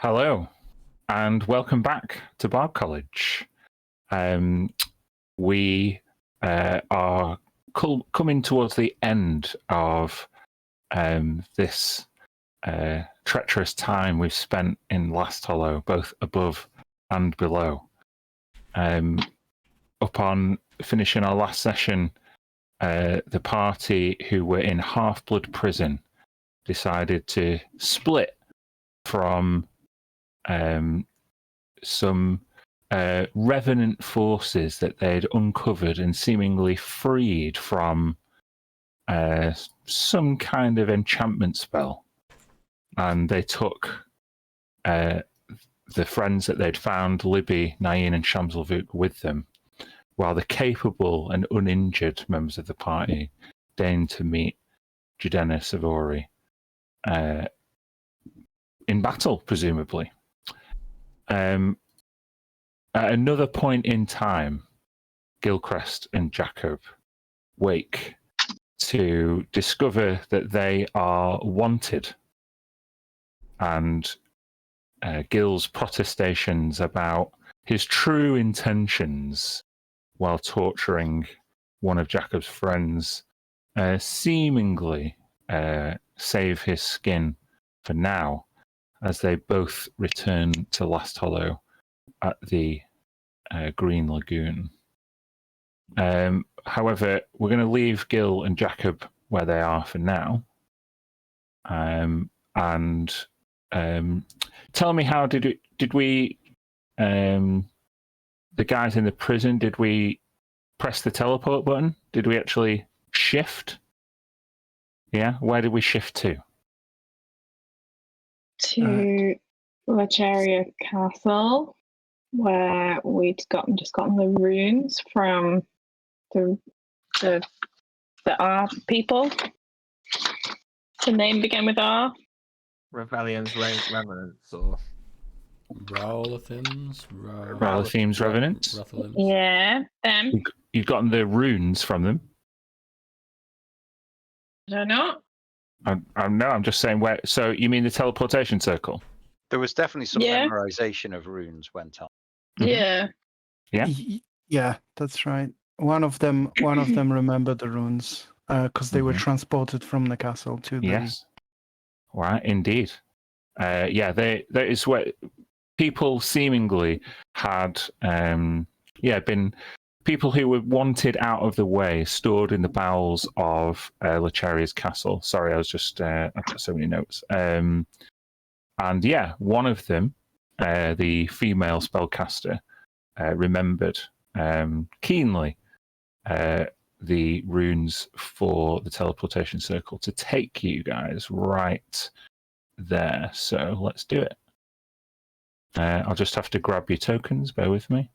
Hello, and welcome back to Bard College. We are coming towards the end of this treacherous time we've spent in Last Hollow, both above and below. Upon finishing our last session, the party who were in Half-Blood Prison decided to split from some revenant forces that they'd uncovered and seemingly freed from some kind of enchantment spell. And they took the friends that they'd found, Libby, Nain, and Shamselvuk, with them, while the capable and uninjured members of the party deigned to meet Judena Savori in battle, presumably. At another point in time, Gilchrist and Jacob wake to discover that they are wanted, and Gil's protestations about his true intentions while torturing one of Jacob's friends seemingly save his skin for now, as they both return to Last Hollow at the Green Lagoon. However, we're going to leave Gil and Jacob where they are for now. And tell me, how did we the guys in the prison, did we press the teleport button? Did we actually shift? Yeah, where did we shift to? To Lecheria Castle, where we'd just gotten the runes from the R people. The name began with R. Rebellion's Revenants, or Rowletham's Revenants. Yeah, them. You've gotten the runes from them. I don't know. I'm just saying where. So you mean the teleportation circle? There was definitely some memorization of runes went on. Yeah. Yeah. Yeah, that's right. One of them remembered the runes because they were transported from the castle to the. Yes. Right. Indeed. Yeah. That is where people seemingly had. Been. People who were wanted out of the way, stored in the bowels of Lecheria's castle. Sorry, I've got so many notes. And yeah, one of them, the female spellcaster, remembered keenly the runes for the teleportation circle to take you guys right there. So let's do it. I'll just have to grab your tokens. Bear with me.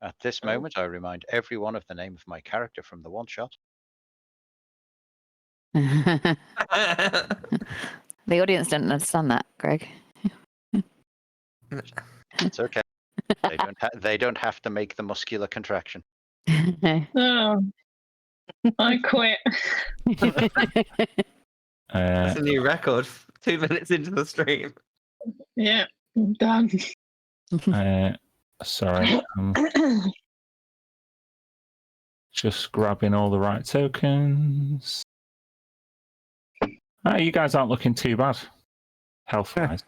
At this moment, I remind everyone of the name of my character from the one-shot. The audience didn't understand that, Greg. It's okay. They don't have to make the muscular contraction. Oh, I quit. That's a new record. 2 minutes into the stream. Yeah, I'm done. Sorry, just grabbing all the right tokens. You guys aren't looking too bad, health-wise.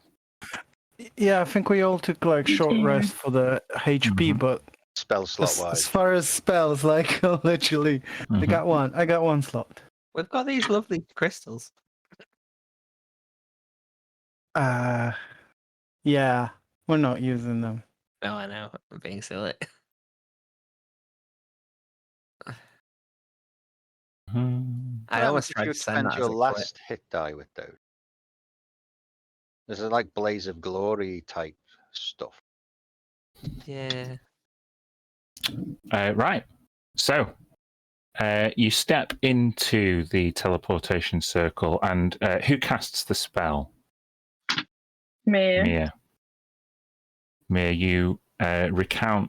Yeah, I think we all took like short rest for the HP, but spell slot wise, as far as spells, like literally, I got one slot. We've got these lovely crystals. Yeah, we're not using them. Oh, I know. I'm being silly. I almost tried you to send spend that your as a last hit die with those. This is like Blaze of Glory type stuff. Yeah. Right. So you step into the teleportation circle, and who casts the spell? Mia. Mia, you recount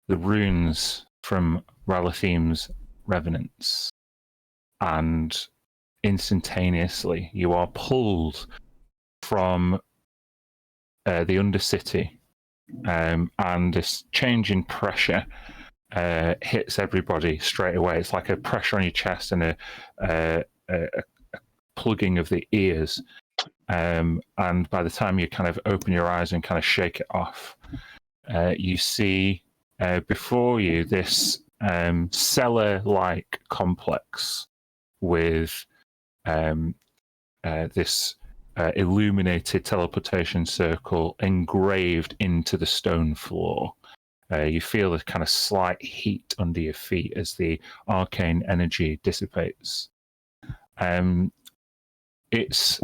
the runes from Ralathim's Revenants, and instantaneously you are pulled from the Undercity, and this change in pressure hits everybody straight away. It's like a pressure on your chest and a plugging of the ears. And by the time you kind of open your eyes and kind of shake it off, you see before you this cellar-like complex with this illuminated teleportation circle engraved into the stone floor. You feel a kind of slight heat under your feet as the arcane energy dissipates. It's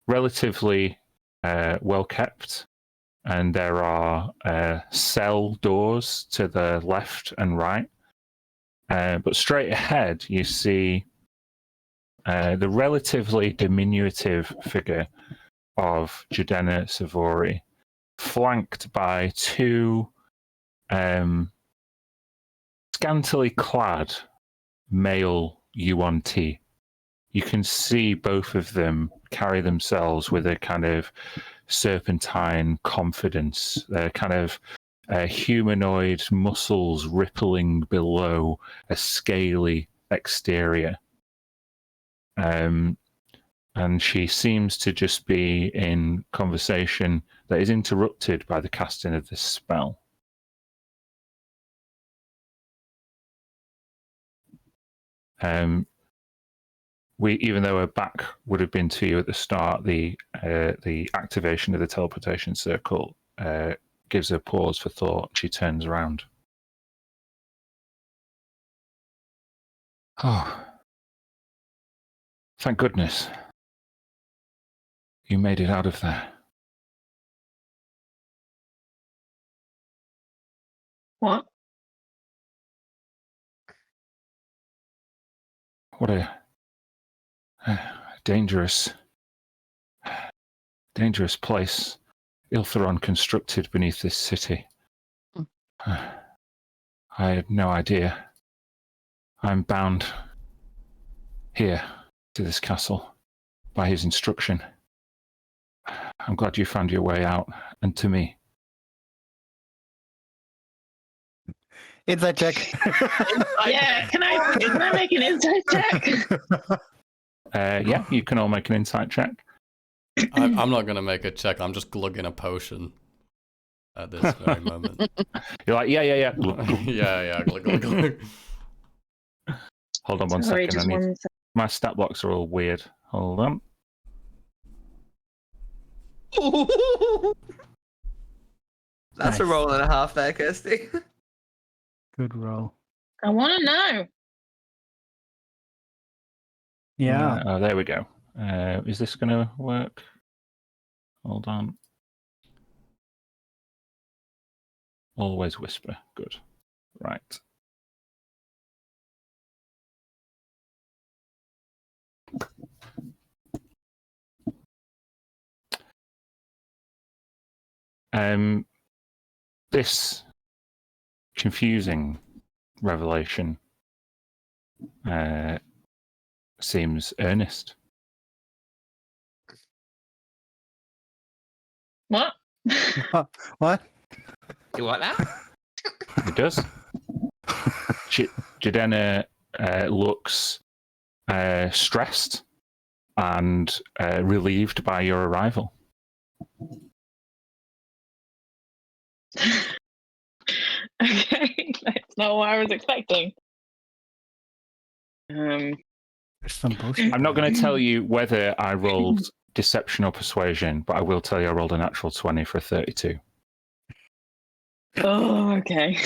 relatively well kept, and there are cell doors to the left and right. But straight ahead, you see the relatively diminutive figure of Jadena Savori, flanked by two scantily clad male UNT. You can see both of them carry themselves with a kind of serpentine confidence. They're kind of humanoid muscles rippling below a scaly exterior. And she seems to just be in conversation that is interrupted by the casting of this spell. Even though her back would have been to you at the start, the activation of the teleportation circle gives her pause for thought. She turns around. Oh, thank goodness. You made it out of there. What? What a dangerous place Iltheron constructed beneath this city. I had no idea. I'm bound here to this castle by his instruction. I'm glad you found your way out, and to me. Insight check. Yeah, can I make an insight check? Yeah, you can all make an insight check. I'm not going to make a check. I'm just glugging a potion at this very moment. You're like, yeah. yeah. Glug, glug, glug. Hold on one Sorry, second. just one sec. My stat blocks are all weird. Hold on. That's a Nice. roll and a half there, Kirsty. Good roll. I want to know. Yeah. Oh, there we go. Is this going to work? Hold on. Always whisper. Good. Right. This confusing revelation seems earnest. What? What? You want that? It does. Jadena looks stressed and relieved by your arrival. Okay, that's not what I was expecting. There's some bullshit. I'm not going to tell you whether I rolled deception or persuasion, but I will tell you I rolled a natural 20 for a 32. Oh, okay.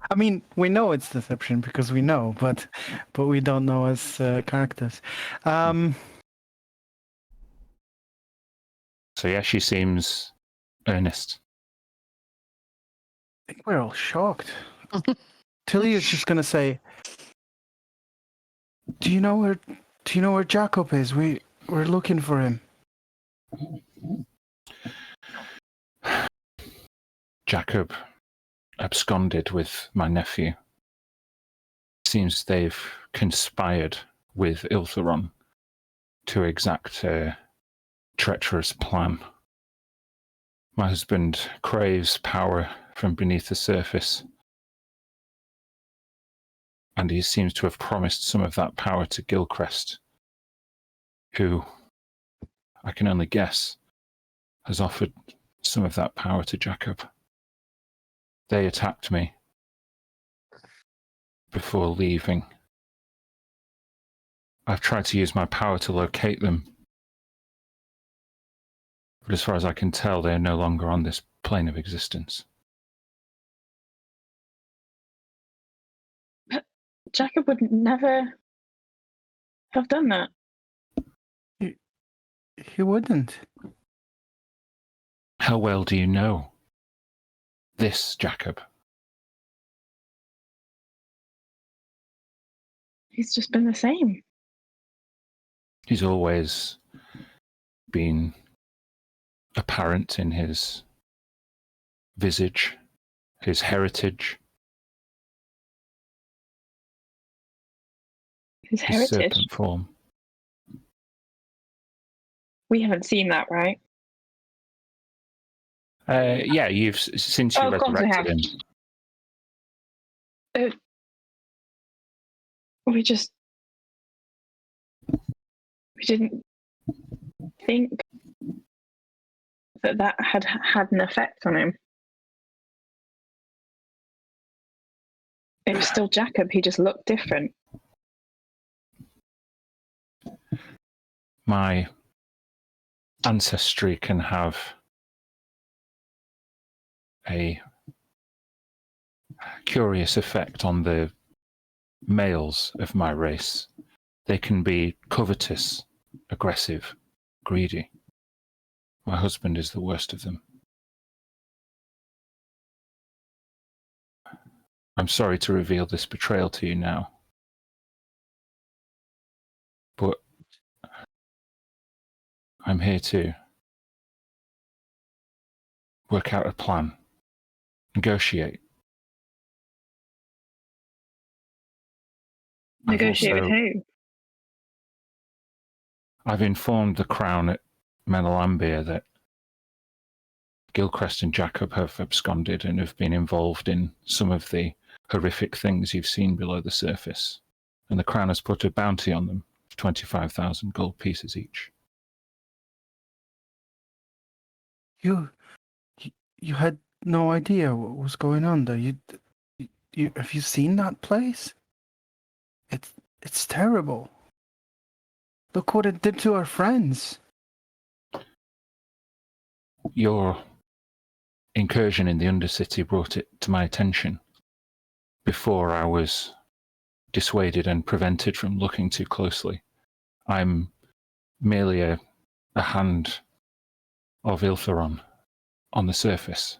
I mean, we know it's deception because we know, but we don't know as characters. So yeah, she seems earnest. I think we're all shocked. Tilly is just gonna say, "Do you know where Jacob is? We're looking for him." Jacob absconded with my nephew. Seems they've conspired with Iltheron to exact treacherous plan. My husband craves power from beneath the surface, and he seems to have promised some of that power to Gilchrist, who, I can only guess, has offered some of that power to Jacob. They attacked me before leaving. I've tried to use my power to locate them, but as far as I can tell, they are no longer on this plane of existence. Jacob would never have done that. He wouldn't. How well do you know this, Jacob? He's just been the same. He's always been apparent in his visage, his heritage, His his heritage. serpent form. We haven't seen that, right? Yeah, you've since you Oh, of course we resurrected have. him. We didn't think that had had an effect on him. It was still Jacob. He just looked different. My ancestry can have a curious effect on the males of my race. They can be covetous, aggressive, greedy. My husband is the worst of them. I'm sorry to reveal this betrayal to you now, but I'm here to work out a plan, negotiate. Negotiate with who? I've informed the Crown at Menelambia that Gilchrist and Jacob have absconded and have been involved in some of the horrific things you've seen below the surface. And the Crown has put a bounty on them of 25,000 gold pieces each. You had no idea what was going on there. You have you seen that place? It's terrible. Look what it did to our friends. Your incursion in the Undercity brought it to my attention before I was dissuaded and prevented from looking too closely. I'm merely a hand of Iltheron on the surface.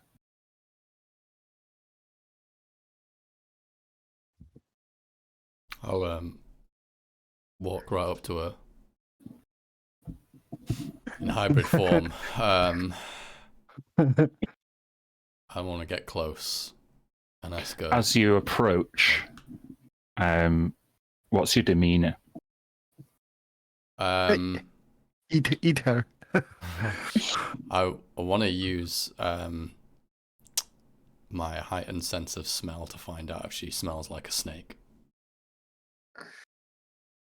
I'll walk right up to her in hybrid form. I want to get close and ask her. As you approach, what's your demeanor? Eat her. I want to use my heightened sense of smell to find out if she smells like a snake.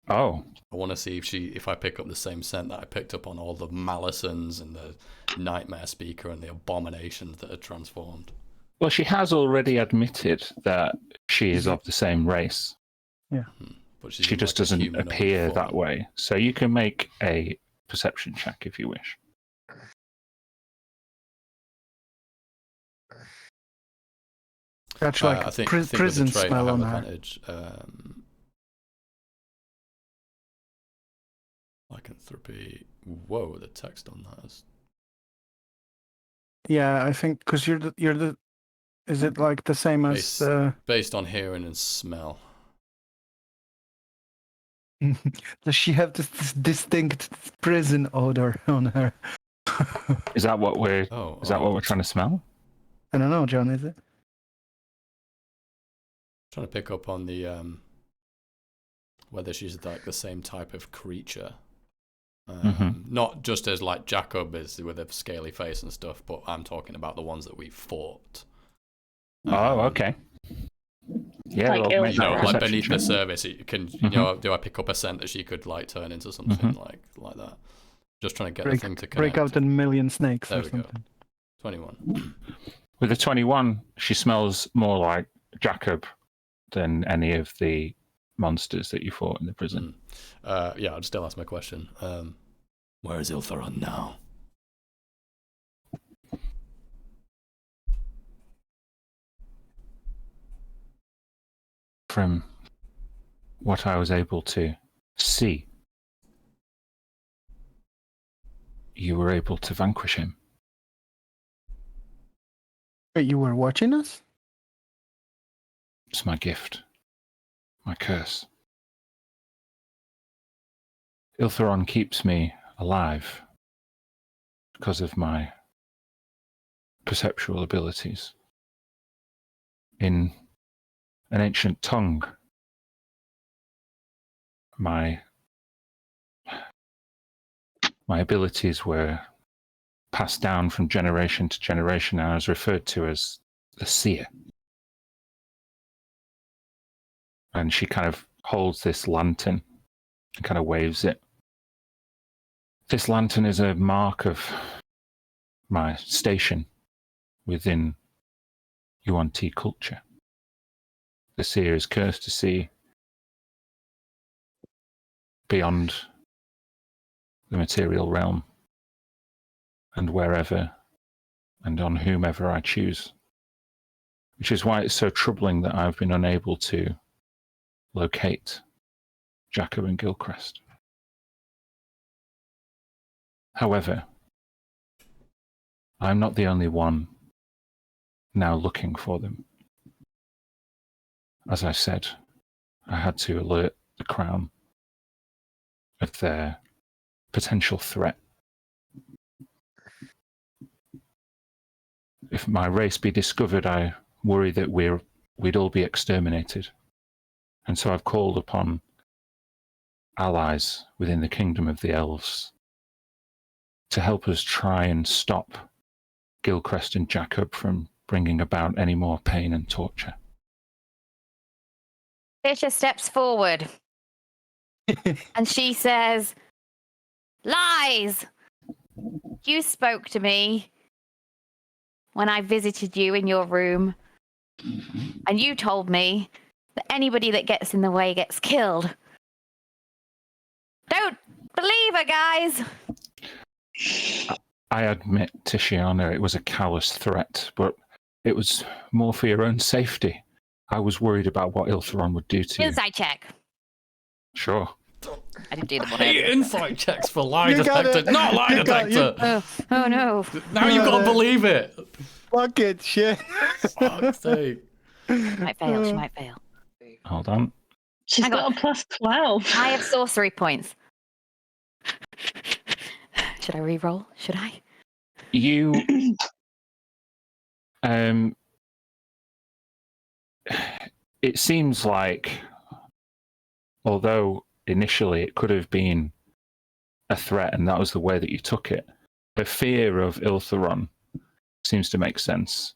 Oh, I want to see if I pick up the same scent that I picked up on all the Malisons and the Nightmare Speaker and the abominations that are transformed. well, she has already admitted that she is of the same race. Yeah. But she's She in, just like, a doesn't humanoid appear form. that way. So you can make a perception check if you wish. That's like I think prison with the trait, smell I have on her. advantage. Lycanthropy. Whoa, the text on that is. Yeah, I think because you're the. Is it like the same as? Based on hearing and smell. Does she have this distinct prison odor on her? Is that what we're? Oh, Is that what we're trying to smell? I don't know, John. Is it? Trying to pick up on the whether she's like the same type of creature. Not just as like Jacob is with a scaly face and stuff, but I'm talking about the ones that we fought. Okay. Yeah, Like well, make Ilfra. that Like perception beneath the check. surface, you can do I pick up a scent that she could like turn into something like that? Just trying to get the thing to connect. Break out a million snakes There or we go. something. 21. With the 21, she smells more like Jacob than any of the monsters that you fought in the prison. Yeah, I'll still ask my question. Where is Iltharon now? From what I was able to see, you were able to vanquish him. Wait, you were watching us? It's my gift, my curse. Iltharon keeps me alive because of my perceptual abilities. In an ancient tongue, my abilities were passed down from generation to generation, and I was referred to as the seer. And she kind of holds this lantern and kind of waves it. This lantern is a mark of my station within Yuan-Ti culture. The seer is cursed to see beyond the material realm and wherever and on whomever I choose. Which is why it's so troubling that I've been unable to locate Jacob and Gilchrist. However, I'm not the only one now looking for them. As I said, I had to alert the Crown of their potential threat. If my race be discovered, I worry that we'd all be exterminated. And so I've called upon allies within the kingdom of the elves to help us try and stop Gilchrist and Jacob from bringing about any more pain and torture. Fisher steps forward and she says, "Lies! You spoke to me when I visited you in your room, and you told me that anybody that gets in the way gets killed. Don't believe her, guys." I admit, Tishiana, it was a callous threat, but it was more for your own safety. I was worried about what Iltharon would do to you. Insight check. Sure. I didn't do the one. Hey, earlier. insight checks for lie You got detector. it. Not lie You got- detector. Oh no. Now you've got to believe it. Fuck it, shit. Fuck's sake. She might fail. She might fail. Hold on. She's Hang got on. a plus 12. I have sorcery points. Should I re-roll? Should I? You it seems like, although initially it could have been a threat and that was the way that you took it, the fear of Iltharon seems to make sense.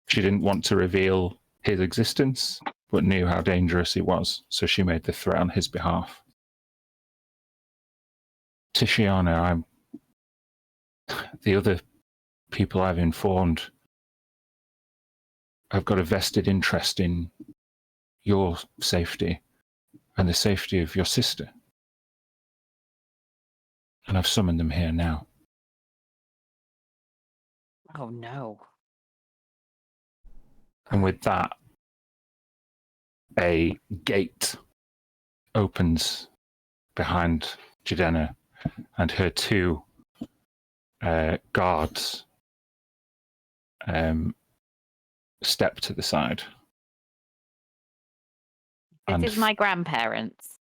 She didn't want to reveal his existence, but knew how dangerous he was, so she made the threat on his behalf. Tishiana, the other people I've informed have got a vested interest in your safety and the safety of your sister. And I've summoned them here now. Oh no. And with that, a gate opens behind Jadena, and her two guards step to the side. This And is my grandparents.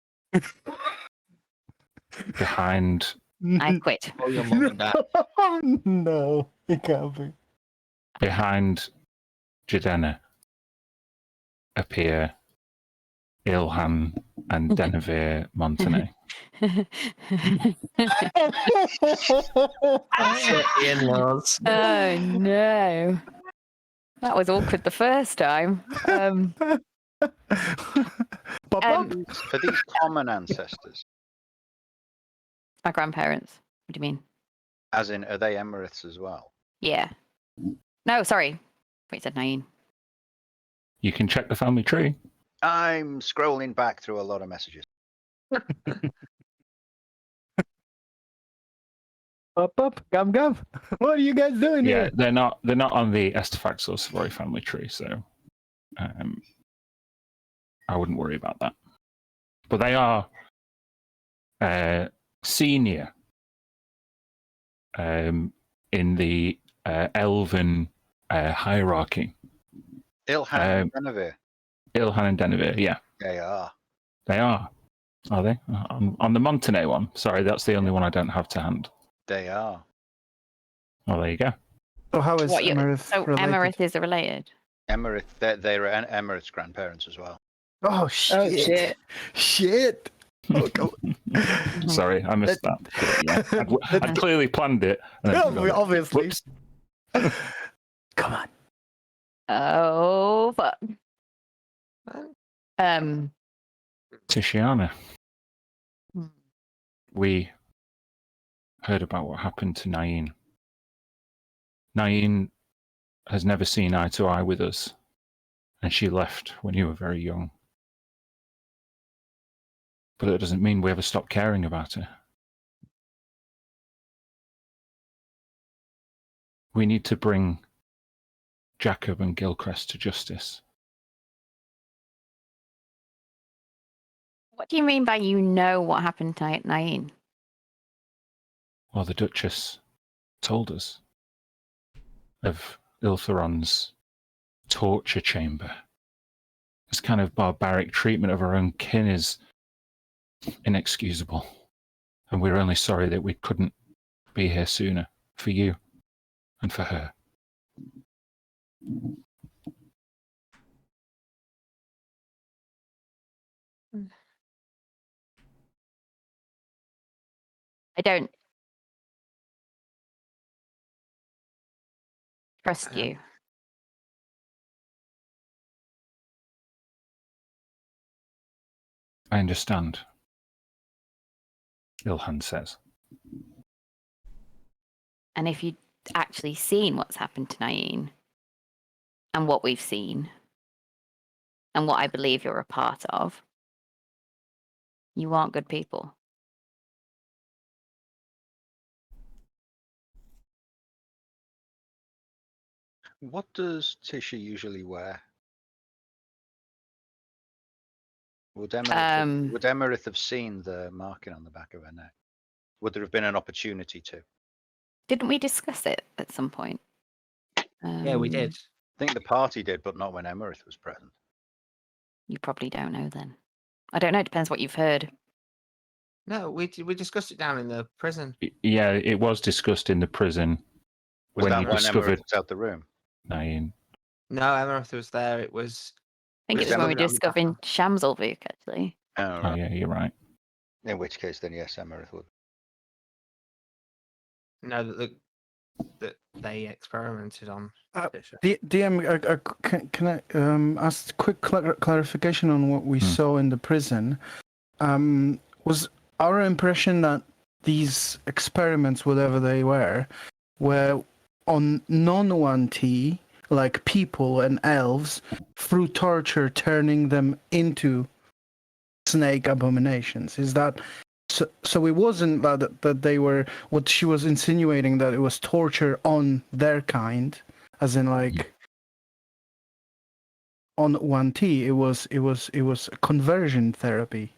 behind I quit. Oh, your mum and dad. No, it can't be. behind Jadena appear Ilhan and Denevere Montenay. In-laws. Oh no. That was awkward the first time. Pop up. For these common ancestors, My grandparents. What do you mean? as in, are they Emeriths as well? Yeah. No, sorry. Wait, said Nain. You can check the family tree. I'm scrolling back through a lot of messages. Pop up. Gum gum. What are you guys doing Yeah, here? they're not on the Estefax or Savoy family tree, so I wouldn't worry about that. But they are senior in the elven hierarchy. Ilhan and Benavir. Ilhan and Denevere, yeah, They are. they are. Are they? On the Montenay one? Sorry, that's the only one I don't have to hand. They are. Oh, there you go. So how is What, Emerith so related? Emerith is related? Emerith, they're Emerith's grandparents as well. Oh shit! Shit! Oh, go. Sorry, I missed that. Yeah, I'd clearly planned it. And then forgot it. Obviously. Whoops. Come on. Oh fuck. Tishiana, Hmm. we heard about what happened to Nain. Nain has never seen eye to eye with us, and she left when you were very young. But it doesn't mean we ever stopped caring about her. We need to bring Jacob and Gilchrist to justice. What do you mean by you know what happened to Nain? Well, the Duchess told us of Iltheron's torture chamber. This kind of barbaric treatment of our own kin is inexcusable. And we're only sorry that we couldn't be here sooner for you and for her. I don't trust you. I understand, Ilhan says. And if you'd actually seen what's happened to Nain and what we've seen and what I believe you're a part of, you aren't good people. What does Tisha usually wear? Would Emerith have seen the marking on the back of her neck? Would there have been an opportunity to? Didn't we discuss it at some point? Yeah, we did. I think the party did, but not when Emerith was present. You probably don't know then. I don't know. It depends what you've heard. No, we discussed it down in the prison. Yeah, it was discussed in the prison Was when that you when discovered Emerith was out the room? Nain. No, Emerith was there. It was. I think Was it was when we Emily- discovered Shamselvuk, actually. Oh, Oh, right. yeah, you're right. In which case, then yes, Emerith would. No, that they experimented on. Tisha. DM, can I ask quick clarification on what we saw in the prison? Was our impression that these experiments, whatever they were on non-1T, like people and elves, through torture, turning them into snake abominations? Is that so? It wasn't that they were what she was insinuating, that it was torture on their kind, as in like on 1T. It was conversion therapy,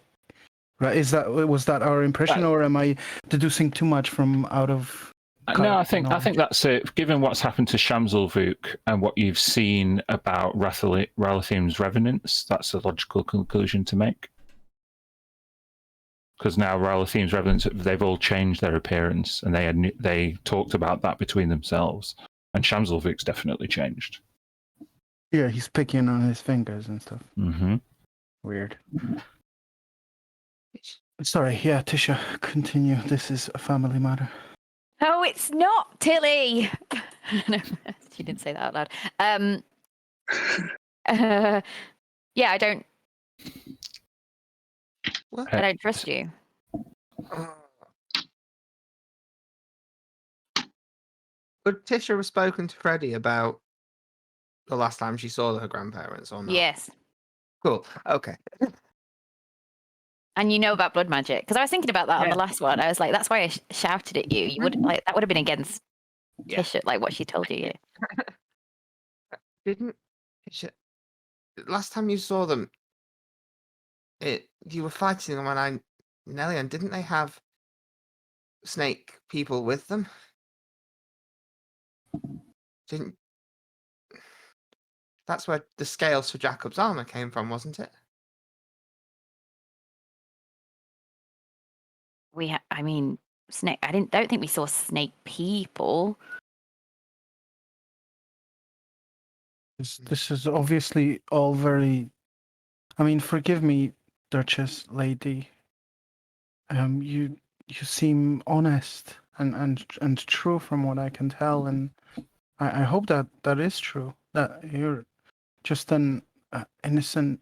right? Was that our impression, or am I deducing too much from out of? No, I think that's it. Given what's happened to Shamselvuk and what you've seen about Ralathim's revenants, that's a logical conclusion to make. Because now Ralathim's revenants, they've all changed their appearance, and they talked about that between themselves. And Shamselvuk's definitely changed. Yeah, he's picking on his fingers and stuff. Mm-hmm. Weird. Sorry, yeah, Tisha, continue. This is a family matter. Oh, it's not, Tilly. No, she didn't say that out loud. Yeah, I don't trust you. Would Tisha have spoken to Freddie about the last time she saw her grandparents or not? Yes. Cool. Okay. And you know about blood magic, because I was thinking about that on the Yeah. last one. I was like, that's why I shouted at you. You would like that would have been against Tisha, like what she told you. Didn't Tisha? Last time you saw them, you were fighting them and Nelly, and didn't they have snake people with them? Didn't? That's where the scales for Jacob's armor came from, wasn't it? I mean, snake. Don't think we saw snake people. This is obviously all very. I mean, forgive me, Duchess Lady. You seem honest and true from what I can tell, and I hope that is true. That you're just an innocent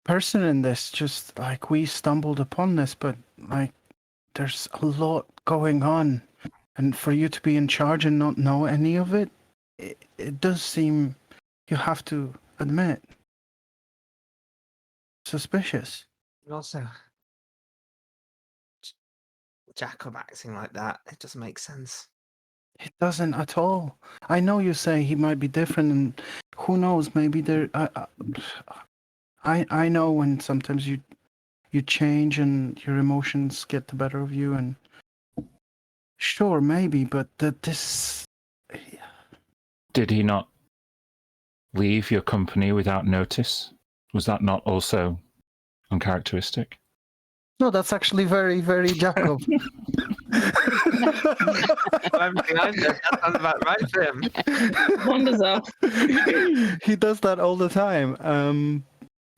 person in this. Just like we stumbled upon this, but like there's a lot going on, and for you to be in charge and not know any of it, it does seem, you have to admit, suspicious. And also, Jacob acting like that, it doesn't make sense. It doesn't at all. I know you say he might be different, and who knows? Maybe there. I know when sometimes you change and your emotions get the better of you, and sure, maybe, but this. Did he not leave your company without notice? Was that not also uncharacteristic? No, that's actually very, very Jacob. Everything I've said, that sounds about right for him. Wanders off. He does that all the time.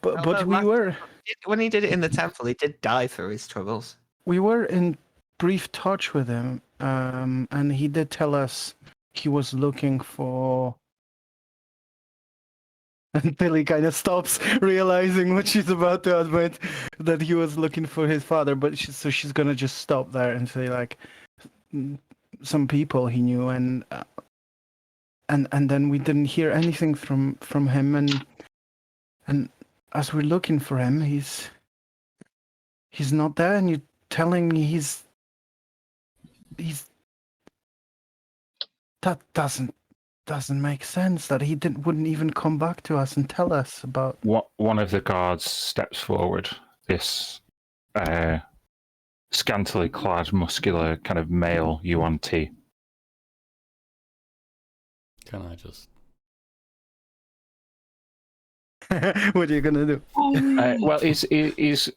But we were When he did it in the temple, he did die through his troubles. we were in brief touch with him, and he did tell us he was looking for. Until he kind of stops, realizing what she's about to admit, that he was looking for his father. But so she's gonna just stop there and say like, some people he knew, and then we didn't hear anything from him, and as we're looking for him, he's not there, and you're telling me he's that doesn't make sense, that he wouldn't even come back to us and tell us about. One of the guards steps forward. This scantily clad, muscular, kind of male Yuan Ti. Can I just? What are you gonna do? Well, he's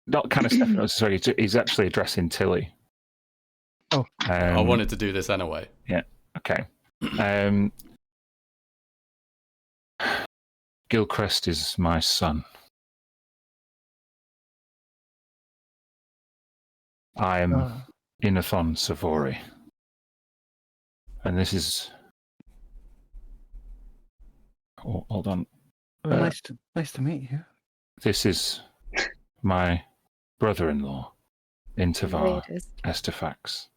not kind of stepping. Sorry, he's actually addressing Tilly. Oh, I wanted to do this anyway. Yeah. Okay. Gilchrist is my son. I am Inathon Savori. And this is... Oh, hold on. nice to meet you. This is my brother-in-law, Intavar Estefax.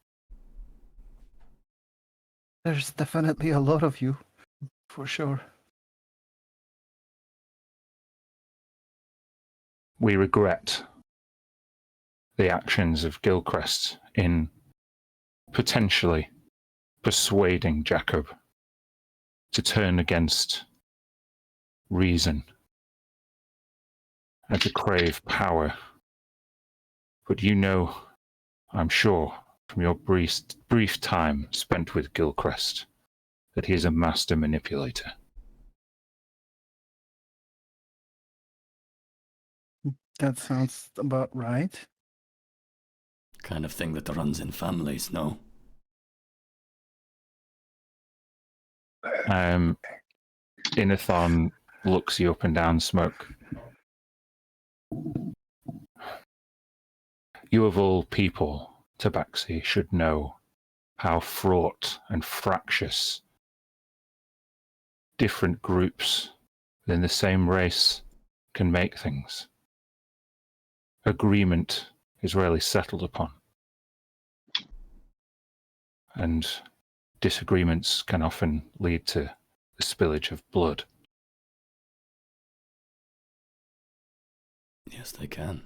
There's definitely a lot of you, for sure. We regret the actions of Gilchrist in potentially persuading Jacob to turn against reason and to crave power. But you know, I'm sure, from your brief time spent with Gilchrist, that he is a master manipulator. That sounds about right. Kind of thing that runs in families, no? Inathon looks you up and down, Smoke. You of all people, Tabaxi, should know how fraught and fractious different groups within the same race can make things. Agreement is rarely settled upon, and disagreements can often lead to the spillage of blood. Yes, they can.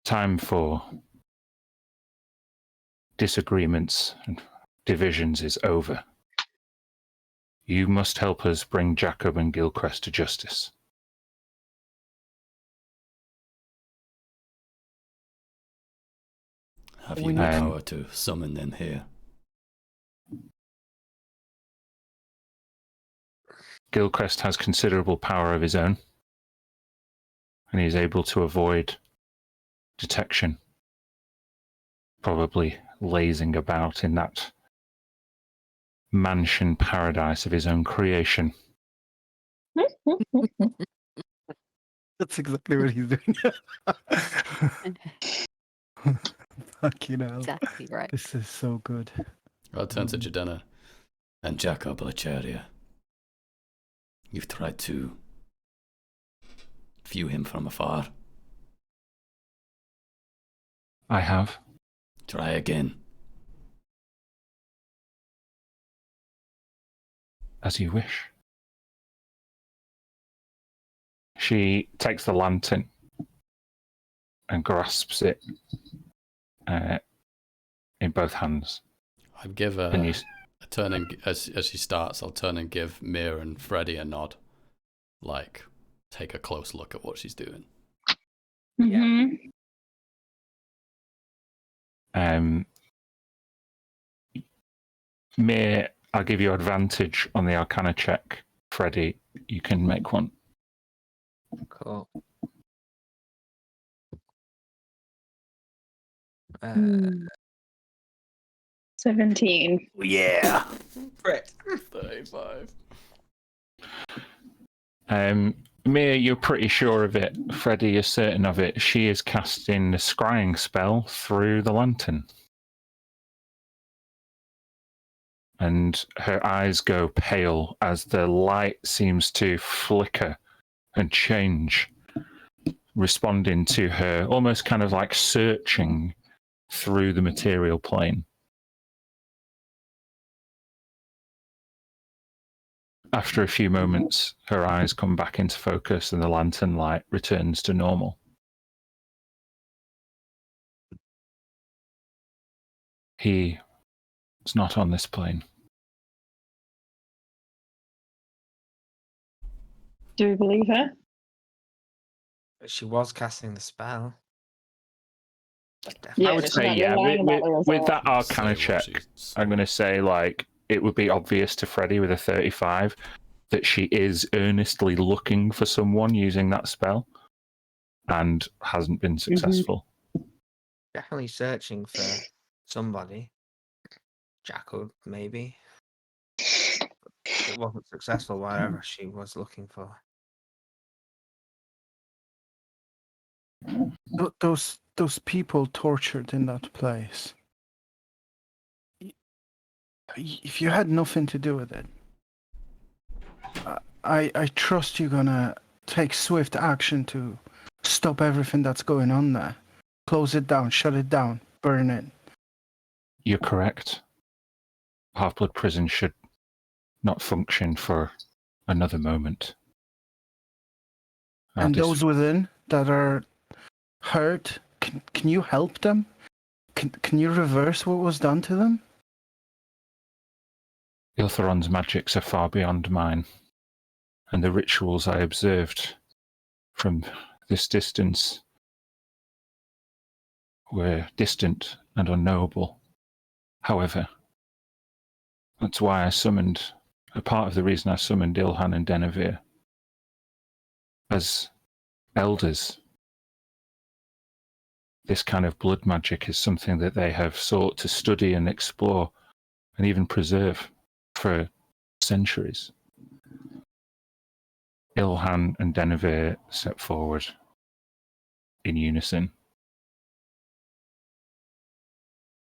Time for disagreements and divisions is over. You must help us bring Jacob and Gilchrist to justice. Have We you the need- power to summon them here? Gilchrist has considerable power of his own, and he is able to avoid detection, probably lazing about in that mansion paradise of his own creation. That's exactly what he's doing. Fucking hell. Exactly right. This is so good. I'll turn to Jadena. And Jacob Lacharia. You've tried to view him from afar. I have. Try again. As you wish. She takes the lantern and grasps it in both hands. I'd give And you, a turn and as she starts, I'll turn and give Mir and Freddie a nod. Like, take a close look at what she's doing. Mir, I'll give you advantage on the Arcana check. Freddie, you can make one. Cool. 17. Yeah. Crit. 35. Mir, you're pretty sure of it. Freddie, you're certain of it. She is casting the scrying spell through the lantern. And her eyes go pale as the light seems to flicker and change, responding to her almost kind of like searching through the material plane. After a few moments, her eyes come back into focus and the lantern light returns to normal. He is not on this plane. Do we believe her? She was casting the spell. Yeah, I would she's say, not yeah, lying about the with result. that Arcana Say what check, she's- I'm going to say, like, it would be obvious to Freddie with a 35 that she is earnestly looking for someone using that spell and hasn't been successful. Definitely searching for somebody. Jackal, maybe. It wasn't successful, whatever she was looking for. Those people tortured in that place. If you had nothing to do with it, I trust you're gonna take swift action to stop everything that's going on there. Close it down, shut it down, burn it. You're correct. Half-Blood Prison should not function for another moment. And those within that are hurt, can you help them? Can you reverse what was done to them? Iltheron's magics are far beyond mine, and the rituals I observed from this distance were distant and unknowable. However, that's why I summoned, a part of the reason I summoned Ilhan and Denevere. As elders, this kind of blood magic is something that they have sought to study and explore and even preserve for centuries. Ilhan and Denevere step forward. in unison.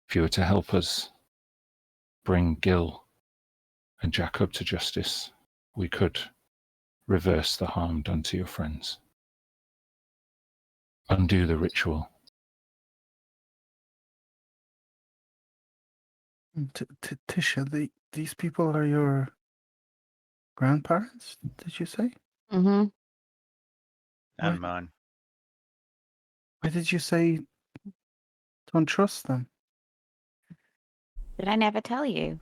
If you were to help us bring Gil and Jacob to justice, we could reverse the harm done to your friends. Undo the ritual. Tisha, these people are your grandparents, did you say? Mm-hmm. And What? mine. Why did you say don't trust them? Did I never tell you?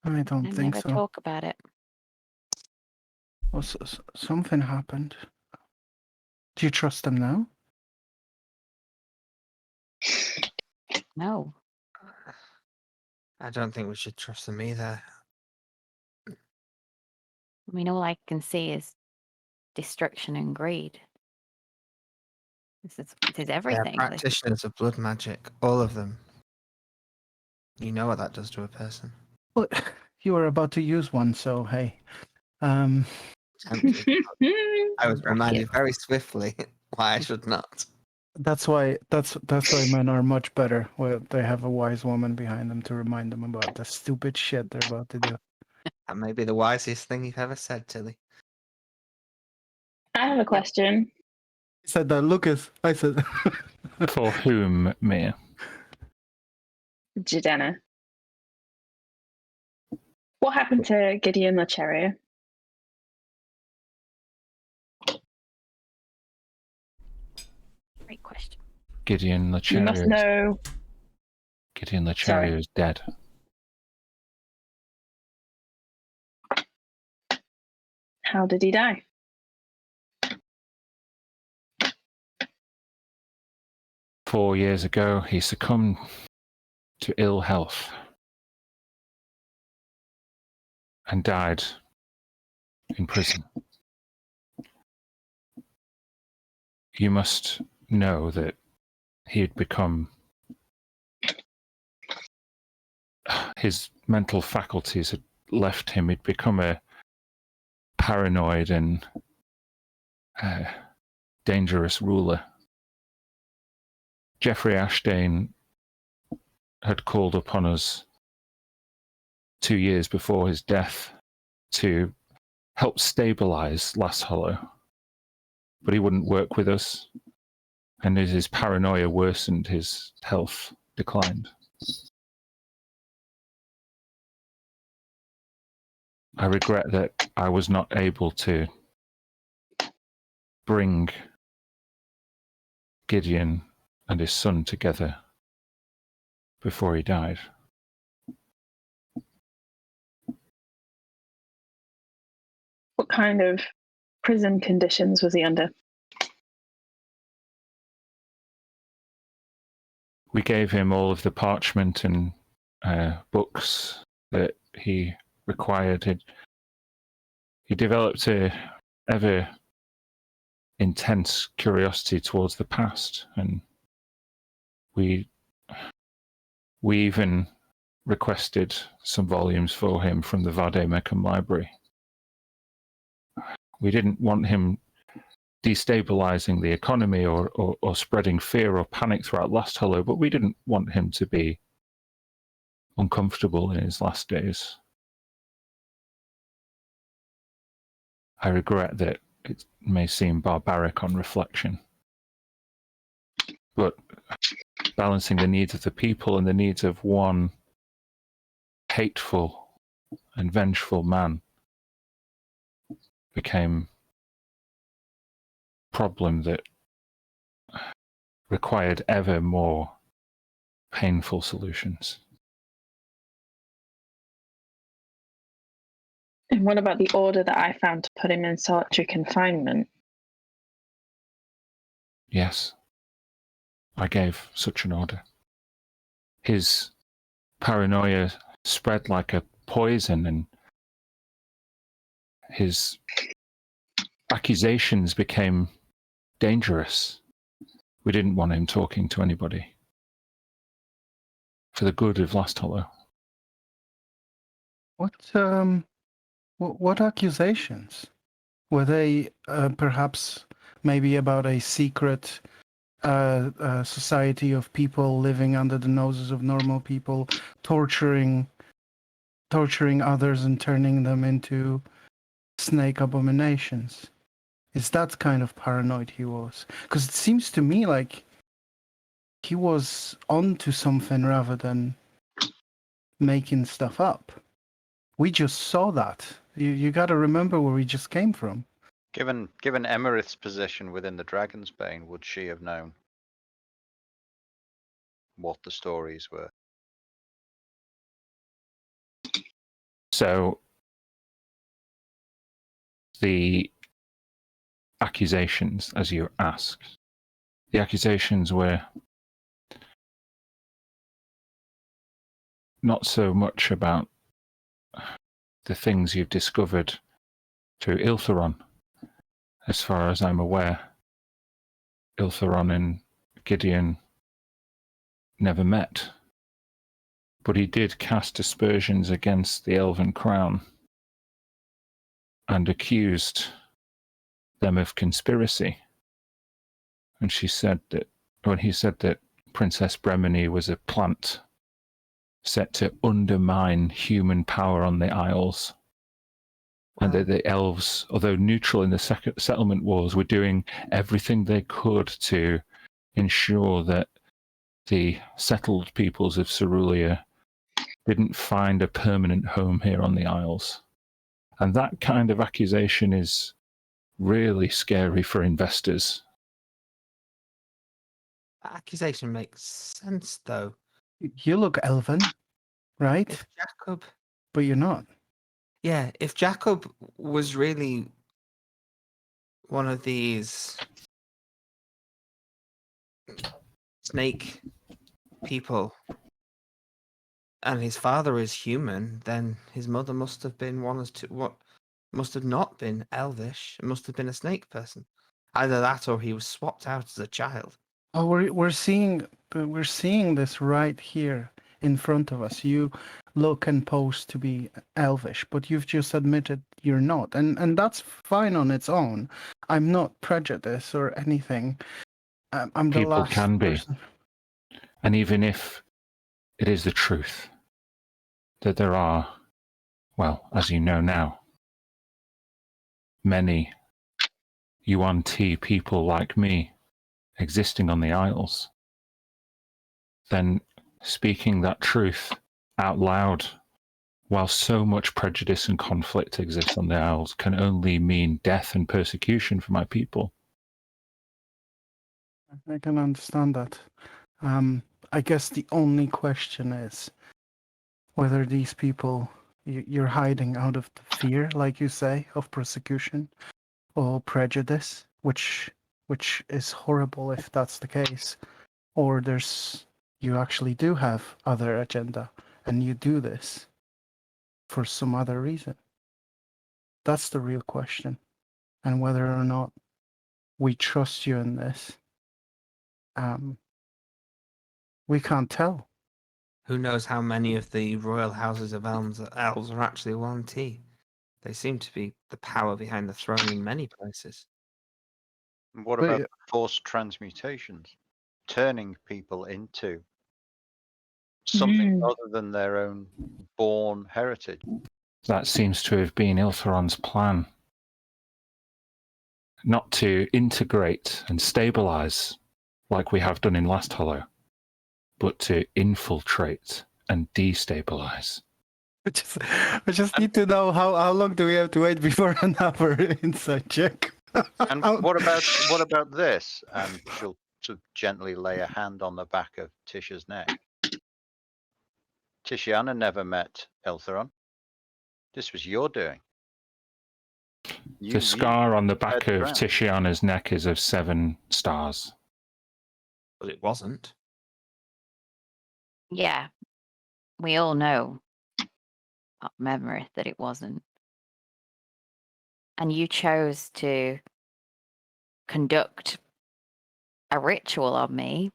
I don't I think never so. talk about it. Well, something happened. Do you trust them now? No. I don't think we should trust them either. I mean, all I can see is destruction and greed. This is They're everything. practitioners of blood magic, all of them. You know what that does to a person. Well, you were about to use one, so hey. Um, Tempted. I was Rocket. reminded very swiftly why I should not. that's why men are much better. Well, they have a wise woman behind them to remind them about the stupid shit they're about to do. That may be the wisest thing you've ever said, Tilly. I have a question. I said that, Lucas. I said. For whom, Mia? Jadena. What happened to Gideon the Cherrier? Great question. Gideon You Lecherier. must know. Gideon Sorry. Lecherier is dead. How did he die? Four years ago, he succumbed to ill health and died in prison. You must know that he had become... His mental faculties had left him. He'd become a paranoid and dangerous ruler. Jeffrey Ashdane had called upon us 2 years before his death to help stabilize Last Hollow, but he wouldn't work with us, and as his paranoia worsened, his health declined. I regret that I was not able to bring Gideon and his son together before he died. What kind of prison conditions was he under? We gave him all of the parchment and books that he required. He developed a ever intense curiosity towards the past, and we even requested some volumes for him from the Vade Mecum Library. We didn't want him destabilizing the economy or spreading fear or panic throughout Last Hollow, but we didn't want him to be uncomfortable in his last days. I regret that it may seem barbaric on reflection, but balancing the needs of the people and the needs of one hateful and vengeful man became a problem that required ever more painful solutions. And what about the order that I found to put him in solitary confinement? Yes, I gave such an order. His paranoia spread like a poison, and his accusations became dangerous. We didn't want him talking to anybody. For the good of Last Hollow. What accusations? Were they perhaps maybe about a secret society of people living under the noses of normal people, torturing others and turning them into snake abominations. Is that kind of paranoid he was? Because it seems to me like he was onto something rather than making stuff up. We just saw that. You got to remember where we just came from. Given Emerith's position within the Dragon's Bane, would she have known what the stories were? So the accusations, as you asked, the accusations were not so much about the things you've discovered through Iltheron. As far as I'm aware, Iltheron and Gideon never met. But he did cast aspersions against the Elven Crown and accused them of conspiracy. And she said that when he said that Princess Bremini was a plant set to undermine human power on the Isles, and that the elves, although neutral in the settlement wars, were doing everything they could to ensure that the settled peoples of Cerulea didn't find a permanent home here on the Isles. And that kind of accusation is really scary for investors. That accusation makes sense, though. You look elven, right? If Jacob, But you're not. yeah, if Jacob was really one of these snake people, and his father is human, then his mother must have been must have not been elvish. It must have been a snake person. Either that, or he was swapped out as a child. Oh, we're seeing this right here in front of us. You look and pose to be elvish, but you've just admitted you're not, and that's fine on its own. I'm not prejudiced or anything. I'm the People last can be. person. And even if it is the truth that there are, well, as you know now, many Yuan-Ti people like me existing on the Isles, then speaking that truth out loud while so much prejudice and conflict exists on the Isles can only mean death and persecution for my people. I can understand that. I guess the only question is whether these people you're hiding out of the fear, like you say, of persecution or prejudice, which is horrible if that's the case, or you actually do have other agenda and you do this for some other reason. That's the real question, and whether or not we trust you in this. We can't tell. Who knows how many of the royal houses of elves are actually Yuan-Ti? They seem to be the power behind the throne in many places. And what about forced transmutations? Turning people into something other than their own born heritage. That seems to have been Iltheron's plan. Not to integrate and stabilize like we have done in Last Hollow, but to infiltrate and destabilize. We just need to know how long do we have to wait before another inside check? And what about this? And she'll sort of gently lay a hand on the back of Tisha's neck. Tishiana never met Iltheron. This was your doing. The scar on the back of Tishiana's neck is of 7 stars. But it wasn't. Yeah, we all know, memory, that it wasn't. And you chose to conduct a ritual on me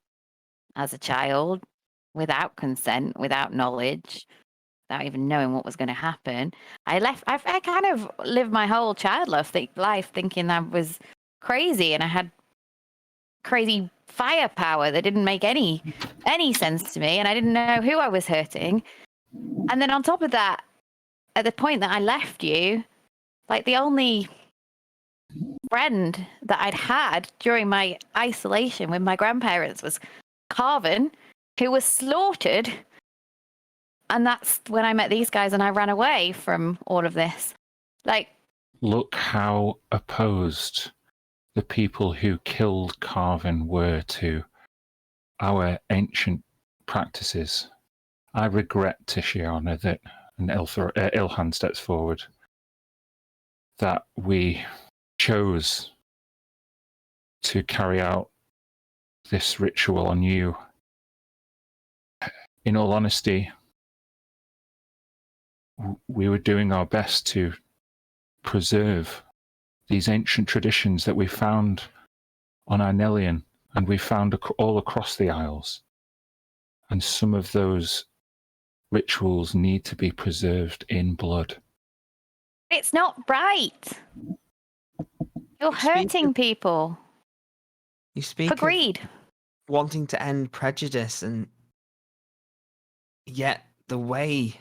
as a child without consent, without knowledge, without even knowing what was going to happen. I kind of lived my whole child life thinking I was crazy, and I had crazy firepower that didn't make any sense to me, and I didn't know who I was hurting. And then on top of that, at the point that I left you, like the only friend that I'd had during my isolation with my grandparents was Carvin, who was slaughtered. And that's when I met these guys and I ran away from all of this. Like, look how opposed the people who killed Carvin were to our ancient practices. I regret, Tishiana, that, and Ilhan steps forward, that we chose to carry out this ritual on you. In all honesty, we were doing our best to preserve these ancient traditions that we found on Arnelian and we found all across the Isles. And some of those rituals need to be preserved in blood. it's not right. You're hurting people You speak for of greed. wanting to end prejudice, and yet the way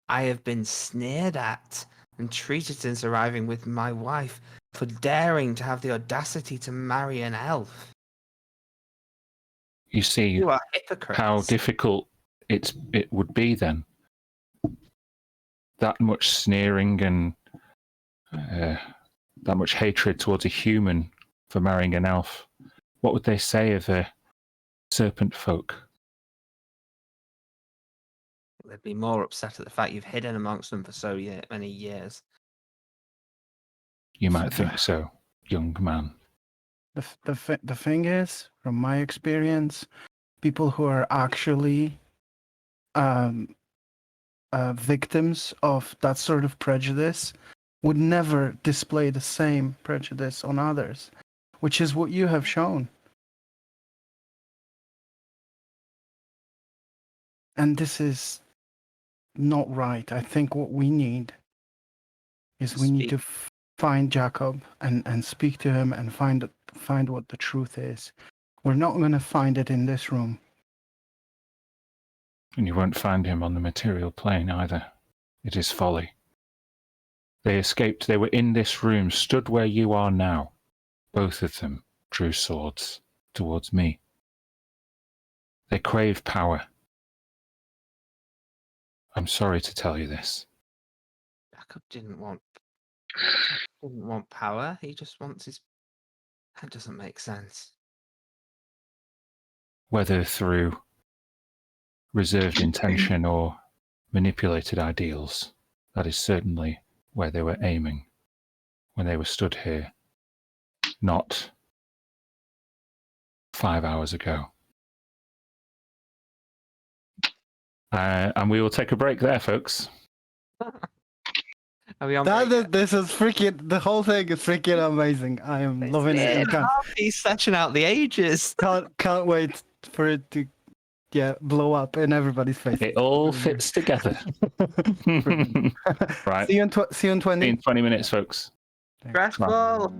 I have been sneered at and treated since arriving with my wife for daring to have the audacity to marry an elf. You see You are hypocrites. how difficult it would be then. That much sneering and that much hatred towards a human for marrying an elf. What would they say of a serpent folk? They'd be more upset at the fact you've hidden amongst them for so many years. You might think so, young man. The thing is, from my experience, people who are actually victims of that sort of prejudice would never display the same prejudice on others, which is what you have shown. And this is not right. I think what we need is we need to find Jacob and speak to him and find what the truth is. We're not going to find it in this room. And you won't find him on the material plane either. It is folly. They escaped. They were in this room, stood where you are now. Both of them drew swords towards me. They crave power. I'm sorry to tell you this. Jacob didn't want power. He just wants his. That doesn't make sense. Whether through reserved intention or manipulated ideals, that is certainly where they were aiming when they were stood here, not 5 hours ago. And we will take a break there, folks. Are we on break? This is freaking. The whole thing is freaking amazing. I am loving it. It's been half session out the ages. Can't wait for it to blow up in everybody's face. It all fits together. Right. See you in 20. See you in 20 minutes, folks. Stressful.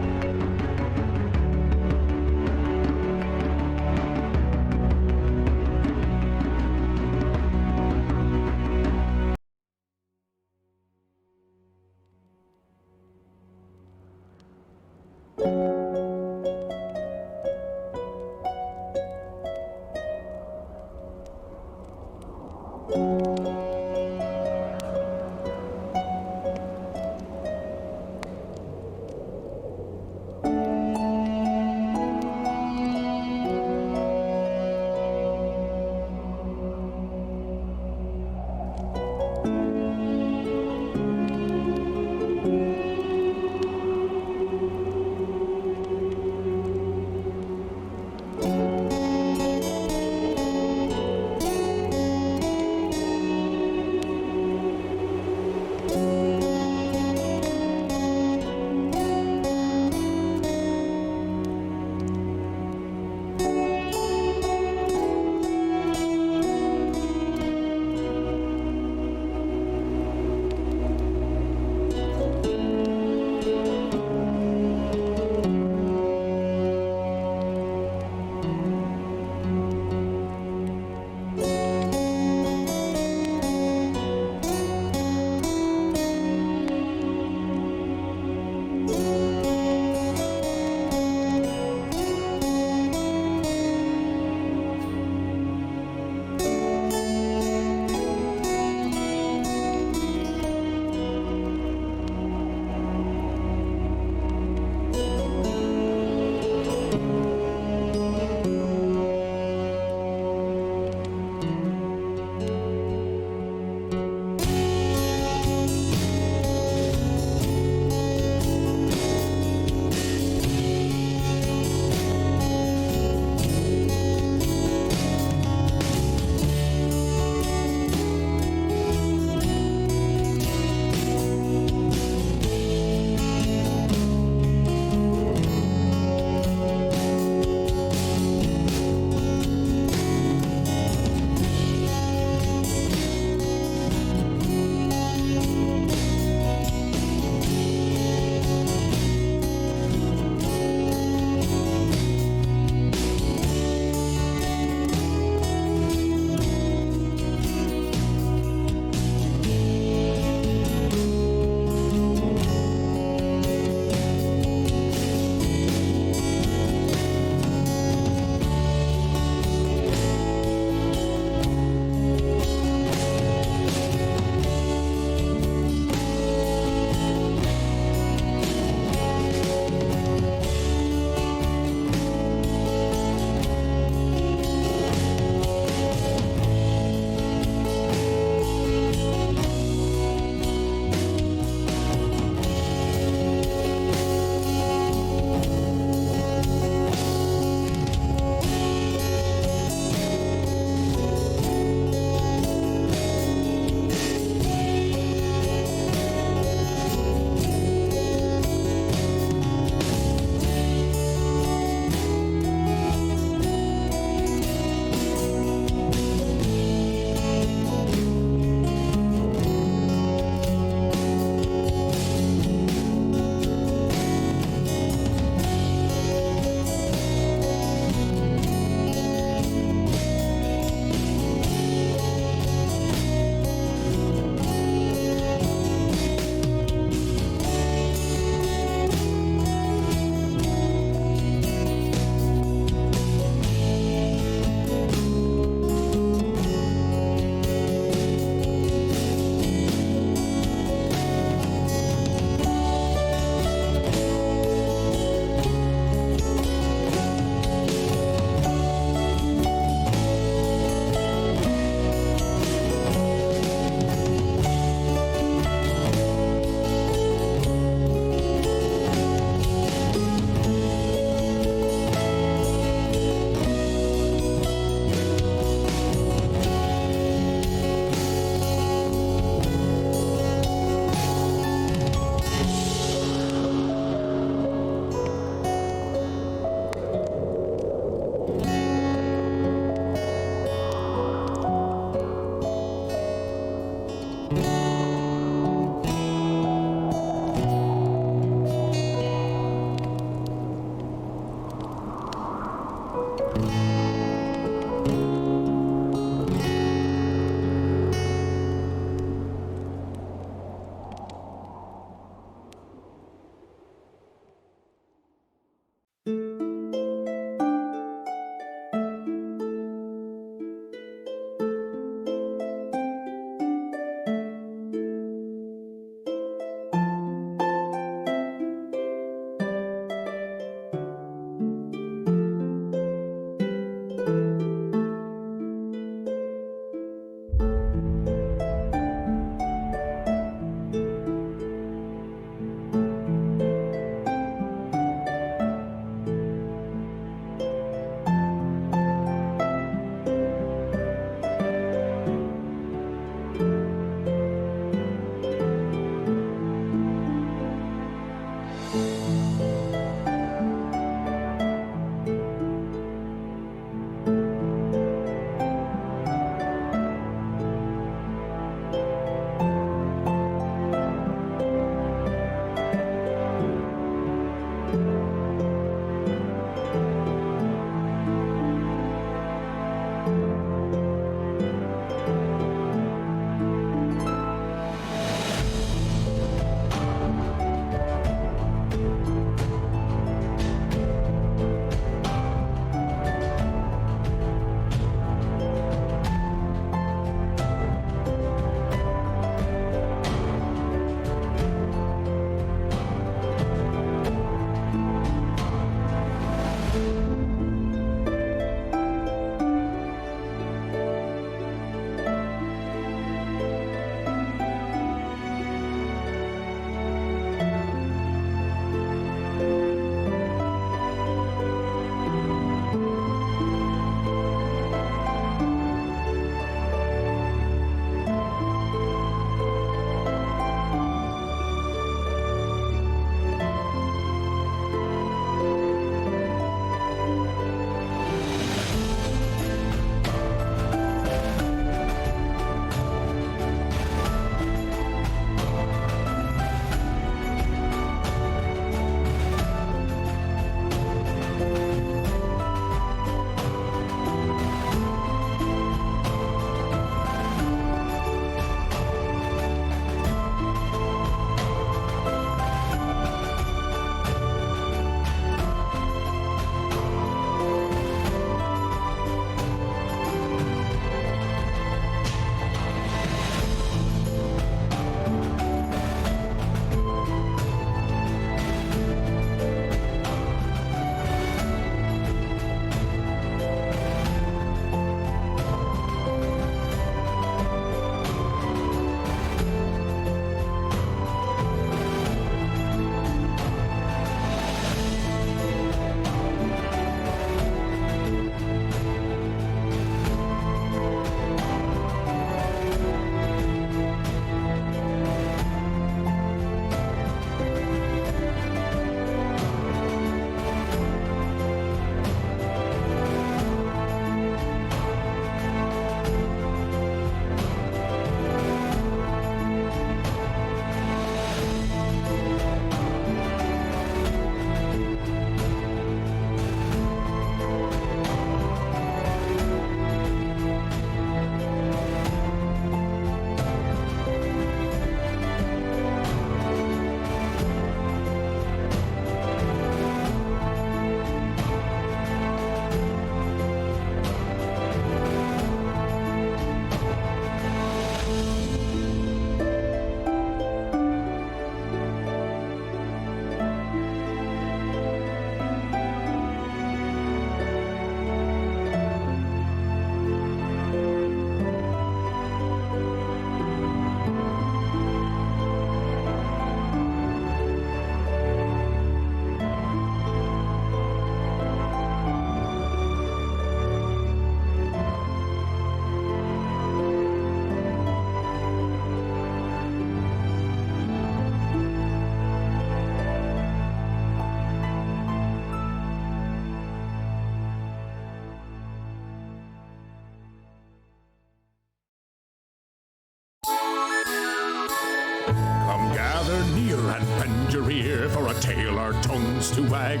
near and bend your ear for a tale our tongues to wag.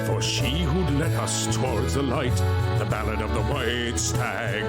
For she who'd led us towards the light, the ballad of the white stag.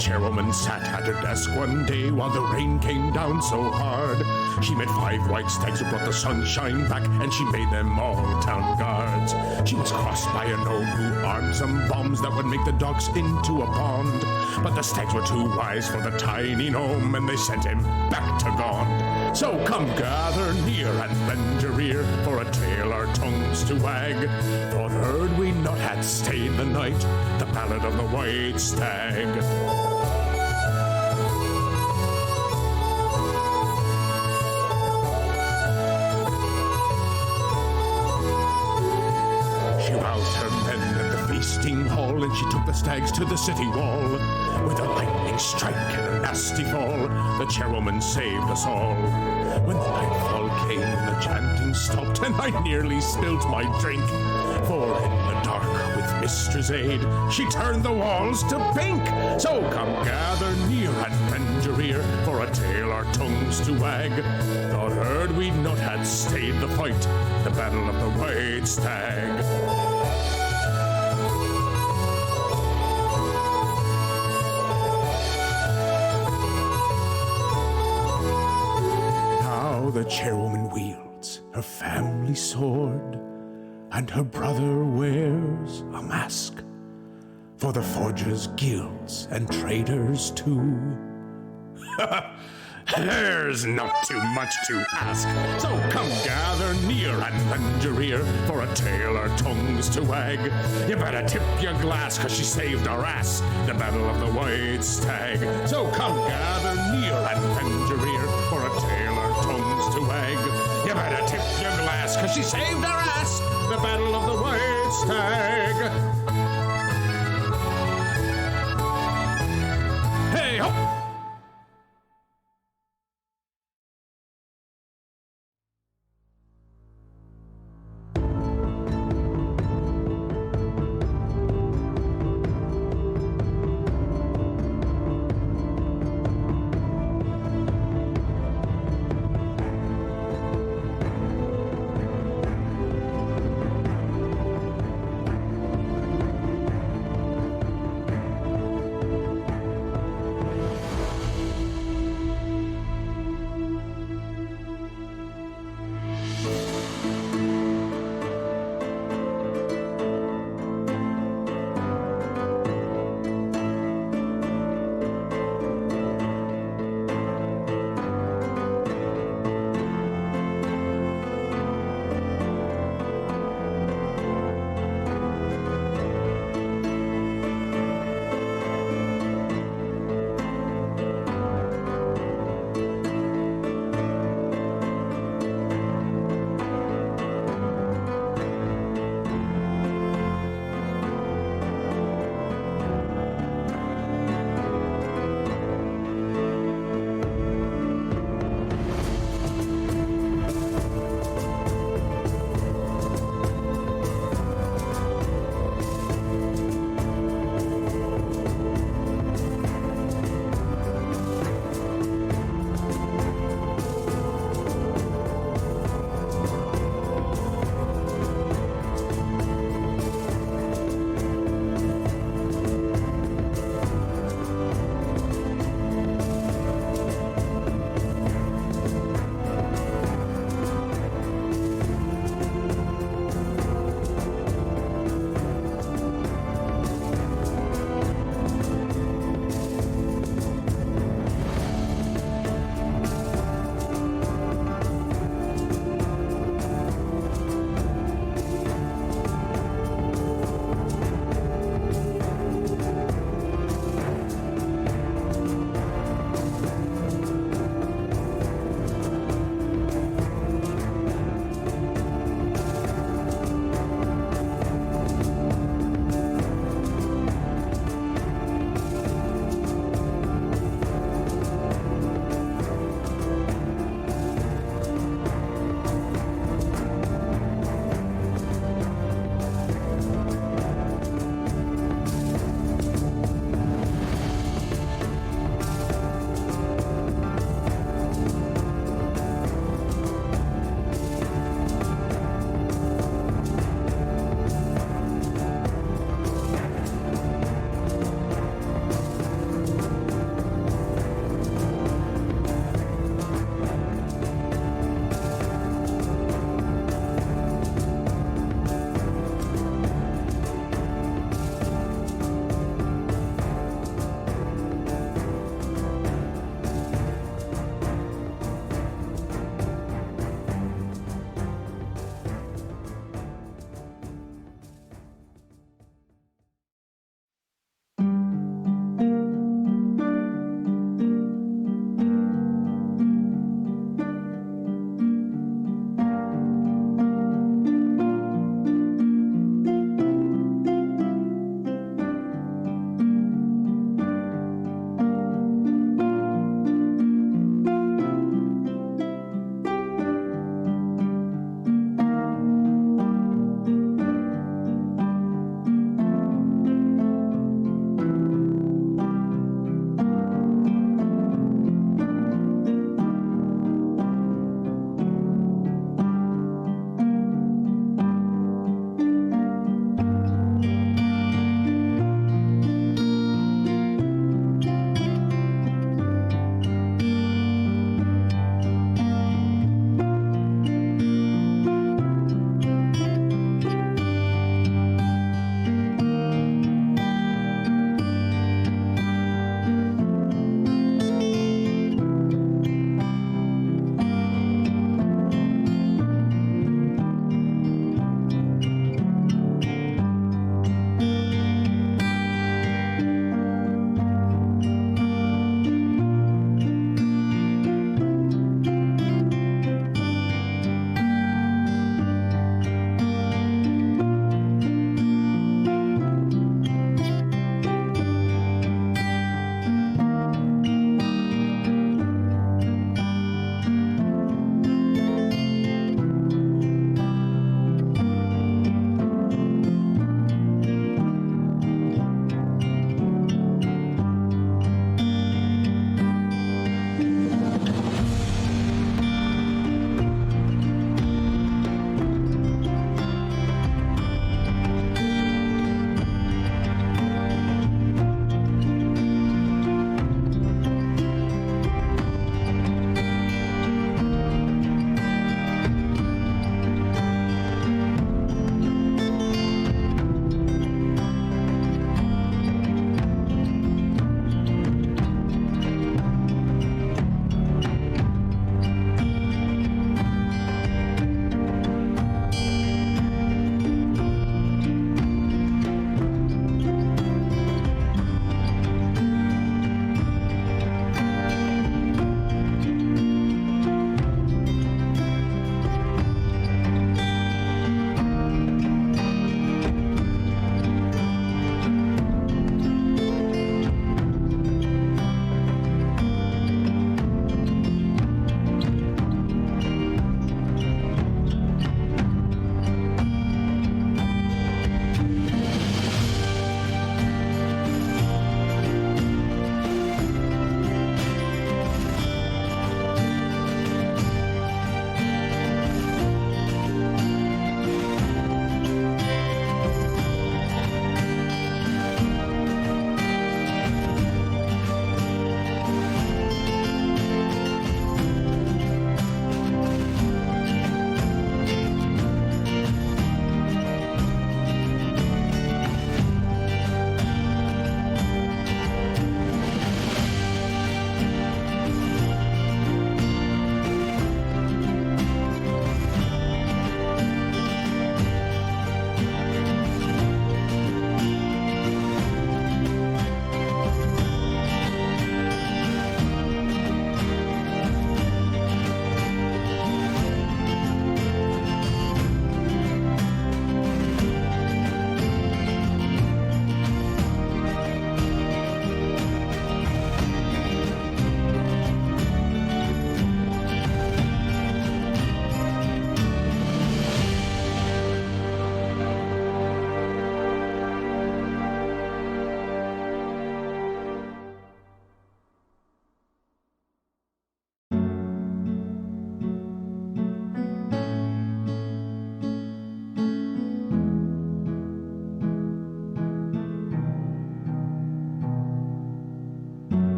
Chairwoman sat at her desk one day while the rain came down so hard. She met 5 white stags who brought the sunshine back, and she made them all town guards. She was crossed by a gnome who armed some bombs that would make the dogs into a pond. But the stags were too wise for the tiny gnome, and they sent him back to Gond. So come gather near and bend your ear for a tale our tongues to wag. For heard we not had stayed the night, the ballad of the white stag. She roused her men at the feasting hall, and she took the stags to the city wall. With a lightning strike and a nasty fall, the chairwoman saved us all. When the nightfall came and the chanting stopped, and I nearly spilt my drink, for in the dark with Mistress' aid, she turned the walls to pink. So come gather near and bend your ear for a tale our tongues to wag. Thought heard we'd not had stayed the fight, the battle of the white stag. Now the chairwoman wields her family sword, and her brother wears a mask for the forgers' guilds and traders too. There's not too much to ask, so come gather near and lend your ear for a tale our tongues to wag. You better tip your glass, 'cause she saved our ass, the battle of the white stag. So come gather near and lend your ear for a tale our tongues to wag. You better tip your glass, 'cause she saved our ass, the battle of the white stag. Hey ho!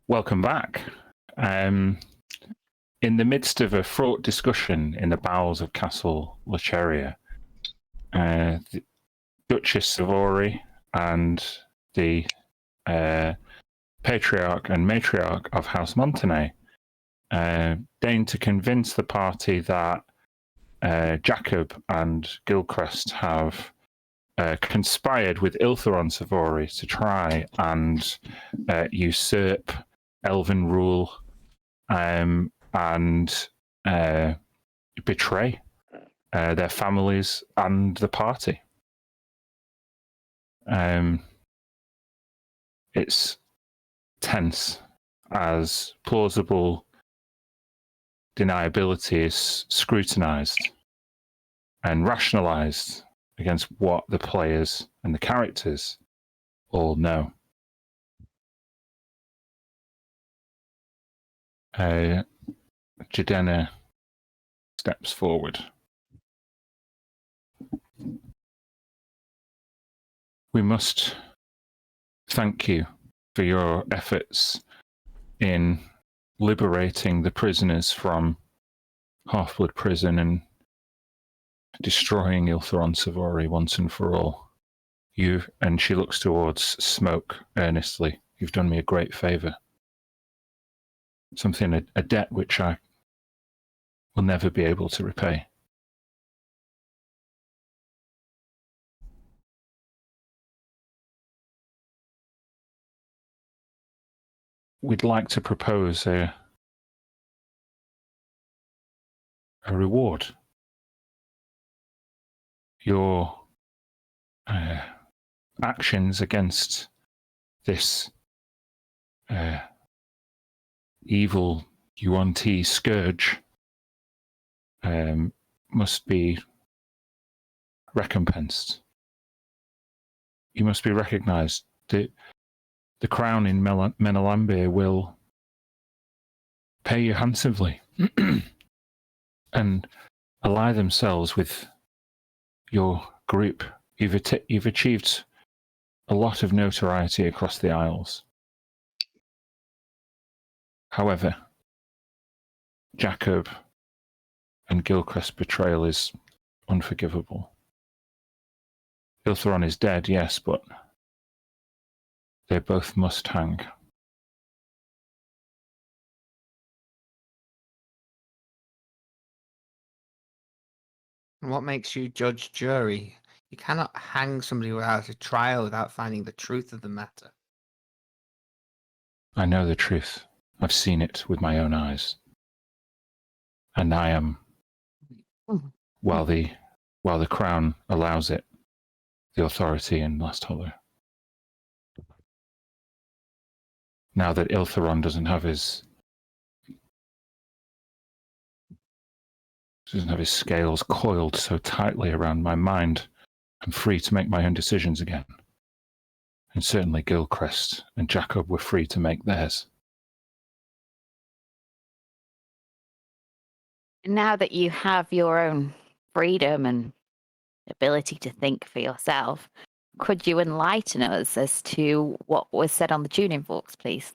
welcome back. In the midst of a fraught discussion in the bowels of Castle Lecheria, the Duchess Savory and the Patriarch and Matriarch of House Montenay deigned to convince the party that Jacob and Gilchrist have conspired with Iltheron Savory to try and usurp elven rule and betray their families and the party. It's tense as plausible deniability is scrutinized and rationalized against what the players and the characters all know. Jadena steps forward. We must thank you for your efforts in liberating the prisoners from Half-Blood Prison and destroying Iltheron Savory once and for all. You, and she looks towards Smoke earnestly, you've done me a great favour. Something, a debt which I will never be able to repay. We'd like to propose a reward. Your actions against this evil Yuan-Ti scourge must be recompensed. You must be recognized. The crown in Menelambir will pay you handsomely and ally themselves with your group. You've achieved a lot of notoriety across the Isles. However, Jacob and Gilchrist's betrayal is unforgivable. Iltheron is dead, yes, but they both must hang. And what makes you judge, jury? You cannot hang somebody without a trial, without finding the truth of the matter. I know the truth. I've seen it with my own eyes. And I am, while the crown allows it, the authority in Last Hollow. Now that Iltheron doesn't have his scales coiled so tightly around my mind, I'm free to make my own decisions again. And certainly Gilchrist and Jacob were free to make theirs. Now that you have your own freedom and ability to think for yourself, could you enlighten us as to what was said on the tuning forks, please?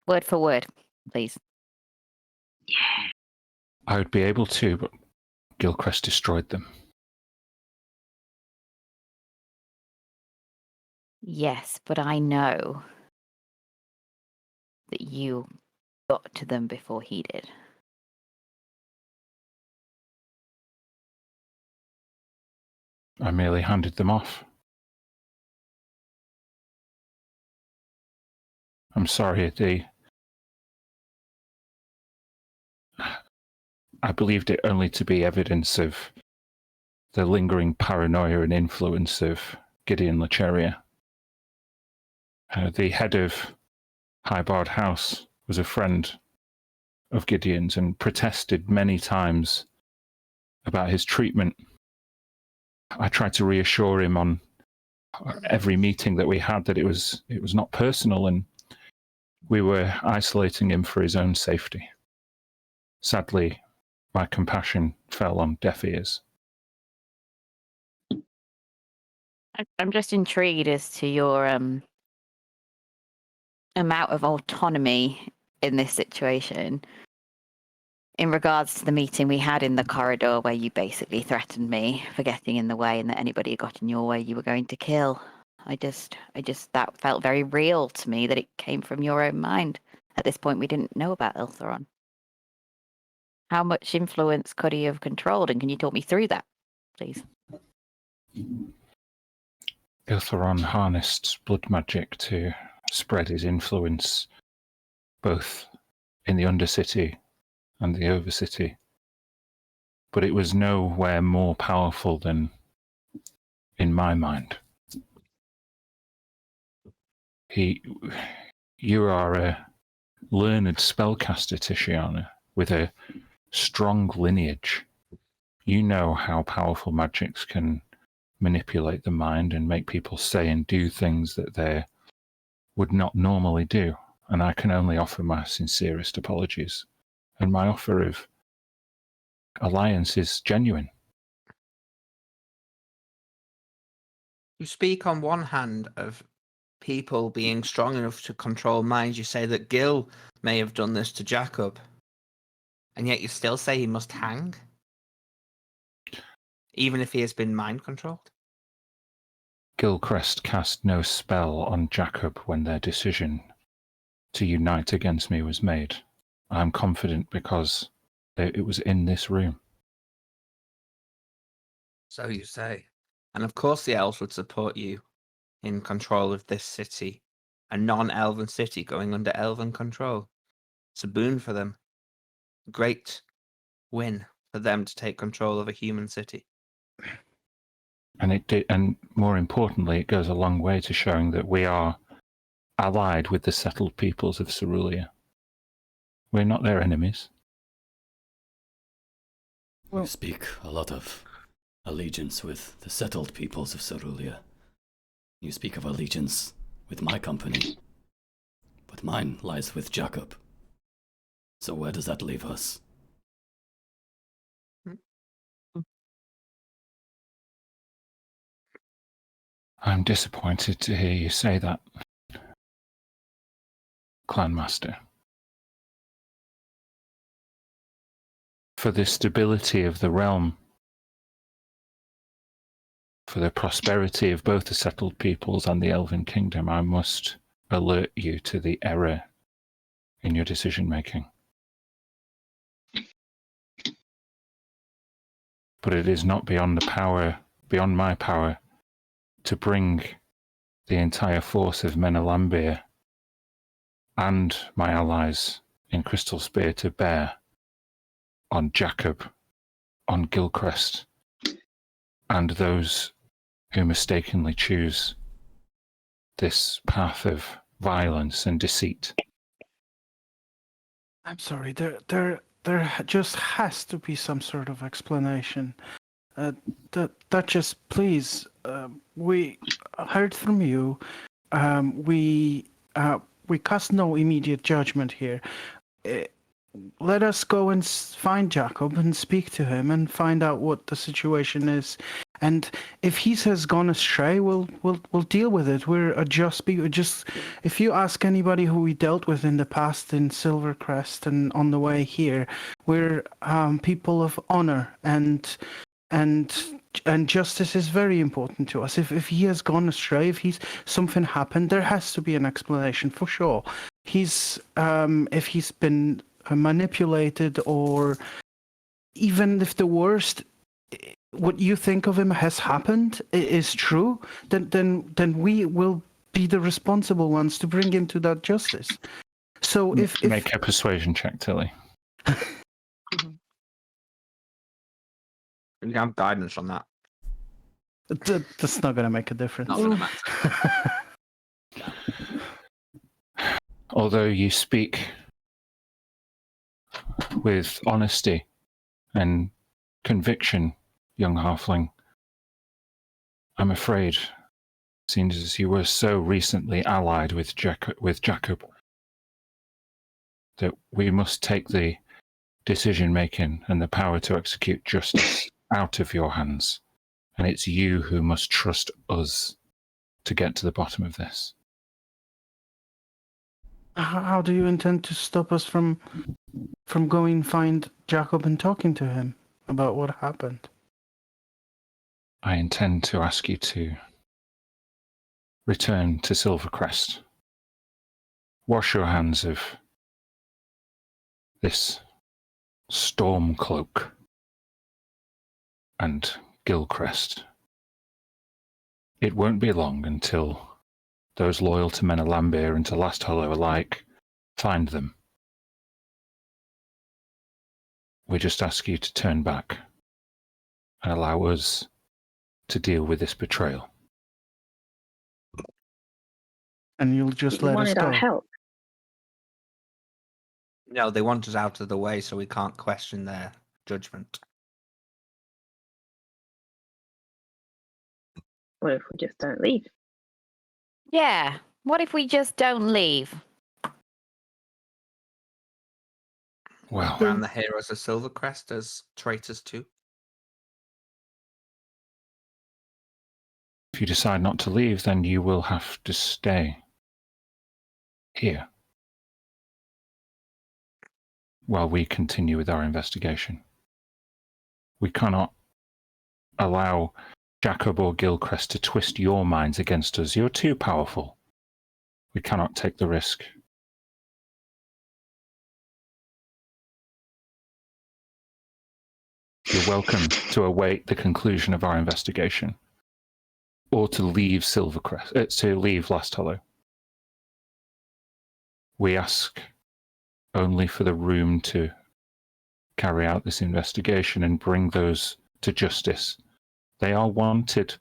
Word for word, please. I would be able to, but Gilchrist destroyed them. Yes, but I know that you got to them before he did. I merely handed them off. I'm sorry, I believed it only to be evidence of the lingering paranoia and influence of Gideon Lecheria. The head of Highbarred House was a friend of Gideon's and protested many times about his treatment. I tried to reassure him on every meeting that we had that it was not personal, and we were isolating him for his own safety. Sadly, my compassion fell on deaf ears. I'm just intrigued as to your amount of autonomy in this situation in regards to the meeting we had in the corridor where you basically threatened me for getting in the way and that anybody who got in your way you were going to kill. I just that felt very real to me that it came from your own mind. At this point, we didn't know about Iltheron. How much influence could he have controlled, and can you talk me through that, please? Iltheron harnessed blood magic to spread his influence both in the Undercity and the Overcity, but it was nowhere more powerful than in my mind. You are a learned spellcaster, Tishiana, with a strong lineage. You know how powerful magics can manipulate the mind and make people say and do things that they would not normally do. And I can only offer my sincerest apologies. And my offer of alliance is genuine. You speak on one hand of people being strong enough to control minds. You say that Gil may have done this to Jacob, and yet you still say he must hang, even if he has been mind controlled. Gilcrest cast no spell on Jacob when their decision to unite against me was made. I'm confident because it was in this room. So you say. And of course the elves would support you in control of this city, a non-elven city going under elven control. It's a boon for them. A great win for them to take control of a human city. And it did, and more importantly, it goes a long way to showing that we are allied with the settled peoples of Cerulea. We're not their enemies. You speak a lot of allegiance with the settled peoples of Cerulea. You speak of allegiance with my company, but mine lies with Jacob. So where does that leave us? I'm disappointed to hear you say that, Clanmaster. For the stability of the realm, for the prosperity of both the settled peoples and the Elven Kingdom, I must alert you to the error in your decision-making. But it is not beyond my power, to bring the entire force of Menelambir and my allies in Crystal Spear to bear on Jacob, on Gilcrest, and those who mistakenly choose this path of violence and deceit. I'm sorry, there just has to be some sort of explanation. Duchess, please, we heard from you. We cast no immediate judgment here. Let us go and find Jacob and speak to him and find out what the situation is. And if he has gone astray, we'll deal with it. If you ask anybody who we dealt with in the past in Silvercrest and on the way here, we're people of honor and justice is very important to us. If he has gone astray, if something happened, there has to be an explanation for sure. If he's been manipulated, or even if the worst, what you think of him has happened is true, then we will be the responsible ones to bring him to that justice. So if make a persuasion check, Tilly. You have guidance on that. That's not going to make a difference. Not gonna matter. Although you speak with honesty and conviction, young halfling, I'm afraid, seeing as you were so recently allied with Jacob, that we must take the decision-making and the power to execute justice out of your hands. And it's you who must trust us to get to the bottom of this. How do you intend to stop us from going find Jacob and talking to him about what happened? I intend to ask you to return to Silvercrest. Wash your hands of this Stormcloak and Gilcrest. It won't be long until those loyal to Menelambir and to Last Hollow alike find them. We just ask you to turn back and allow us to deal with this betrayal. And you'll just You let us wanted go. our help. No, they want us out of the way so we can't question their judgment. What if we just don't leave? Yeah. What if we just don't leave? Well, Around the heroes of Silvercrest as traitors too. if you decide not to leave, then you will have to stay here while we continue with our investigation. We cannot allow Jacob or Gilcrest to twist your minds against us. You're too powerful. We cannot take the risk. You're welcome to await the conclusion of our investigation, or to leave to leave Last Hollow. We ask only for the room to carry out this investigation and bring those to justice. They are wanted,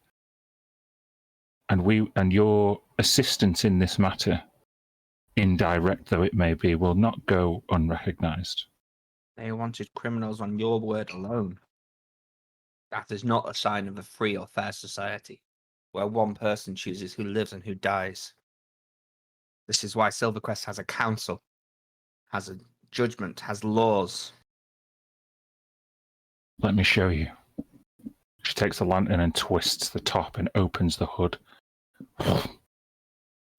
and your assistance in this matter, indirect though it may be, will not go unrecognized. They wanted criminals on your word alone. That is not a sign of a free or fair society, where one person chooses who lives and who dies. This is why Silvercrest has a council, has a judgment, has laws. Let me show you. She takes the lantern and twists the top and opens the hood.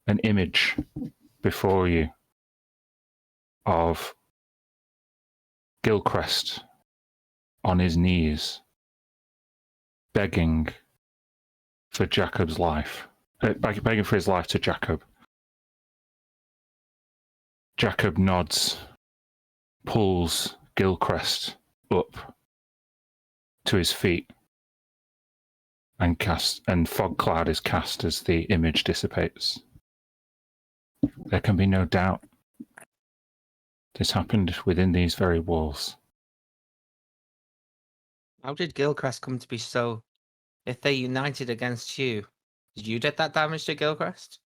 An image before you of Gilcrest on his knees, begging for Jacob's life, begging for his life to Jacob. Jacob nods, pulls Gilcrest up to his feet, and fog cloud is cast as the image dissipates. There can be no doubt. This happened within these very walls. How did Gilcrest come to be so... If they united against you, did you do that damage to Gilcrest?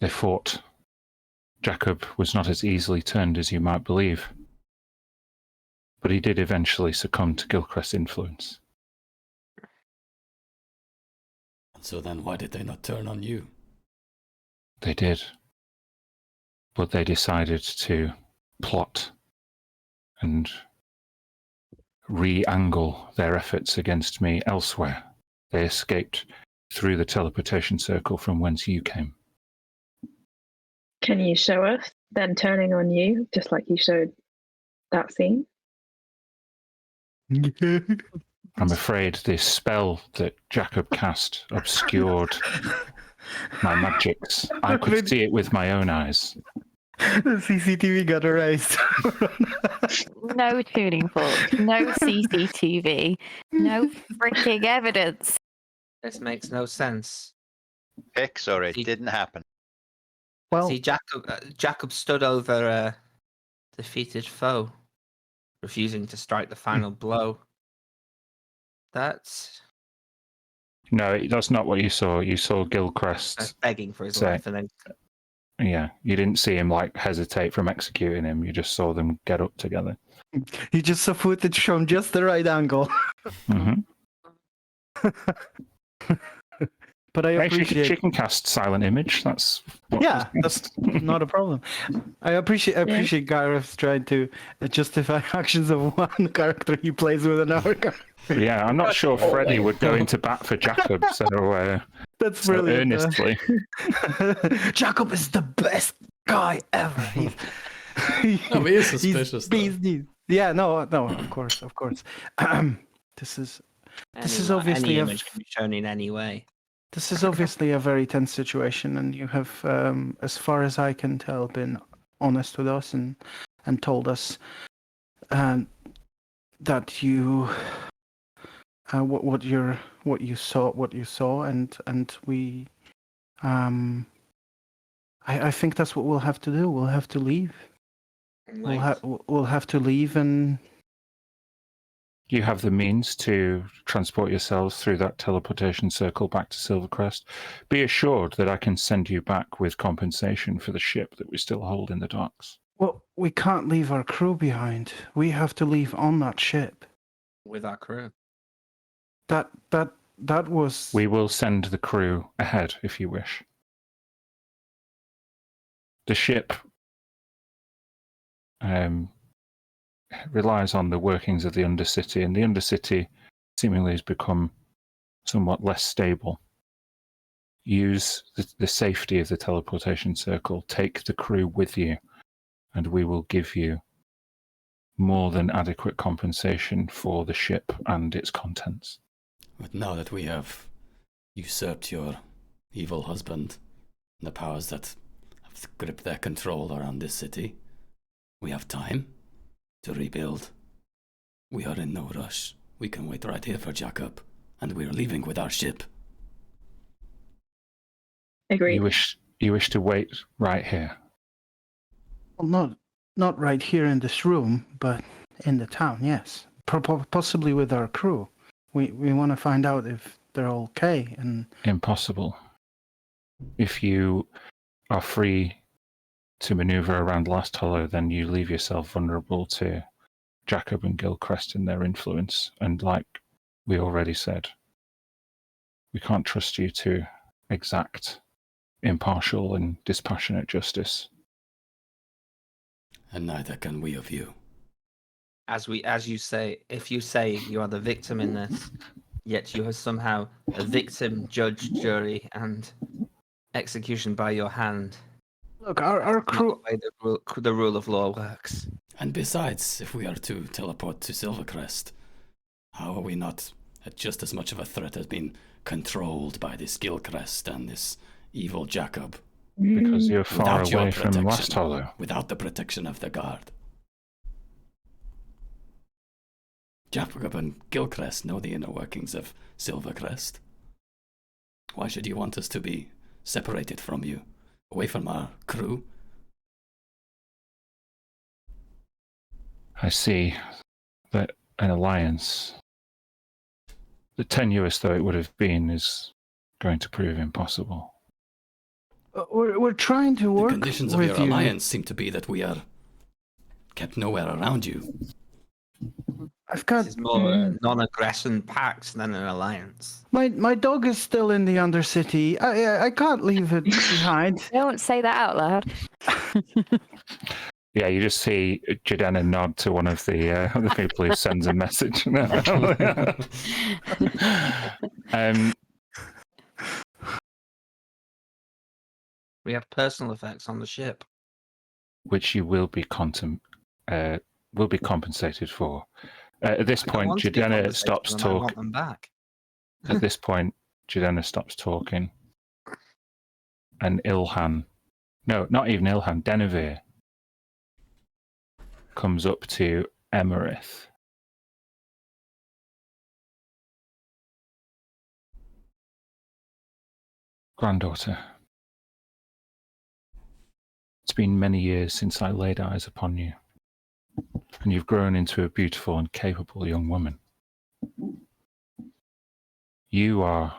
They fought. Jacob was not as easily turned as you might believe, but he did eventually succumb to Gilcrest's influence. So then why did they not turn on you? They did, but they decided to plot and re-angle their efforts against me elsewhere. They escaped through the teleportation circle from whence you came. Can you show us them turning on you, just like you showed that scene? I'm afraid the spell that Jacob cast obscured my magics. I could see it with my own eyes. The CCTV got erased. No tuning forks, no CCTV, no freaking evidence. This makes no sense. Pix or it He- didn't happen. Well, See, Jacob stood over a defeated foe, refusing to strike the final blow. That's No, that's not what you saw. You saw Gilcrest. begging for his So- life, and then Yeah, you didn't see him hesitate from executing him. You just saw them get up together. you just saw footage from just the right angle. Mm-hmm. But I appreciate. She can cast silent image. That's that's not a problem. I appreciate Gareth trying to justify actions of one character he plays with another character. Yeah, I'm not sure Freddie would go into bat for Jacob. So that's so brilliant. Earnestly, Jacob is the best guy ever. No, he is suspicious. Yeah, no, of course. This is obviously any image can be shown in any way. This is obviously a very tense situation, and you have, as far as I can tell, been honest with us and told us that you what you saw, and we I think that's what we'll have to do. We'll have to leave. We'll have to leave, and you have the means to transport yourselves through that teleportation circle back to Silvercrest. Be assured that I can send you back with compensation for the ship that we still hold in the docks. Well, we can't leave our crew behind. We have to leave on that ship. With our crew. That was... We will send the crew ahead if you wish. The ship relies on the workings of the Undercity, and the Undercity seemingly has become somewhat less stable. Use the safety of the teleportation circle, take the crew with you, and we will give you more than adequate compensation for the ship and its contents. But now that we have usurped your evil husband and the powers that have gripped their control around this city, we have time to rebuild. We are in no rush. We can wait right here for Jacob, and we are leaving with our ship. Agreed. You wish to wait right here? Well, not right here in this room, but in the town, yes. Possibly with our crew. We want to find out if they're okay. And impossible. If you are free to maneuver around Last Hollow, then you leave yourself vulnerable to Jacob and Gilchrist and their influence. And like we already said, we can't trust you to exact impartial and dispassionate justice. And neither can we of you. As you say, if you say you are the victim in this, yet you are somehow a victim, judge, jury, and execution by your hand. Look, our crew... Not the way the rule of law works. And besides, if we are to teleport to Silvercrest, how are we not at just as much of a threat as being controlled by this Gilchrist and this evil Jacob? Because you're far Without away from Last Hollow. Without the protection of the guard. Jacob and Gilchrist know the inner workings of Silvercrest. Why should you want us to be separated from you? Away from our crew? I see that an alliance, the tenuous though it would have been, is going to prove impossible. We're trying to work with you. The conditions of your alliance seem to be that we are kept nowhere around you. I've got... This is more a non-aggression pact than an alliance. My dog is still in the Undercity. I can't leave it behind. Don't say that out loud. Yeah, you just see Jadena nod to one of the other people who sends a message. We have personal effects on the ship. Which you will be compensated for. At this point, Jadena stops talking. I want them back. At this point, Jadena stops talking. And Ilhan, no, not even Ilhan, Denevere comes up to Emerith. Granddaughter, it's been many years since I laid eyes upon you, and you've grown into a beautiful and capable young woman. You are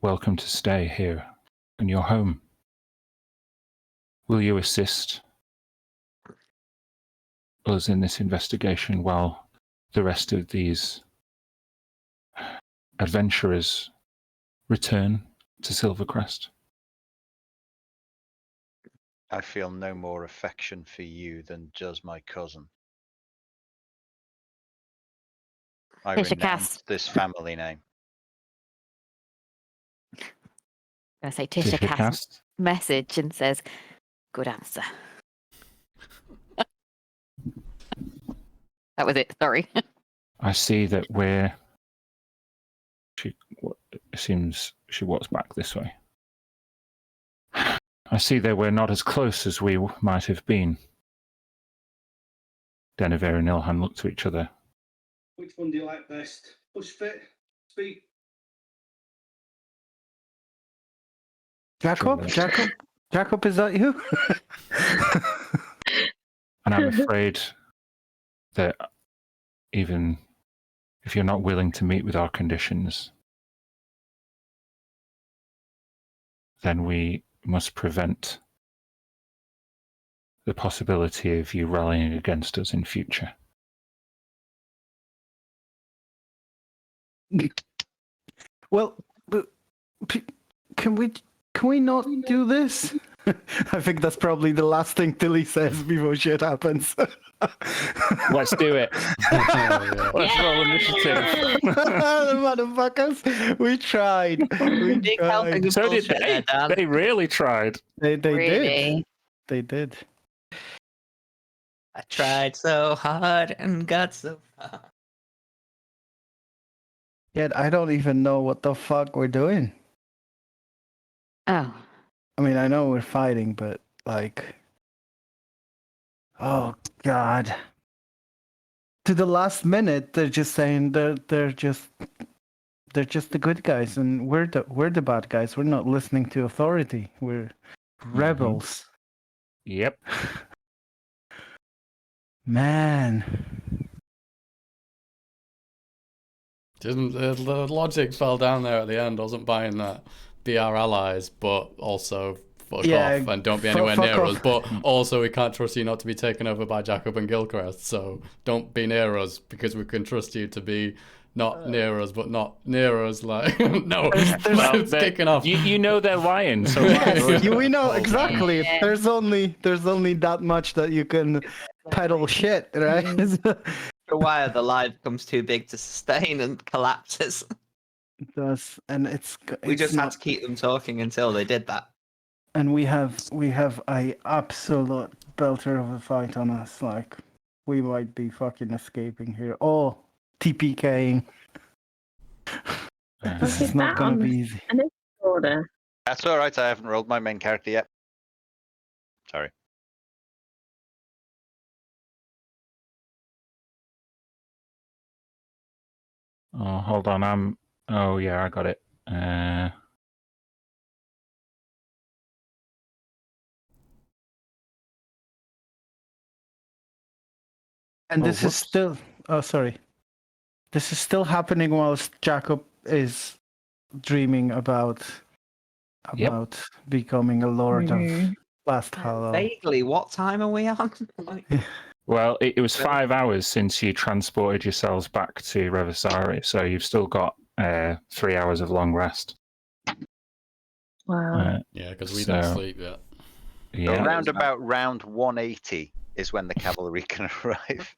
welcome to stay here in your home. Will you assist us in this investigation while the rest of these adventurers return to Silvercrest. I feel no more affection for you than does my cousin. I Tisha renounce Cass. this family name. I say Tisha Cass Cast. message and says, "Good answer." That was it. Sorry. I see that we're. It seems she walks back this way. I see that we're not as close as we might have been. Denevere and Ilhan look to each other. Which one do you like best? Push fit, speed? Jacob, is that you? And I'm afraid that even if you're not willing to meet with our conditions, then we must prevent the possibility of you rallying against us in future. Well, but can we not do this? I think that's probably the last thing Tilly says before shit happens. Let's do it. Let's roll initiative. The motherfuckers. We tried. Big helping of So did bullshit they. there, Dan. They really tried. They did. Really? They did. I tried so hard and got so far. Yet I don't even know what the fuck we're doing. Oh. I mean, I know we're fighting, but like, oh god. To the last minute, they're just saying they're just the good guys, and we're the bad guys. We're not listening to authority. We're rebels. Yep. Man. Didn't the logic fell down there at the end? Wasn't buying that. Be our allies, but also fuck off and don't be anywhere near us. But also, we can't trust you not to be taken over by Jacob and Gilchrist. So don't be near us because we can trust you to be not near us, but not near us. Like no, it's kicking off. You know they're lying, so Yes, we know exactly. There's only that much that you can peddle shit, right? For a while, the lie becomes too big to sustain and collapses. It does, and We just not, had to keep them talking until they did that. and we have a absolute belter of a fight on us. Like we might be fucking escaping here. Oh, TPKing. This is not gonna be easy. Order. That's all right. I haven't rolled my main character yet. Sorry. Oh, hold on. Oh, yeah, I got it. And this is still. Oh, sorry. This is still happening whilst Jacob is dreaming about becoming a lord of Last Hollow. Vaguely, what time are we on? Well, it was 5 hours since you transported yourselves back to Revisari, so you've still got 3 hours of long rest. Wow. Yeah, because we don't sleep yet. Yeah. Around about round 180 is when the cavalry can arrive.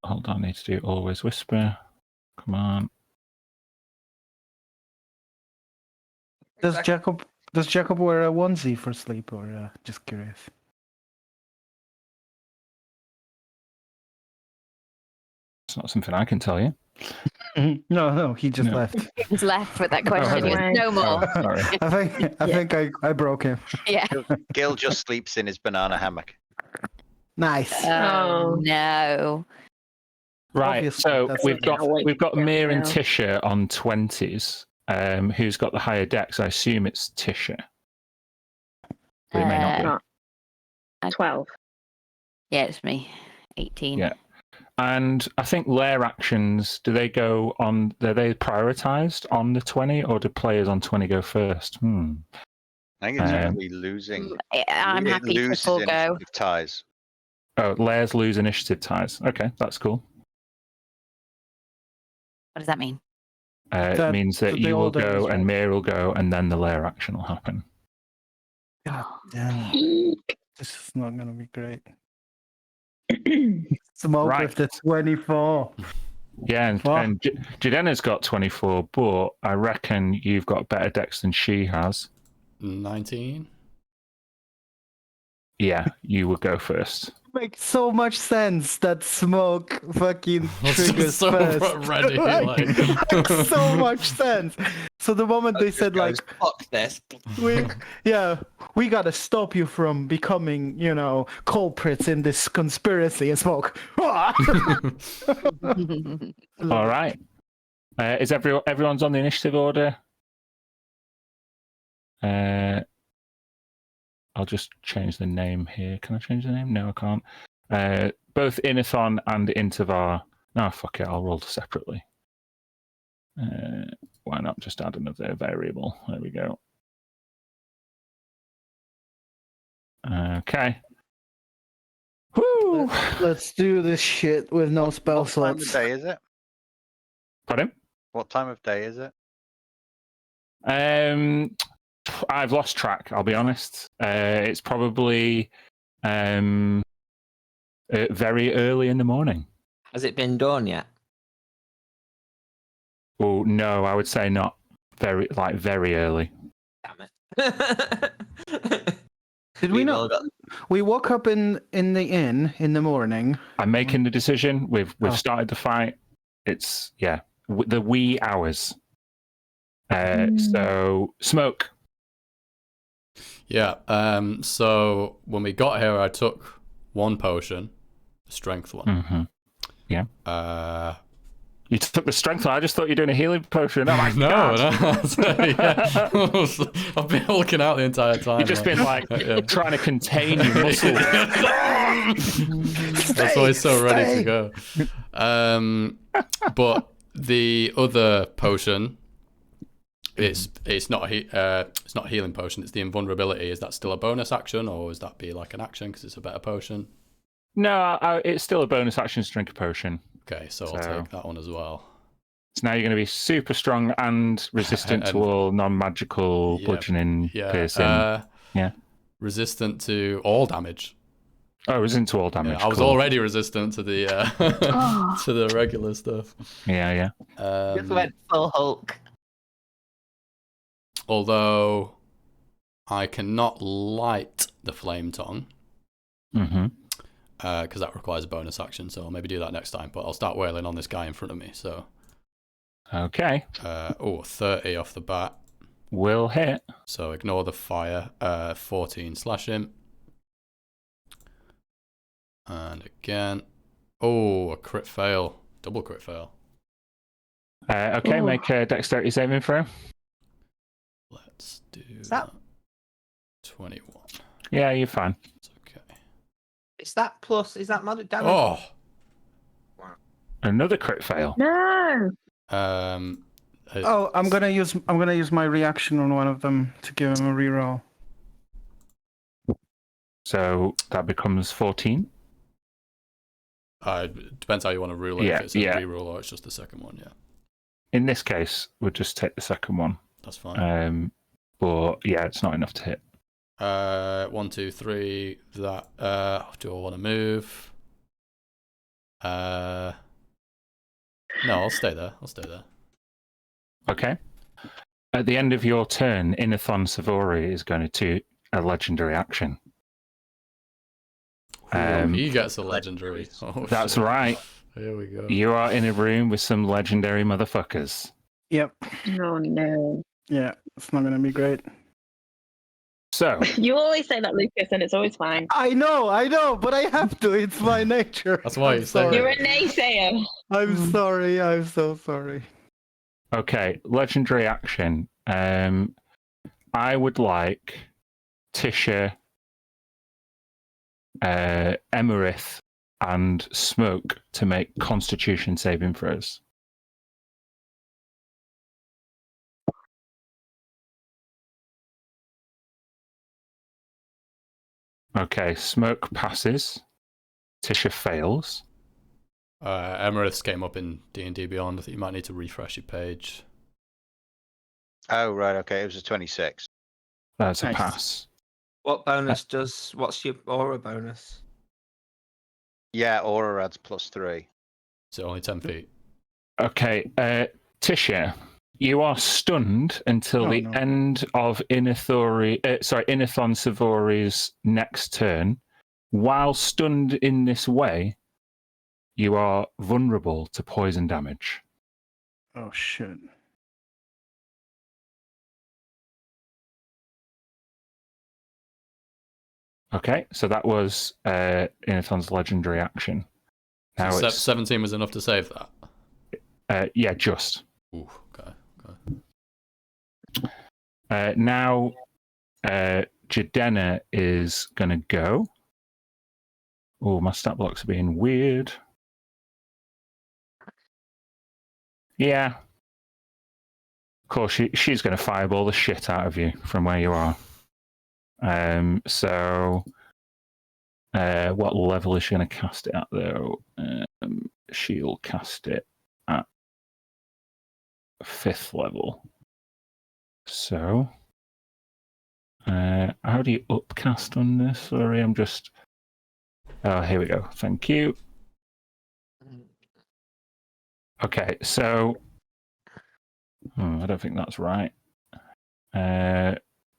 Hold on, I need to do Always Whisper. Come on. Does Jacob wear a onesie for sleep, or just curious? It's not something I can tell you. No, he just left. He was left with that question. has he? No more. Oh, sorry. I think I broke him. Yeah. Gil just sleeps in his banana hammock. Nice. Oh no. Right, Obviously, so that's we've okay. got Mir and now. Tisha on 20s. Who's got the higher decks? I assume it's Tisha. But it may not be. Not. 12. Yeah, it's me. 18. Yeah. And I think lair actions, are they prioritized on the 20, or do players on 20 go first? I think it's really losing. I'm it happy to loses forego. initiative ties. Oh, lairs lose initiative ties. Okay, that's cool. What does that mean? It means that the you will order is go right. and Mir will go, and then the lair action will happen. God damn. This is not gonna be great. Smoke Right. with the 24. Yeah, and, Fuck. and Jadena's got 24, but I reckon you've got better dex than she has. 19. Yeah, you will go first. Makes so much sense that smoke fucking Was triggers so first. ready, like. Makes so much sense. So the moment they said like, fuck this. we gotta stop you from becoming, culprits in this conspiracy, and smoke. All right. Is everyone's on the initiative order? I'll just change the name here. Can I change the name? No, I can't. Both Inathon and Intervar. No, fuck it. I'll roll separately. Why not just add another variable? There we go. Okay. Woo! Let's do this shit with no spell What time of slots. day is it? Pardon? What time of day is it? I've lost track. I'll be honest. It's probably very early in the morning. Has it been done yet? Oh no, I would say not. Very early. Damn it. Did we not? We woke up in the inn in the morning. I'm making the decision. We've started the fight. It's the wee hours. So smoke. Yeah. So when we got here, I took one potion, the strength one. Mm-hmm. Yeah. You took the strength one. I just thought you were doing a healing potion. Oh my God. Yeah. I've been hulking out the entire time. You've just been trying to contain your muscles. That's why it's so ready to go. But the other potion, it's not a healing potion. It's the invulnerability. Is that still a bonus action, or is that be like an action because it's a better potion? No, it's still a bonus action to drink a potion. Okay, so I'll take that one as well. So now you're going to be super strong and resistant to all non-magical bludgeoning, piercing. Resistant to all damage. Oh, resistant to all damage. Yeah, I was already resistant to the to the regular stuff. Yeah. Just went full Hulk. Although I cannot light the flame tongue. Mm-hmm. Because that requires a bonus action, so I'll maybe do that next time. But I'll start wailing on this guy in front of me. So, okay. 30 off the bat. Will hit. So ignore the fire. 14 slash him. And again. Oh, a crit fail. Double crit fail. Okay, make a dexterity saving throw. Let's do that. 21. Yeah, you're fine. Is that magic damage? Oh, another crit fail. No. I'm gonna use my reaction on one of them to give him a reroll. So that becomes 14. It depends how you want to rule it. If it's a reroll or it's just the second one. Yeah. In this case, we'll just take the second one. That's fine. But yeah, it's not enough to hit. 1, 2, 3. That. Do I want to move? No, I'll stay there. Okay. At the end of your turn, Inathon Savori is going to do a legendary action. He gets a legendary. Oh, that's shit. right. Here we go. You are in a room with some legendary motherfuckers. Yep. Oh no. Yeah, it's not gonna be great. So you always say that, Lucas, and it's always fine. I know, but I have to. It's my nature. That's why you say you're a naysayer. I'm sorry. I'm so sorry. Okay, legendary action. I would like Tisha, Emerith, and Smoke to make Constitution saving throws. Okay, Smoke passes. Tisha fails. Emerith's came up in D&D Beyond. I think you might need to refresh your page. Oh, right. Okay. It was a 26. That's a Nice. pass. What bonus does? What's your aura bonus? Yeah, aura adds +3. So only 10 feet. Okay, Tisha, you are stunned until Oh, the no. end of Inathon Savori's next turn. While stunned in this way, you are vulnerable to poison damage. Oh shit. Okay, so that was Inathon's legendary action. So Now it's 17 was enough to save that. yeah, just. Ooh, okay. Now Jadena is gonna go. Oh, my stat blocks are being weird. Yeah. Of course, she's going to fireball the shit out of you from where you are. So, what level is she going to cast it at, though? She'll cast it at 5th level. So, how do you upcast on this? Sorry, I'm just... Oh, here we go. Thank you. Okay, so... I don't think that's right.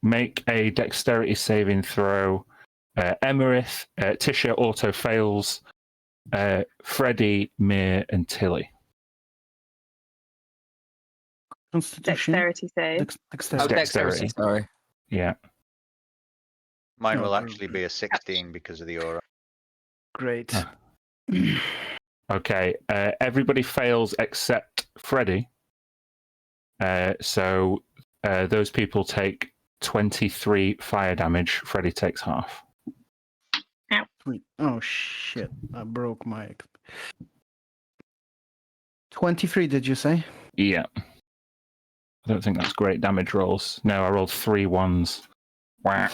Make a dexterity saving throw. Emerith, Tisha auto fails. Freddie, Mir, and Tilly. Constitution. Dexterity save. Dexterity. Dexterity. Sorry. Yeah. Mine Oh, will actually be a 16 because of the aura. Great. Ah. Okay. Everybody fails except Freddie. So those people take 23 fire damage. Freddie takes half. Sweet. Oh shit! I broke my. 23, did you say? Yeah. I don't think that's great damage rolls. No, I rolled 3 1s. Wah.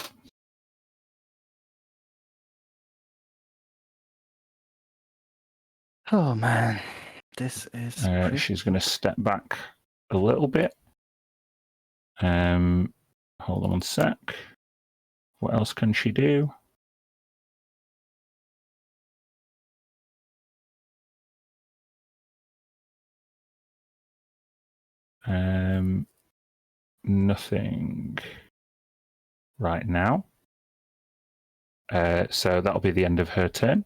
Oh man, this is. She's going to step back a little bit. Hold on 1 sec. What else can she do? Nothing right now. So that'll be the end of her turn.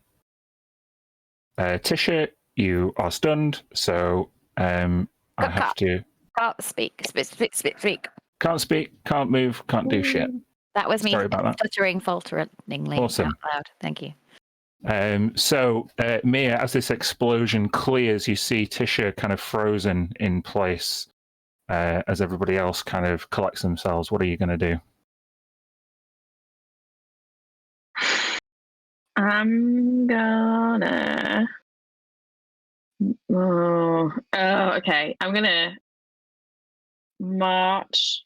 Tisha, you are stunned, so I have to. Can't speak. Speak. Can't speak, can't move, can't do shit. That was me Sorry about that. stuttering falteringly Awesome. out loud. Thank you. So, Mia, as this explosion clears, you see Tisha kind of frozen in place as everybody else kind of collects themselves. What are you going to do? I'm gonna. Oh, okay. I'm gonna march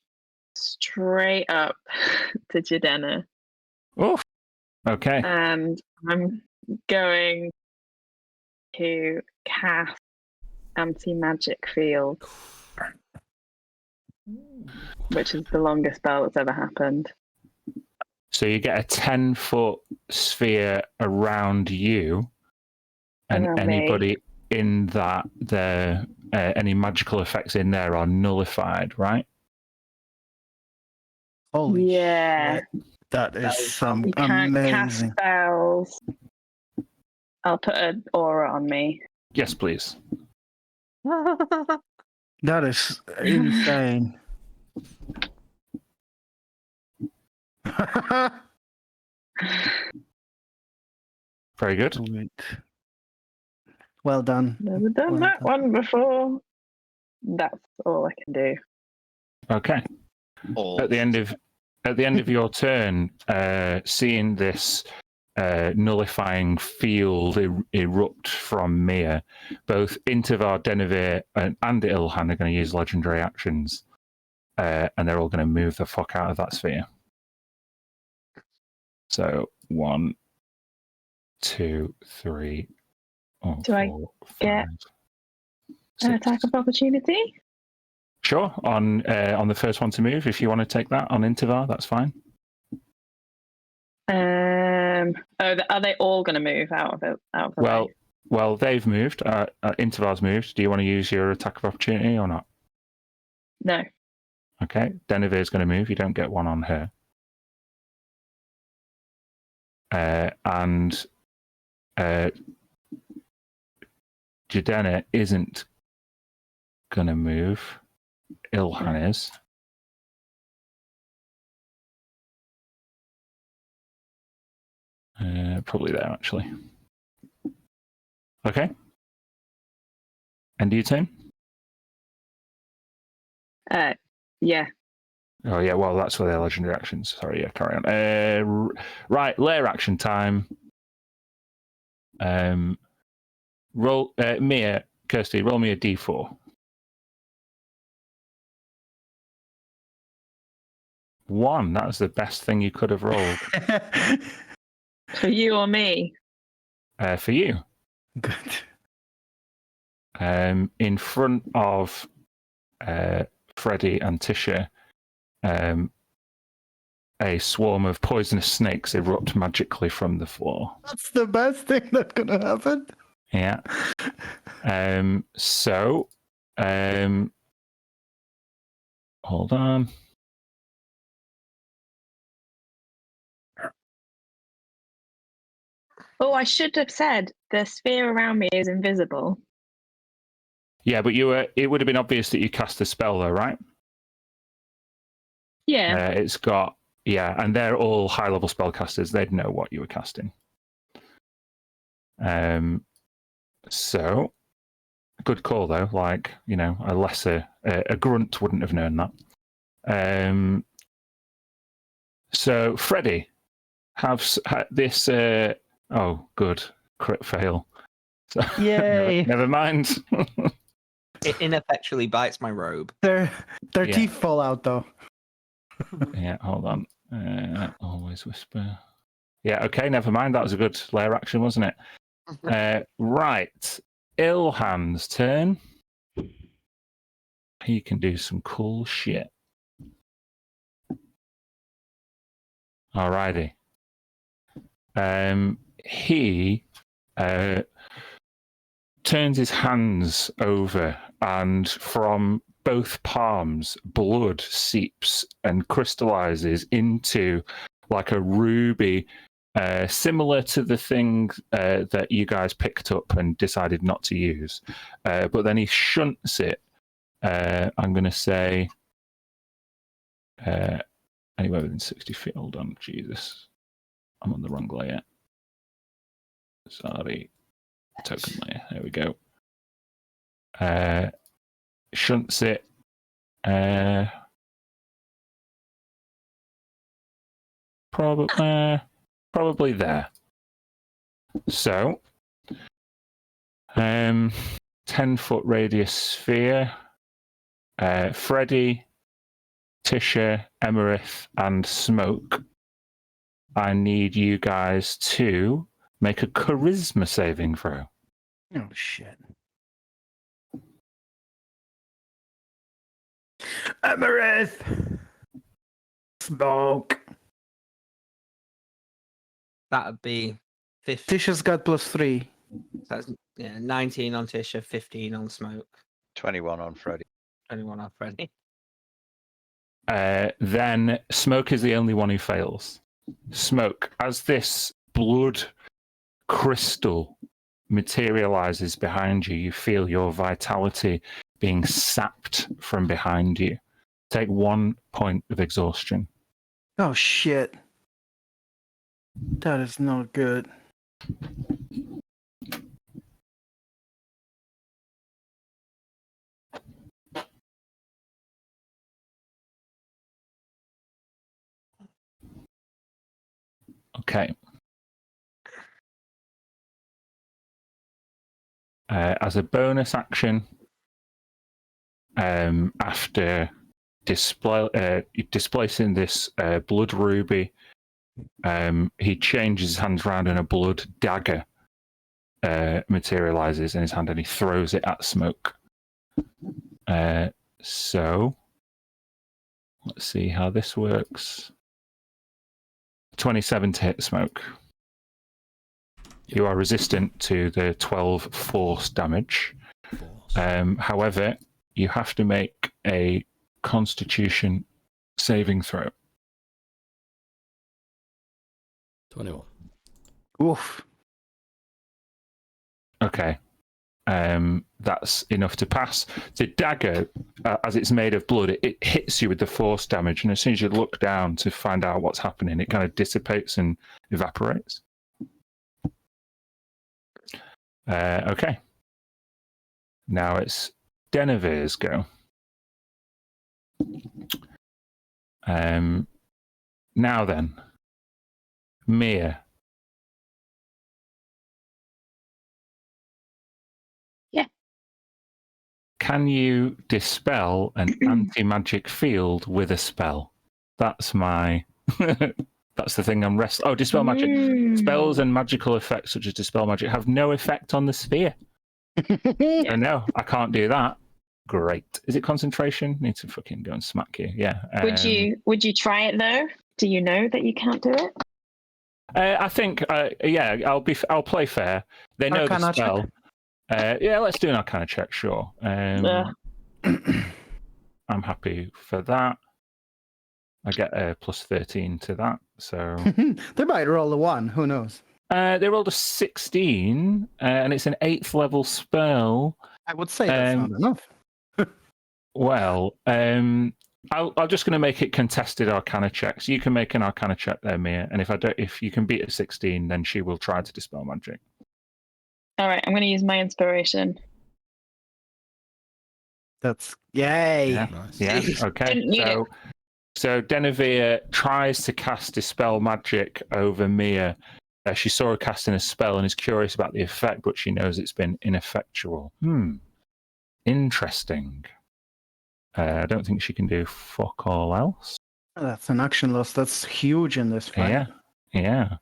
straight up to Jadena. Oh, okay. And I'm going to cast anti-magic field, which is the longest spell that's ever happened. So you get a 10-foot sphere around you, and Around anybody in that, any magical effects in there are nullified, right? Holy Yeah. shit. That is some You can't cast amazing. spells. I'll put an aura on me. Yes, please. That is insane. Very good. Sweet. Well done. Never done Well that done. one before. That's all I can do. Okay. All. At the end of your turn, seeing this nullifying field erupt from Mia, both Intivar, Denevere, and Ilhan are going to use legendary actions, and they're all going to move the fuck out of that sphere. So 1, 2, 3, Do I 4, 5, get an 6. attack of opportunity? Sure. On the first one to move, if you want to take that on Intivar, that's fine. Are they all going to move out of the way? Well, they've moved. Intivar's moved. Do you want to use your attack of opportunity or not? No. Okay. Denivir's going to move. You don't get one on her. And Jadena isn't going to move. Ilhan is. Probably there, actually. Okay. End of your turn? Yeah. Oh, yeah, well, that's for their legendary actions. Sorry, yeah, carry on. Right, lair action time. Roll, Mia, Kirsty, roll me a d4. 1, that was the best thing you could have rolled. For you or me? For you. Good. In front of Freddie and Tisha, a swarm of poisonous snakes erupt magically from the floor. That's the best thing that's gonna happen. Yeah. Hold on. Oh, I should have said the sphere around me is invisible. Yeah, but it would have been obvious that you cast a spell though, right? Yeah. It's got, and they're all high-level spellcasters. They'd know what you were casting. So, good call though. Like, a grunt wouldn't have known that. So, Freddie, have this. Oh, good, crit fail. So, Yay! never mind. It ineffectually bites my robe. Their teeth fall out though. Yeah, hold on. Always whisper. Yeah, okay, never mind. That was a good lair action, wasn't it? Right. Ilhan's turn. He can do some cool shit. Alrighty. He turns his hands over, and from both palms, blood seeps and crystallizes into like a ruby, similar to the thing that you guys picked up and decided not to use. But then he shunts it. I'm going to say anywhere within 60 feet. Hold on, Jesus. I'm on the wrong layer. Sorry. Token layer. There we go. Shunts it. Probably there. So, 10-foot radius sphere. Freddie, Tisha, Emerith, and Smoke. I need you guys to make a charisma saving throw. Oh shit. Emerith! Smoke! That'd be 50. Tisha's got +3. So that's 19 on Tisha, 15 on Smoke, 21 on Freddie. 21 on Freddie. Then Smoke is the only one who fails. Smoke, as this blood crystal materializes behind you, you feel your vitality being sapped from behind you. Take 1 point of exhaustion. Oh shit. That is not good. Okay. As a bonus action, after displacing this blood ruby, he changes his hands around and a blood dagger materializes in his hand and he throws it at Smoke. So let's see how this works. 27 to hit Smoke. You are resistant to the 12 force damage. However, you have to make a Constitution saving throw. 21. Oof. Okay. That's enough to pass. The dagger, as it's made of blood, it hits you with the force damage, and as soon as you look down to find out what's happening, it kind of dissipates and evaporates. Okay. Now it's Denivere's go. Now then, Mia. Yeah. Can you dispel an anti-magic field with a spell? That's my... That's the thing I'm wrestling... Oh, dispel magic. Spells and magical effects such as dispel magic have no effect on the sphere. Oh, no, I can't do that. Great. Is it concentration? Need to fucking go and smack you. Yeah. Would you try it though? Do you know that you can't do it? I think, yeah, I'll play fair. They know Arcana the spell. Yeah, let's do an Arcana check, sure. I'm happy for that. I get a plus 13 to that, so... They might roll a 1, who knows? They rolled a 16, and it's an 8th level spell. I would say that's not enough. Well, I'm just going to make it contested Arcana checks. You can make an Arcana check there, Mia, and if you can beat a 16, then she will try to dispel magic. All right, I'm going to use my inspiration. That's yay. Yeah, Nice. yeah. Okay. So Denevere tries to cast dispel magic over Mia. She saw her casting a spell and is curious about the effect, but she knows it's been ineffectual. Interesting. I don't think she can do fuck all else. That's an action loss. That's huge in this fight. Yeah.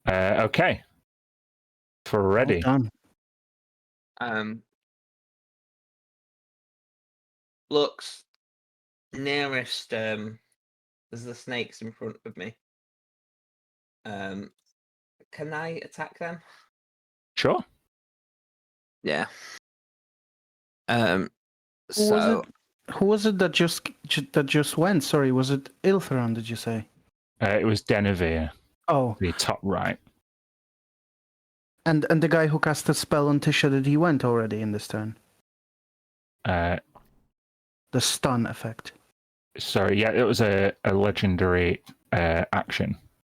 Okay. For ready. Well done. Looks nearest. There's the snakes in front of me. Can I attack them? Sure. Yeah. Who was it that just went? Sorry, was it Iltheron? Did you say? It was Denevere. Oh, The top right. and the guy who cast the spell on Tisha, did he went already in this turn? The stun effect. Sorry, yeah, it was a legendary action.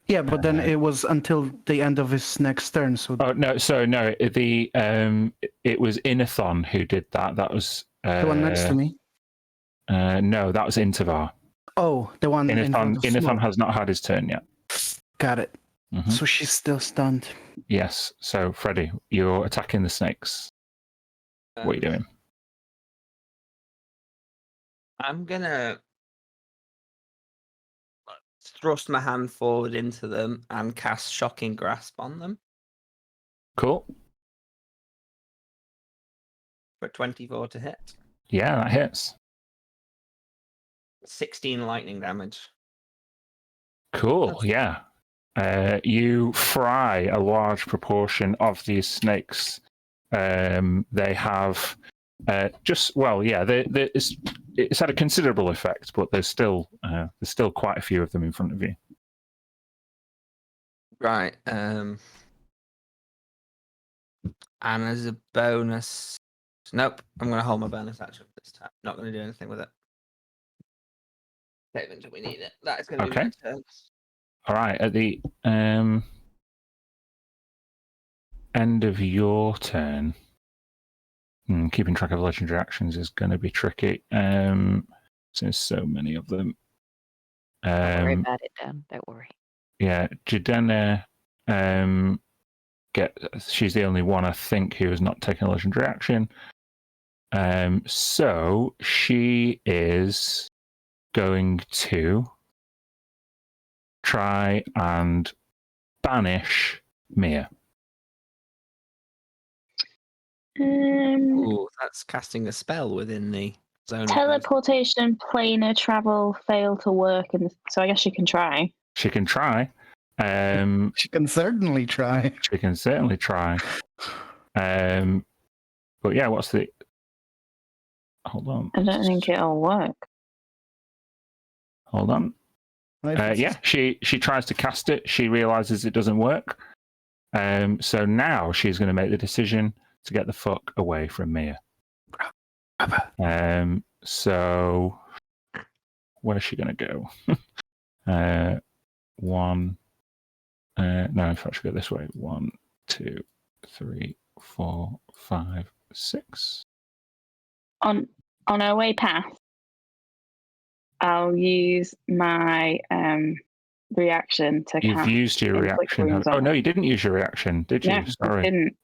Yeah, but then it was until the end of his next turn. So. Oh no! So no, it was Inathon who did that. That was The one next to me. No, that was Intavar. Oh, the one. Inathon has not had his turn yet. Got it. Mm-hmm. So she's still stunned. Yes. So Freddy, you're attacking the snakes. What are you doing? I'm gonna thrust my hand forward into them and cast Shocking Grasp on them. Cool. For 24 to hit. Yeah, that hits. 16 lightning damage. Cool. Yeah. You fry a large proportion of these snakes. They have it's had a considerable effect, but there's still quite a few of them in front of you. Right. And as a bonus, nope. I'm going to hold my bonus action this time. Not going to do anything with it. Save until we need it. That is going to be my turn. All right. At the end of your turn. Keeping track of legendary actions is going to be tricky. There's so many of them. Don't worry about it, Dan. Don't worry. Yeah, Jadena, she's the only one, I think, who has not taken a legendary action. So she is going to try and banish Mia. Ooh, that's casting a spell within the zone. of Teleportation, planar travel fail to work, so I guess she can try. She can try. She can certainly try. She can certainly try. But yeah, what's the? Hold on. I don't think it'll work. Hold on. Right? Yeah, she tries to cast it. She realizes it doesn't work. So now she's going to make the decision to get the fuck away from Mia. So where's she going to go? One. No, in fact, she'll go this way. 1, 2, 3, 4, 5, 6. On our way past, I'll use my reaction to You've cast used your inflict reaction. wounds Oh on no, her. you didn't use your reaction, did you? No, I Sorry. didn't.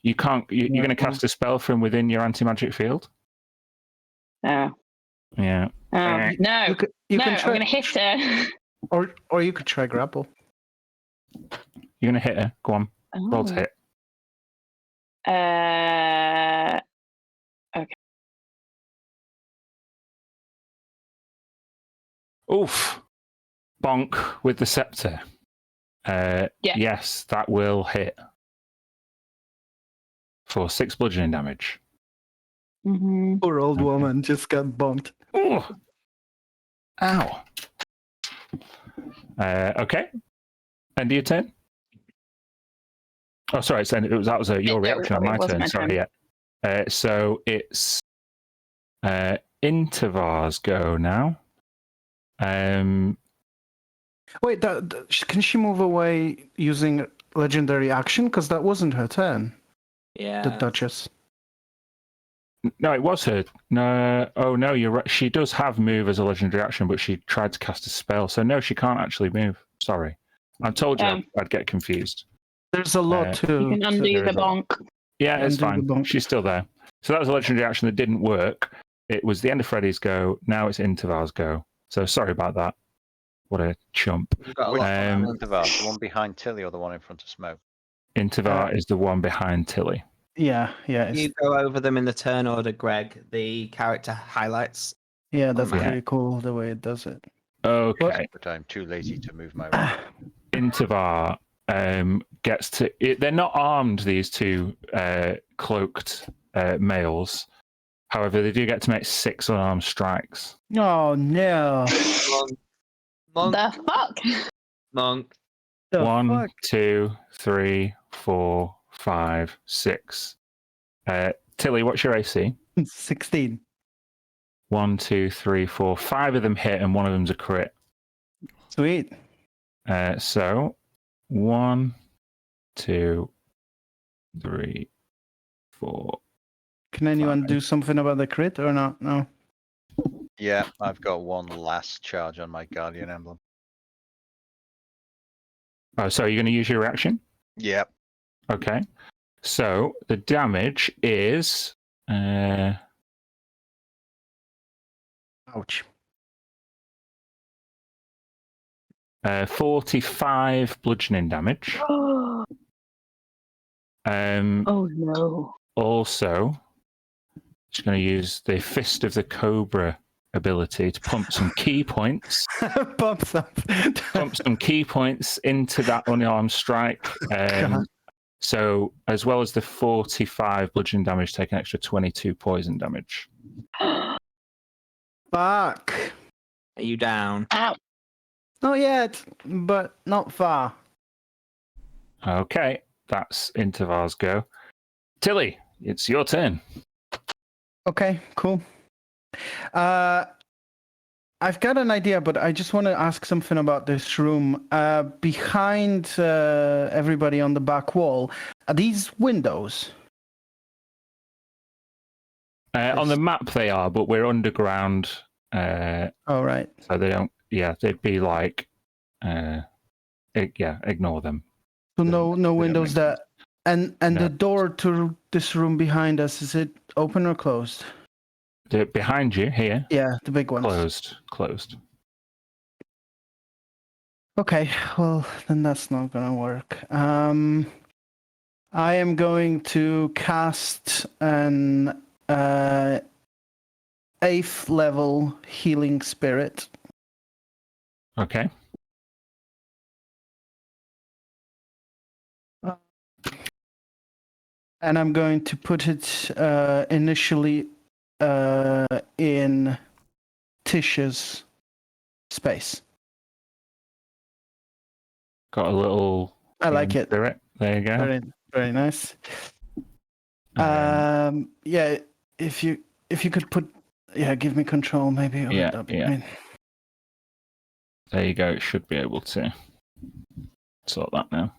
You can't. You're going to cast a spell from within your anti-magic field. Oh. Yeah. No, You can I'm try, going to hit her. or you could try grapple. You're going to hit her. Go on. Roll to hit. Okay. Oof. Bonk with the scepter. Yeah. Yes, that will hit. For 6 bludgeoning damage. Mm-hmm. Poor old woman just got bumped. Ooh. Ow. Okay. End of your turn. Oh, sorry. That was your reaction on my turn. Sorry. Yeah. So it's Intavar's go now. Wait, can she move away using legendary action? Because that wasn't her turn. Yeah. The Duchess. No, it was her. No, oh no, you're right. She does have move as a legendary action, but she tried to cast a spell, so no, she can't actually move. Sorry, I told you I'd get confused. There's a lot to. You can undo the bonk. Yeah, it's Undo the fine. bonk. She's still there. So that was a legendary action that didn't work. It was the end of Freddy's go. Now it's Intavar's go. So sorry about that. What a chump. You've got a Which lot one, of Intavar? The one behind Tilly or the one in front of Smoke? Intavar is the one behind Tilly. Yeah. You go over them in the turn order, Greg. The character highlights. Yeah, that's Yeah. pretty cool the way it does it. Okay. But I'm too lazy to move my way. Intavar gets to. They're not armed, these two cloaked males. However, they do get to make 6 unarmed strikes. Oh no! Monk. The fuck? Monk. The 1, fuck? 2, 3, 4, 5, 6. Tilly, what's your AC? 16. 1, 2, 3, 4. 5 of them hit, and one of them's a crit. Sweet. So 1, 2, 3, 4. Can anyone 5. do something about the crit or not? No. Yeah, I've got one last charge on my Guardian Emblem. Oh, so you're going to use your reaction? Yep. Okay. So the damage is Ouch. 45 bludgeoning damage. Oh no. Also, just going to use the Fist of the Cobra ability to pump some key points. Bumps up. Pump some key points into that unarmed strike. So, as well as the 45 bludgeoning damage, take an extra 22 poison damage. Fuck. Are you down? Ow. Not yet, but not far. Okay, that's Intavar's go. Tilly, it's your turn. Okay, cool. I've got an idea, but I just want to ask something about this room. Behind everybody on the back wall, are these windows? On the map they are, but we're underground. All right. So they don't, they'd be like, ignore them. So no windows make there. And No. the door to this room behind us, is it open or closed? They're behind you here. Yeah, the big ones. Closed. Okay, well, then that's not gonna work. I am going to cast an 8th level healing spirit. Okay. And I'm going to put it initially in Tish's space. Got a little. I like it. Spirit. There you go. Very, very nice. Yeah, if you could put, give me control maybe. Yeah, that'd be yeah. great. There you go. It should be able to sort that now.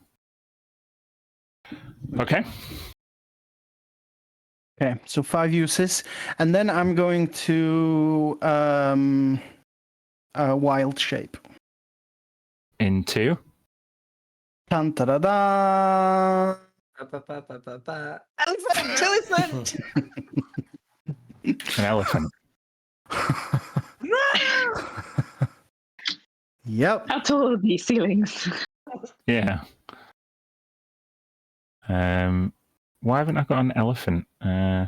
Okay. Okay, so 5 uses, and then I'm going to wild shape. Into. Dun, da, da, da. Elephant! An elephant. Yep. How tall are these ceilings? Yeah. Why haven't I got an elephant? Yeah.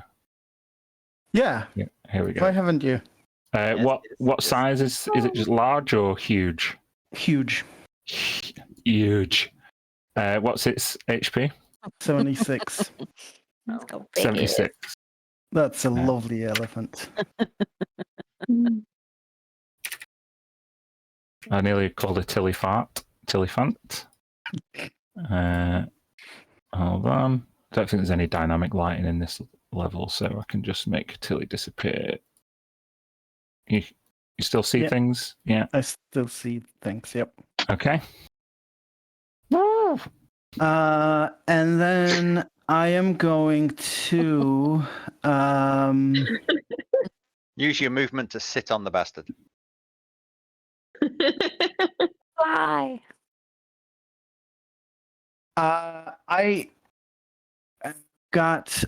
Yeah, here we Why go. haven't you? What size is it? Just large or huge? Huge. Huge. What's its HP? 76. Let's go big. 76. That's a lovely elephant. I nearly called it Tillyfant. Hold on. Don't think there's any dynamic lighting in this level, so I can just make Tilly disappear. You still see things? Yeah. I still see things, yep. Okay. And then I am going to Use your movement to sit on the bastard. Fly. I got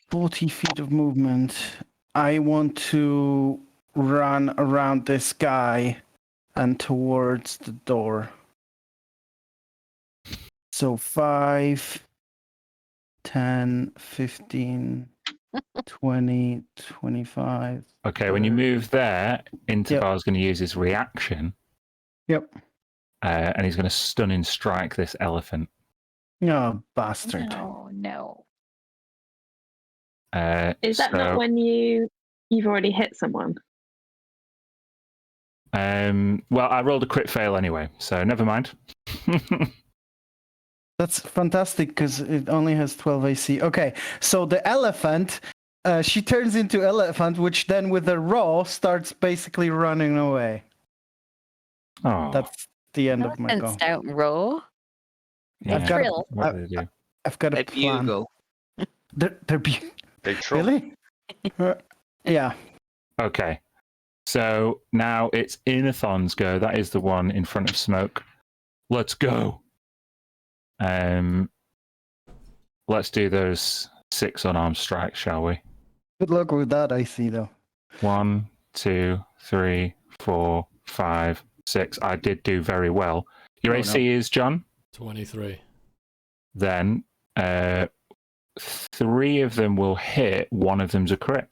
40 feet of movement. I want to run around this guy and towards the door. So 5, 10, 15, 20, 25. Okay, when you move there, Intervar's Yep. going to use his reaction. Yep. And he's going to stunning strike this elephant. Oh, bastard. No. Is that not when you've already hit someone? Well, I rolled a crit fail anyway, so never mind. That's fantastic because it only has 12 AC. Okay, so the elephant, she turns into elephant, which then with a roar starts basically running away. Oh, That's the end of my go. Elephants don't roar. yeah. I've got a- Thrill. What do they do? I've got a They plan. bugle. They're They troll. really? Yeah. Okay, so now it's Inathon's go. That is the one in front of Smoke. Let's go. Let's do those 6 unarmed strikes, shall we? Good luck with that, I see, though. 1, 2, 3, 4, 5, 6. I did do very well. Your Oh, AC is, John? 23. Then 3 of them will hit, 1 of them's a crit.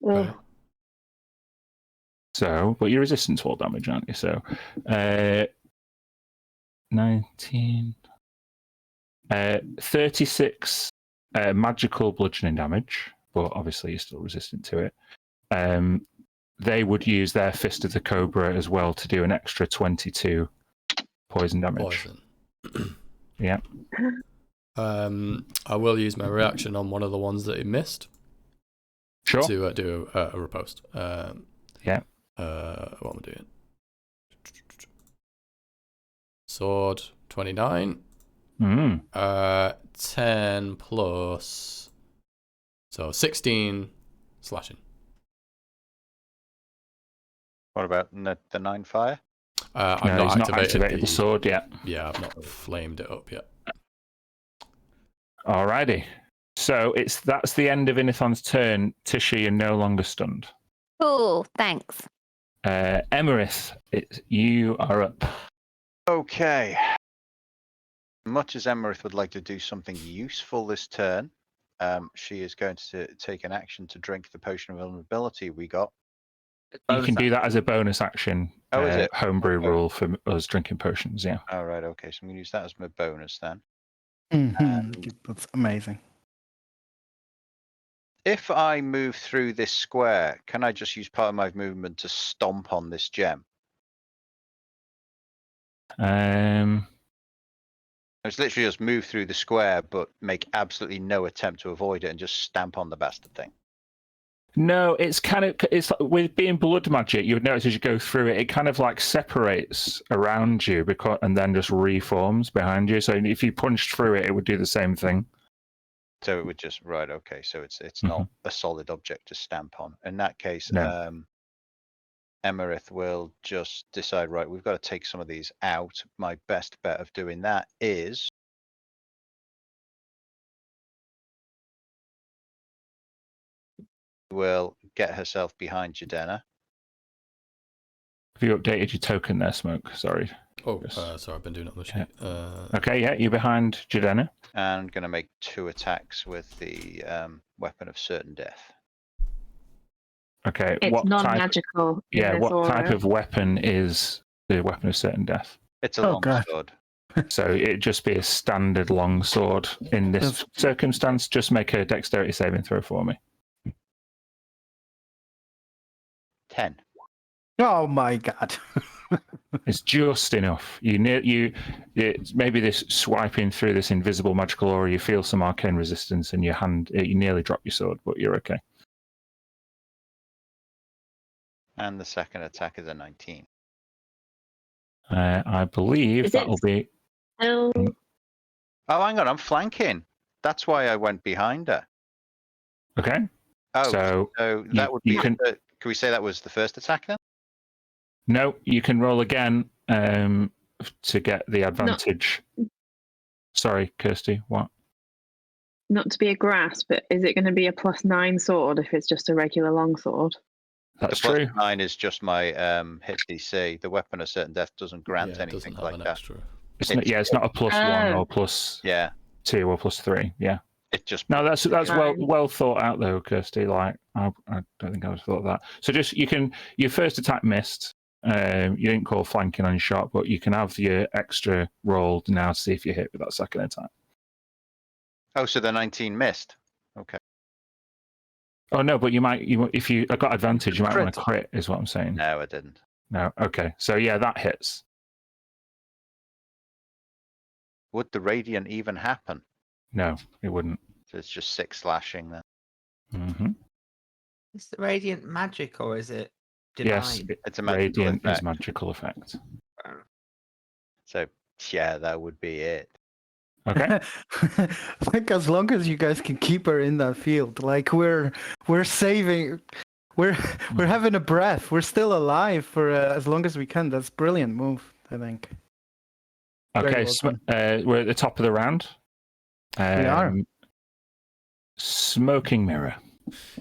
Okay. So, but you're resistant to all damage, aren't you? So, 19, 36 magical bludgeoning damage, but obviously you're still resistant to it. They would use their Fist of the Cobra as well to do an extra 22 poison damage. Poison. Yeah. I will use my reaction on one of the ones that he missed Sure. to do a riposte. Yeah. What am I doing? Sword 29. 10 plus, so 16 slashing. What about the 9 fire? I've No, he's not not activated the sword yet. Yeah, I've not flamed it up yet. Alrighty. So that's the end of Inathon's turn. Tishy, you're no longer stunned. Cool, thanks. Emerith, you are up. Okay. Much as Emerith would like to do something useful this turn, she is going to take an action to drink the potion of vulnerability we got. You can do that as a bonus action. Oh, is it? Homebrew Okay. rule for us drinking potions, yeah. All right, okay. So I'm going to use that as my bonus then. That's amazing. If I move through this square, can I just use part of my movement to stomp on this gem? It's literally just move through the square, but make absolutely no attempt to avoid it and just stamp on the bastard thing. No, it's like, with being blood magic, you would notice as you go through it, it kind of like separates around you and then just reforms behind you. So if you punched through it, it would do the same thing. So it would just right, okay. So it's not a solid object to stamp on. In that case, No. Emerith will just decide, right, we've got to take some of these out. My best bet of doing that is will get herself behind Jadena. Have you updated your token there, Smoke? Sorry. Oh, sorry, I've been doing it on the sheet. Okay, yeah, you're behind Jadena. And I'm going to make 2 attacks with the weapon of certain death. Okay, It's what non-magical. type? Yeah, what type of weapon is the weapon of certain death? It's a long sword. So it'd just be a standard long sword. In this circumstance, just make a dexterity saving throw for me. 10. Oh my god. It's just enough. It's maybe this swiping through this invisible magical aura, you feel some arcane resistance in your hand. You nearly drop your sword, but you're okay. And the second attack is a 19. I believe that'll be. Oh, hang on, I'm flanking. That's why I went behind her. Okay. Oh, so that would be. Can we say that was the first attack then? No, you can roll again to get the advantage. No. Sorry, Kirsty, what? Not to be a grasp, but is it going to be a +9 sword if it's just a regular long sword? That's the true. +9 is just my hit DC. The weapon of certain death doesn't grant anything like that. Extra. It's not a +1 or +2 or +3. Yeah. It just that's well thought out though, Kirsty. Like I don't think I would have thought of that. So just your first attack missed. You didn't call flanking on your shot, but you can have your extra rolled now to see if you hit with that second attack. Oh, so the 19 missed. Okay. Oh no, but if you got advantage, you might want to crit, is what I'm saying. No, I didn't. No, okay. So yeah, that hits. Would the radiant even happen? No, it wouldn't. So it's just 6 slashing then. Mm-hmm. Is the radiant magic or is it divine? Yes, it's a magical radiant effect. is magical effect. So yeah, that would be it. Okay. Like as long as you guys can keep her in that field, like we're saving, we're having a breath. We're still alive for as long as we can. That's a brilliant move, I think. Okay, we're at the top of the round. We are. Smoking mirror.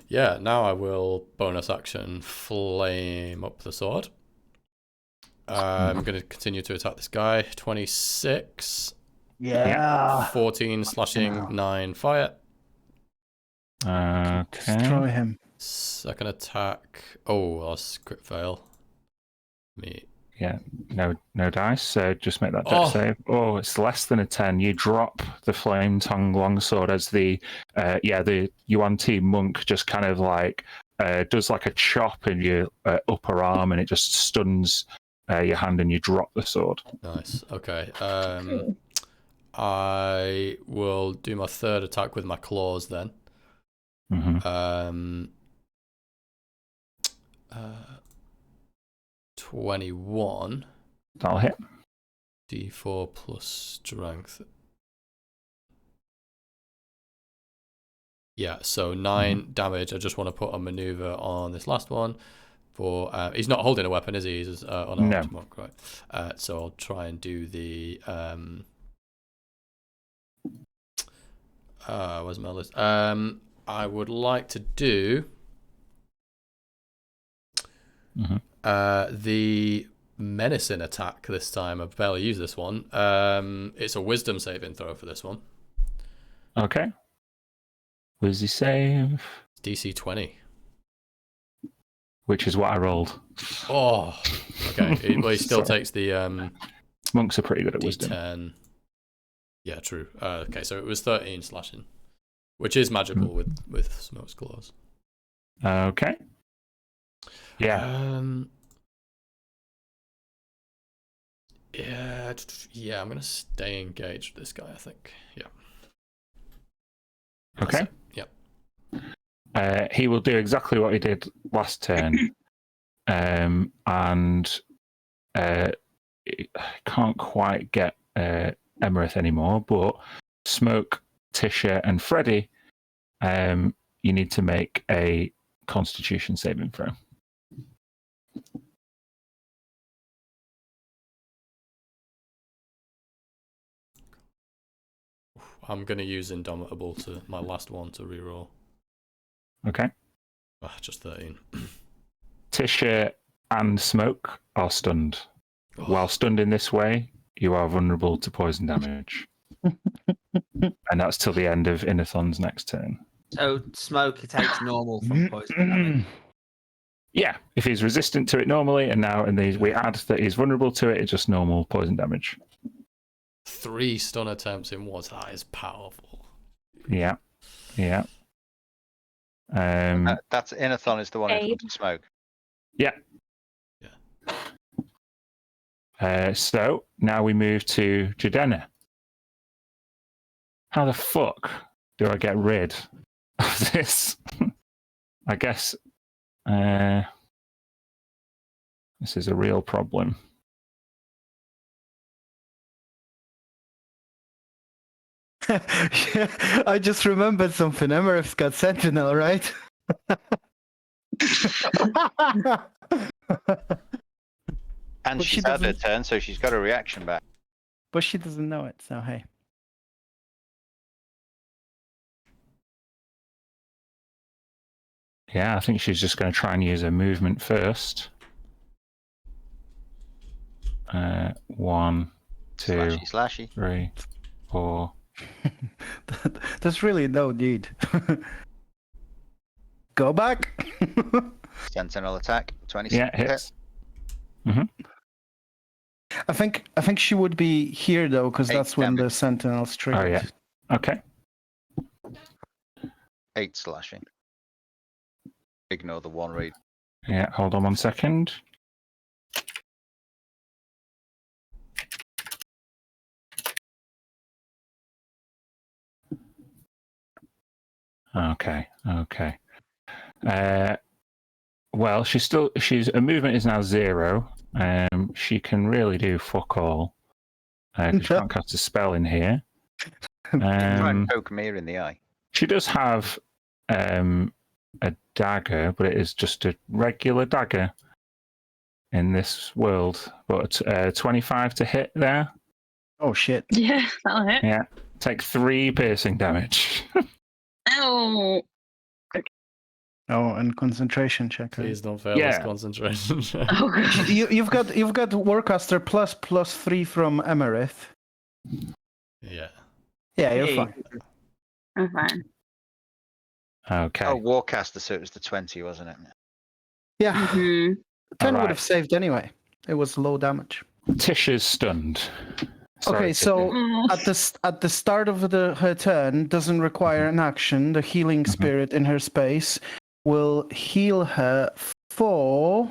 Yeah, now I will bonus action flame up the sword. I'm going to continue to attack this guy. 26. Yeah. 14 slashing, 9 fire. Okay. Destroy him. Second attack. Oh, that's crit fail. Yeah, no dice. So just make that dex save. Oh, it's less than a 10. You drop the flame tongue longsword as the Yuan Ti monk just kind of like does like a chop in your upper arm, and it just stuns your hand, and you drop the sword. Nice. Okay. I will do my third attack with my claws then. Mm-hmm. 21. That'll hit. D4 plus strength. Yeah, so 9 damage. I just want to put a maneuver on this last one. For he's not holding a weapon, is he? He's unarmed monk, right? So I'll try and do the where's my list? I would like to do the menacing attack this time. I've barely used this one. It's a wisdom saving throw for this one. Okay. What does he save? DC 20. Which is what I rolled. Oh, okay. Well, he still takes the Monks are pretty good at wisdom. D10. Yeah, true. Okay, so it was 13 slashing, which is magical with Smoke's claws. Okay. Yeah. Yeah, I'm gonna stay engaged with this guy, I think. Yeah. Okay. Yep. He will do exactly what he did last turn. And can't quite get Emerith anymore, but Smoke, Tisha, and Freddy, you need to make a Constitution saving throw. I'm gonna use Indomitable to my last one to reroll. Okay. Just 13. Tisha and Smoke are stunned. While stunned in this way, you are vulnerable to poison damage. And that's till the end of Inathon's next turn. So Smoke takes normal from poison damage. Yeah, if he's resistant to it normally, and now we add that he's vulnerable to it, it's just normal poison damage. 3 stun attempts in one. That is powerful. Yeah. That's Inathon is the one who took Smoke. Yeah. So now we move to Jadena. How the fuck do I get rid of this? I guess this is a real problem. I just remembered something. Emerith's got Sentinel, right? And she's had her turn, so she's got a reaction back. But she doesn't know it, so hey. Yeah, I think she's just going to try and use her movement first. 1, 2, slashy. 3, 4. There's really no need. Go back. Sentinel attack. 20. Yeah, hits. Mm-hmm. I think she would be here though, because that's when the Sentinel's triggered. Oh yeah. Okay. 8 slashing. Ignore the 1 read. Yeah, hold on 1 second. Okay. Well, her movement is now 0. She can really do fuck all. She can't cast a spell in here. Try and poke Mir in the eye. She does have a dagger, but it is just a regular dagger in this world. But 25 to hit there. Oh shit. Yeah, that'll hit. Yeah. Take 3 piercing damage. Ow. Oh, and concentration check. Please don't fail this concentration check. Oh, God. You've got Warcaster +3 from Emerith. Yeah. Yeah, you're fine. I'm fine. Okay. Oh, Warcaster, so it was the 20, wasn't it? Yeah. 10 Alright. would have saved anyway. It was low damage. Tisha's stunned. Sorry, Okay, so Tisha. at the start of her turn, doesn't require an action. The healing spirit in her space will heal her for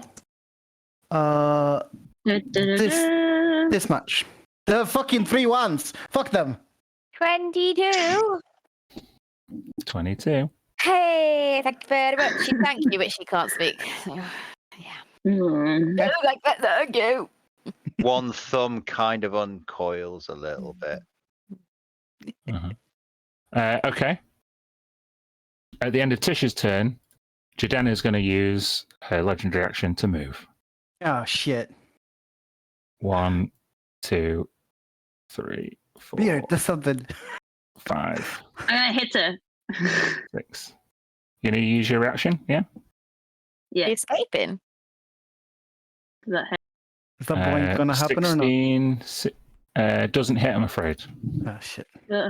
this much. The fucking 3 ones. Fuck them. 22. 22. Hey, thank you very much. Thank you, but she can't speak. Yeah. Mm. Like that, thank you. 1 thumb kind of uncoils a little bit. Okay. At the end of Tisha's turn, Jadena is going to use her legendary action to move. Oh shit. 1, 2, 3, 4, Beard, there's something. 5, I'm gonna hit her. 6. You going to use your reaction? Yeah? Yeah. Escaping. Does that hit? Is that blink gonna happen or not? 16 doesn't hit, I'm afraid. Oh shit. Okay.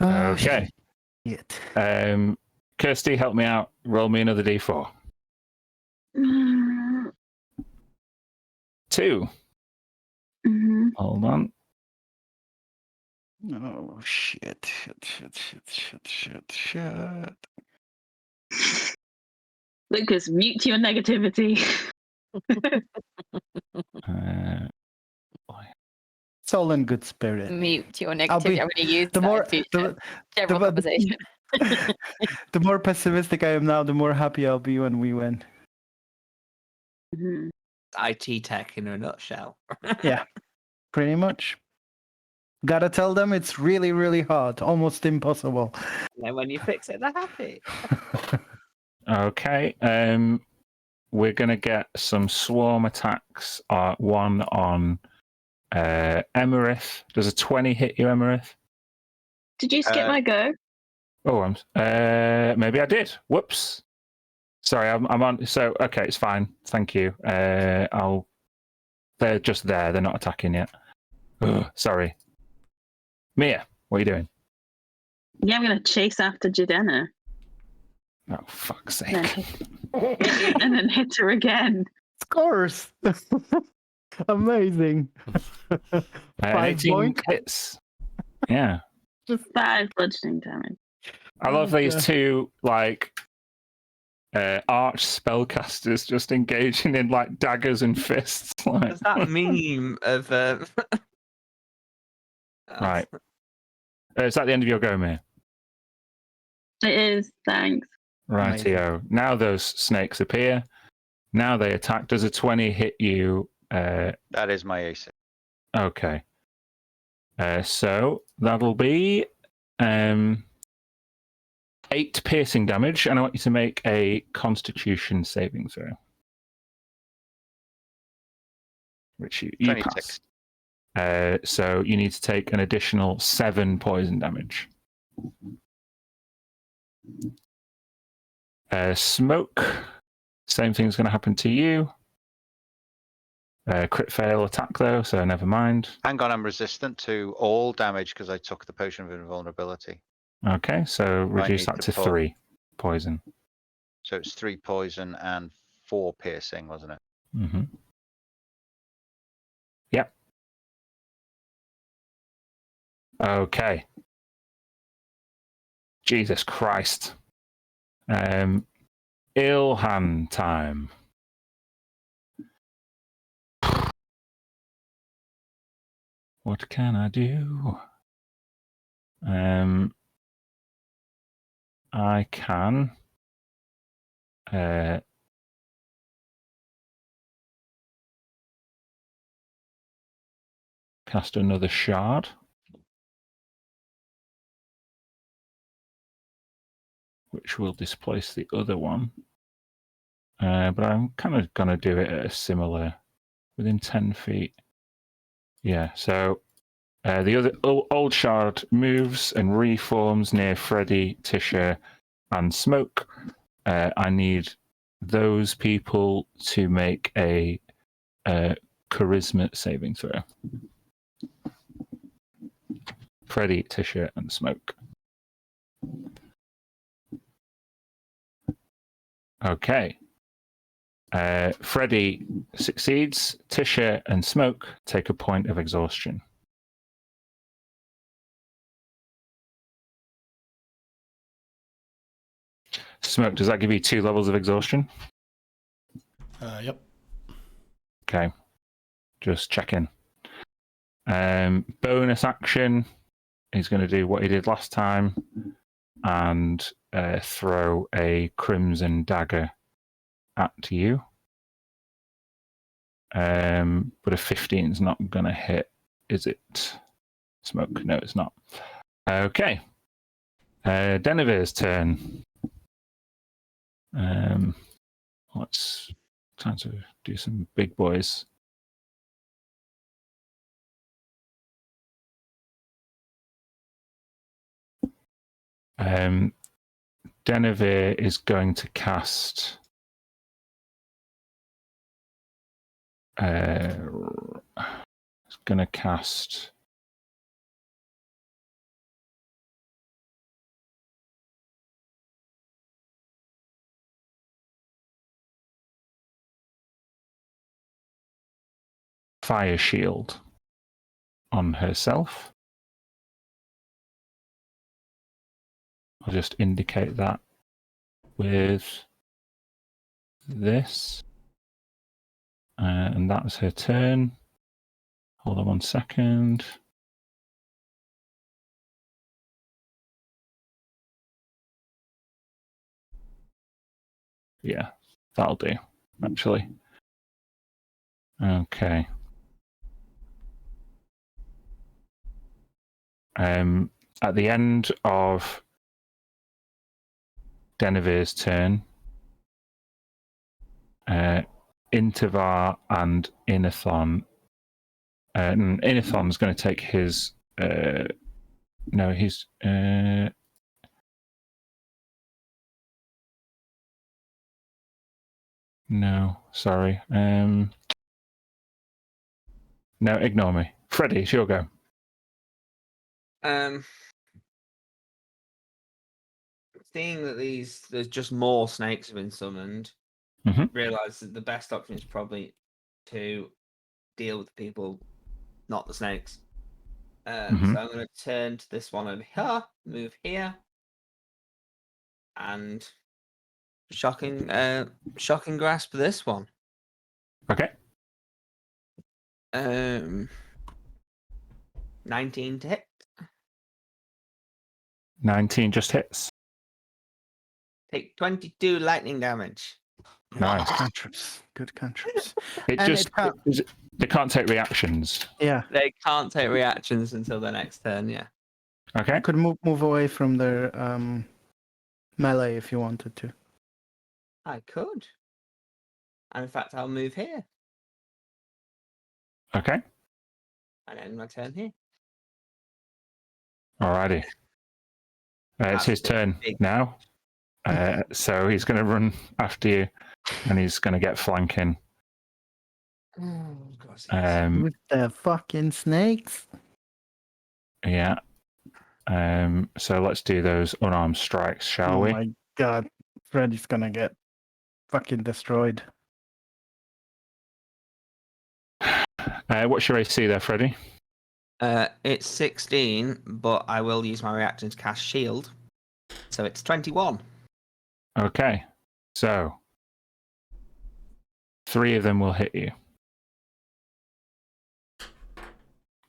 Okay. Shit. Kirsty, help me out. Roll me another d4. 2. Mhm. Hold on. Oh, shit. Lucas, mute your negativity. Uh, It's all in good spirit. Mute your I'll negativity. be- I'm going to use the that more- in future. General the- conversation. The more pessimistic I am now, the more happy I'll be when we win. Mhm. IT tech in a nutshell. Yeah, pretty much. Gotta tell them it's really, really hard, almost impossible. And then when you fix it, they're happy. okay. We're going to get some swarm attacks. One on Emerith. Does a 20 hit you, Emerith? Did you skip my go? Oh, maybe I did. Whoops. Sorry, I'm on. So, okay, it's fine. Thank you. They're just there. They're not attacking yet. Ugh, sorry. Mia, what are you doing? Yeah, I'm going to chase after Jadena Oh, fuck's and then sake. hit, and then hit her again. Scores! Amazing. 5 18 points. hits. Yeah. Just 5 bludgeoning damage. I love these Okay. two, like, arch spellcasters just engaging in, like, daggers and fists. Like... There's that meme of. Right. Is that the end of your go, Mia? It is, thanks. Rightio. Now those snakes appear. Now they attack. Does a 20 hit you? That is my AC. Okay. So that'll be 8 piercing damage, and I want you to make a Constitution saving throw, which you 26. pass. So you need to take an additional 7 poison damage. Smoke. Same thing's going to happen to you. Crit fail attack though, so never mind. Hang on, I'm resistant to all damage because I took the potion of invulnerability. Okay, so reduce need that to to pull. 3 poison. So it's 3 poison and 4 piercing, wasn't it? Mm-hmm. Yep. Okay. Jesus Christ. Ilhan time. What can I do? I can cast another shard, which will displace the other one. But I'm kind of going to do it at a similar, within 10 feet. Yeah, so the other old shard moves and reforms near Freddy, Tisha, and Smoke. I need those people to make a charisma saving throw. Freddy, Tisha, and Smoke. Okay. Freddy succeeds. Tisha and Smoke take a point of exhaustion. Smoke, does that give you 2 levels of exhaustion? Yep. Okay. Just checking. Bonus action. He's going to do what he did last time and throw a crimson dagger at you. But a 15 is not going to hit, is it? Smoke? No, it's not. Okay. Denivir's turn. Let's time to do some big boys. Denevir is going to cast fire shield on herself. I'll just indicate that with this. And that was her turn. Hold on 1 second. Yeah, that'll do, actually. Okay. At the end of Denivir's turn, Intivar and Inathon. Inathon's going to take his. No, he's. No, sorry. No, ignore me. Freddy, it's your go. Seeing that there's just more snakes have been summoned, realise that the best option is probably to deal with the people, not the snakes. So I'm going to turn to this one over here, move here, and shocking grasp this one. Okay. 19 to hit. 19 just hits. Take 22 lightning damage. Nice. Cantrips. Good cantrips. It And just they can't take reactions. Yeah. They can't take reactions until their next turn, yeah. Okay. Could move away from their melee if you wanted to. I could. And in fact, I'll move here. Okay. And end my turn here. Alrighty. It's his turn now. So he's going to run after you, and he's going to get flanking. Oh, God. With the fucking snakes. Yeah. So let's do those unarmed strikes, shall we? Oh my god. Freddy's gonna get fucking destroyed. What's your AC there, Freddy? It's 16, but I will use my reaction to cast shield. So it's 21. Okay. So 3 of them will hit you.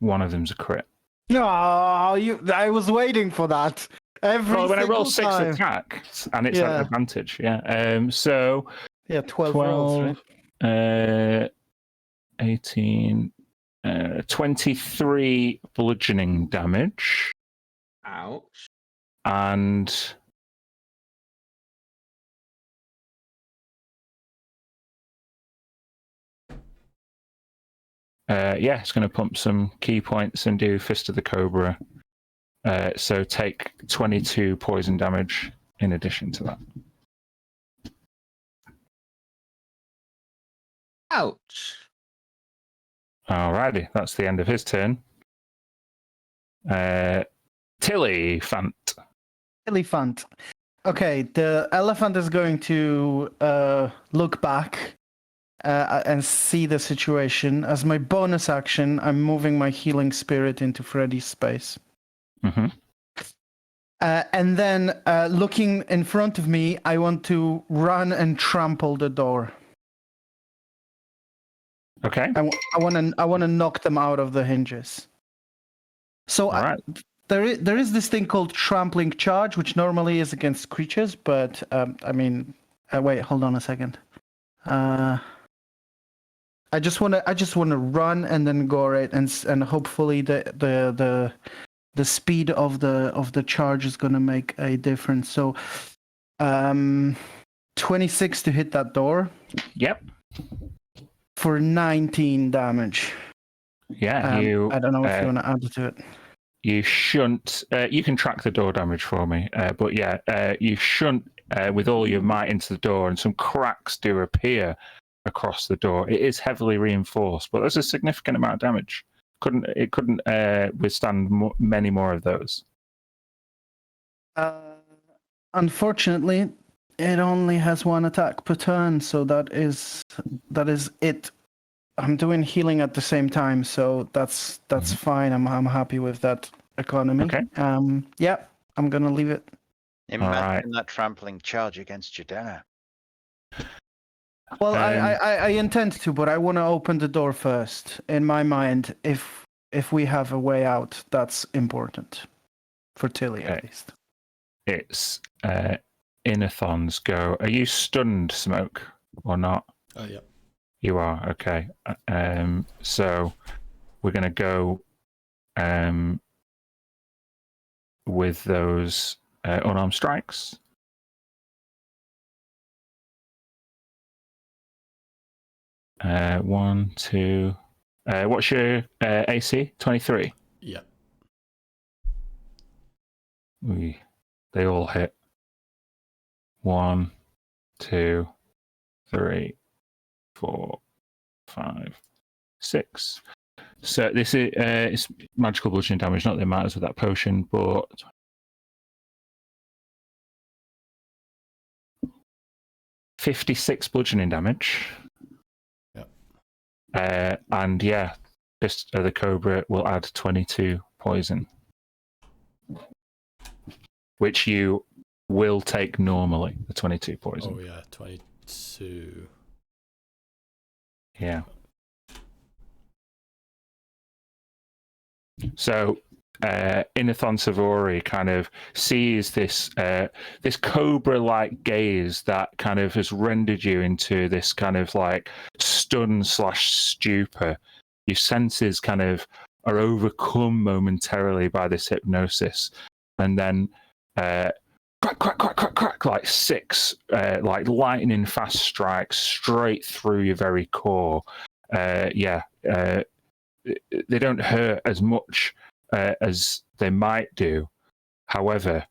1 of them's a crit. No, I was waiting for that. When I roll 6 attacks, and it's at advantage, yeah. So 12 rolls, right? 18, 23 bludgeoning damage. Ouch. And it's going to pump some key points and do Fist of the Cobra. So take 22 poison damage in addition to that. Ouch. Alrighty, that's the end of his turn. Tillyphant. Okay, the elephant is going to look back and see the situation. As my bonus action, I'm moving my healing spirit into Freddy's space. And then looking in front of me, I want to run and trample the door. Okay. I want to knock them out of the hinges. So there is this thing called trampling charge, which normally is against creatures, but wait, hold on a second. I just want to run and then go right, and hopefully the speed of the charge is going to make a difference. So 26 to hit that door. Yep. For 19 damage. Yeah, I don't know if you want to add to it. You shouldn't. You can track the door damage for me, but yeah, you shouldn't with all your might into the door, and some cracks do appear across the door. It is heavily reinforced, but there's a significant amount of damage. It couldn't withstand many more of those. Unfortunately, it only has 1 attack per turn, so that is it I'm doing healing at the same time, so that's fine. I'm happy with that economy. Okay. Yeah, I'm gonna leave it. Imagine that trampling charge against Jadena. Well, I intend to, but I want to open the door first. In my mind, if we have a way out, that's important for Tilly at least. It's Inathon's go. Are you stunned, Smoke, or not? Yeah. You are, okay. So we're going to go with those unarmed strikes. One, two. What's your AC? 23? Yeah. They all hit. 1, 2, 3, 4, 5, 6. So this is it's magical bludgeoning damage, not that it matters with that potion, but 56 bludgeoning damage. Yeah. And yeah, Fist of the Cobra will add 22 poison, which you will take normally, the 22 poison. Oh yeah, 22. Yeah. So Inathon Savori kind of sees this this cobra-like gaze that kind of has rendered you into this kind of like stun/stupor. Your senses kind of are overcome momentarily by this hypnosis, and then crack, crack, crack, crack, crack, like 6 like lightning fast strikes straight through your very core. They don't hurt as much as they might do. However,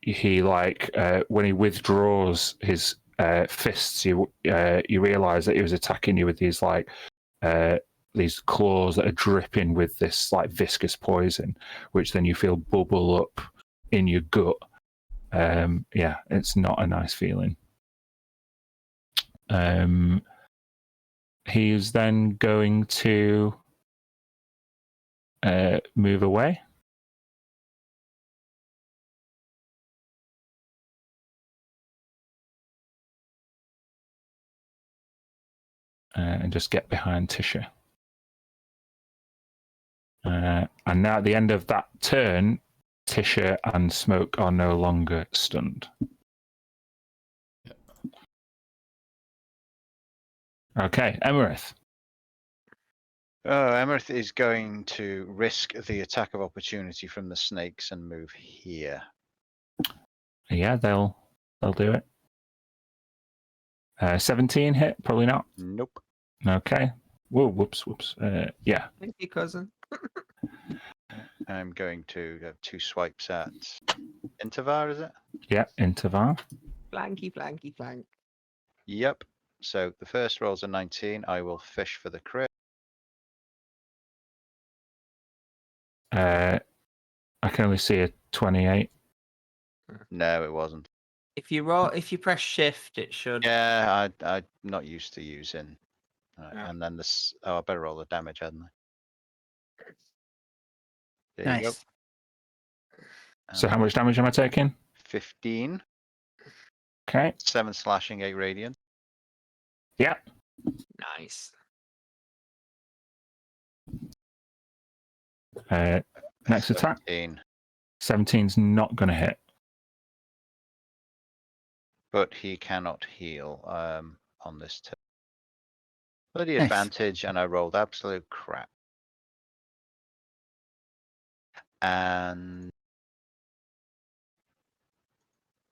he when he withdraws his fists, you realize that he was attacking you with these these claws that are dripping with this like viscous poison, which then you feel bubble up in your gut. It's not a nice feeling. He's then going to move away. And just get behind Tisha. And now at the end of that turn, Tisha and Smoke are no longer stunned. Okay, Emerith. Emerith is going to risk the attack of opportunity from the snakes and move here. Yeah, they'll do it. 17 hit, probably not. Nope. Okay. Whoa, whoops. Yeah. Thank you, cousin. I'm going to have 2 swipes at Intavar, is it? Yeah, Intavar. Flanky, flanky, flank. Yep. So the first roll's a 19. I will fish for the crit. I can only see a 28. No, it wasn't. If you press shift, it should. Yeah, I'm not used to using. And then this. Oh, I better roll the damage, hadn't I? There you go. Nice. So how much damage am I taking? 15. Okay. 7 slashing, 8 radiant. Yeah. Nice. Next attack. 17. 17's not going to hit. But he cannot heal on this turn. Bloody Nice. advantage, and I rolled absolute crap. And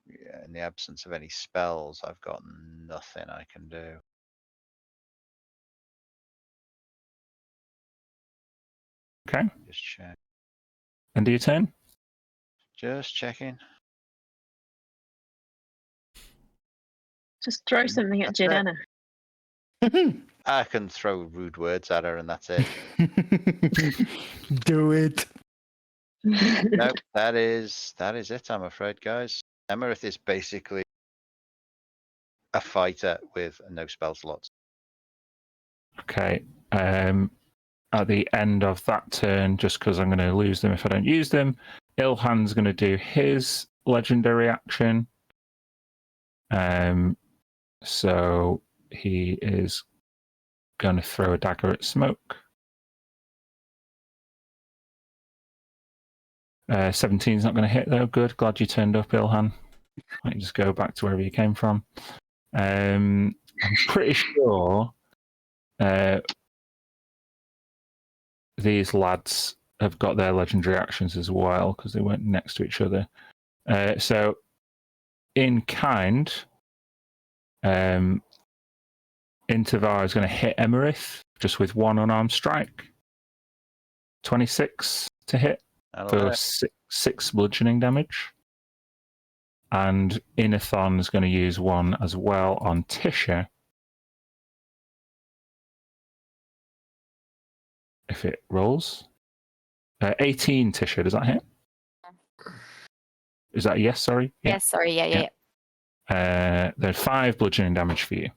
yeah, in the absence of any spells, I've got nothing I can do. Okay. Just check. End of your turn? Just checking. Just throw something at Jadena. I can throw rude words at her and that's it. Do it. Nope, that is it, I'm afraid, guys. Emerith is basically a fighter with no spell slots. Okay. At the end of that turn, just because I'm going to lose them if I don't use them, Ilhan's going to do his legendary action. So he is going to throw a dagger at Smoke. 17's not going to hit though. Good. Glad you turned up, Ilhan. Let me just go back to wherever you came from. I'm pretty sure these lads have got their legendary actions as well because they weren't next to each other. So, in kind, Intivar is going to hit Emerith just with one unarmed strike. 26 to hit for 6 bludgeoning damage. And Inathon is going to use one as well on Tisha. If it rolls. 18, Tisha, does that hit? Is that a yes, sorry? Yes, sorry, yeah. There's 5 bludgeoning damage for you.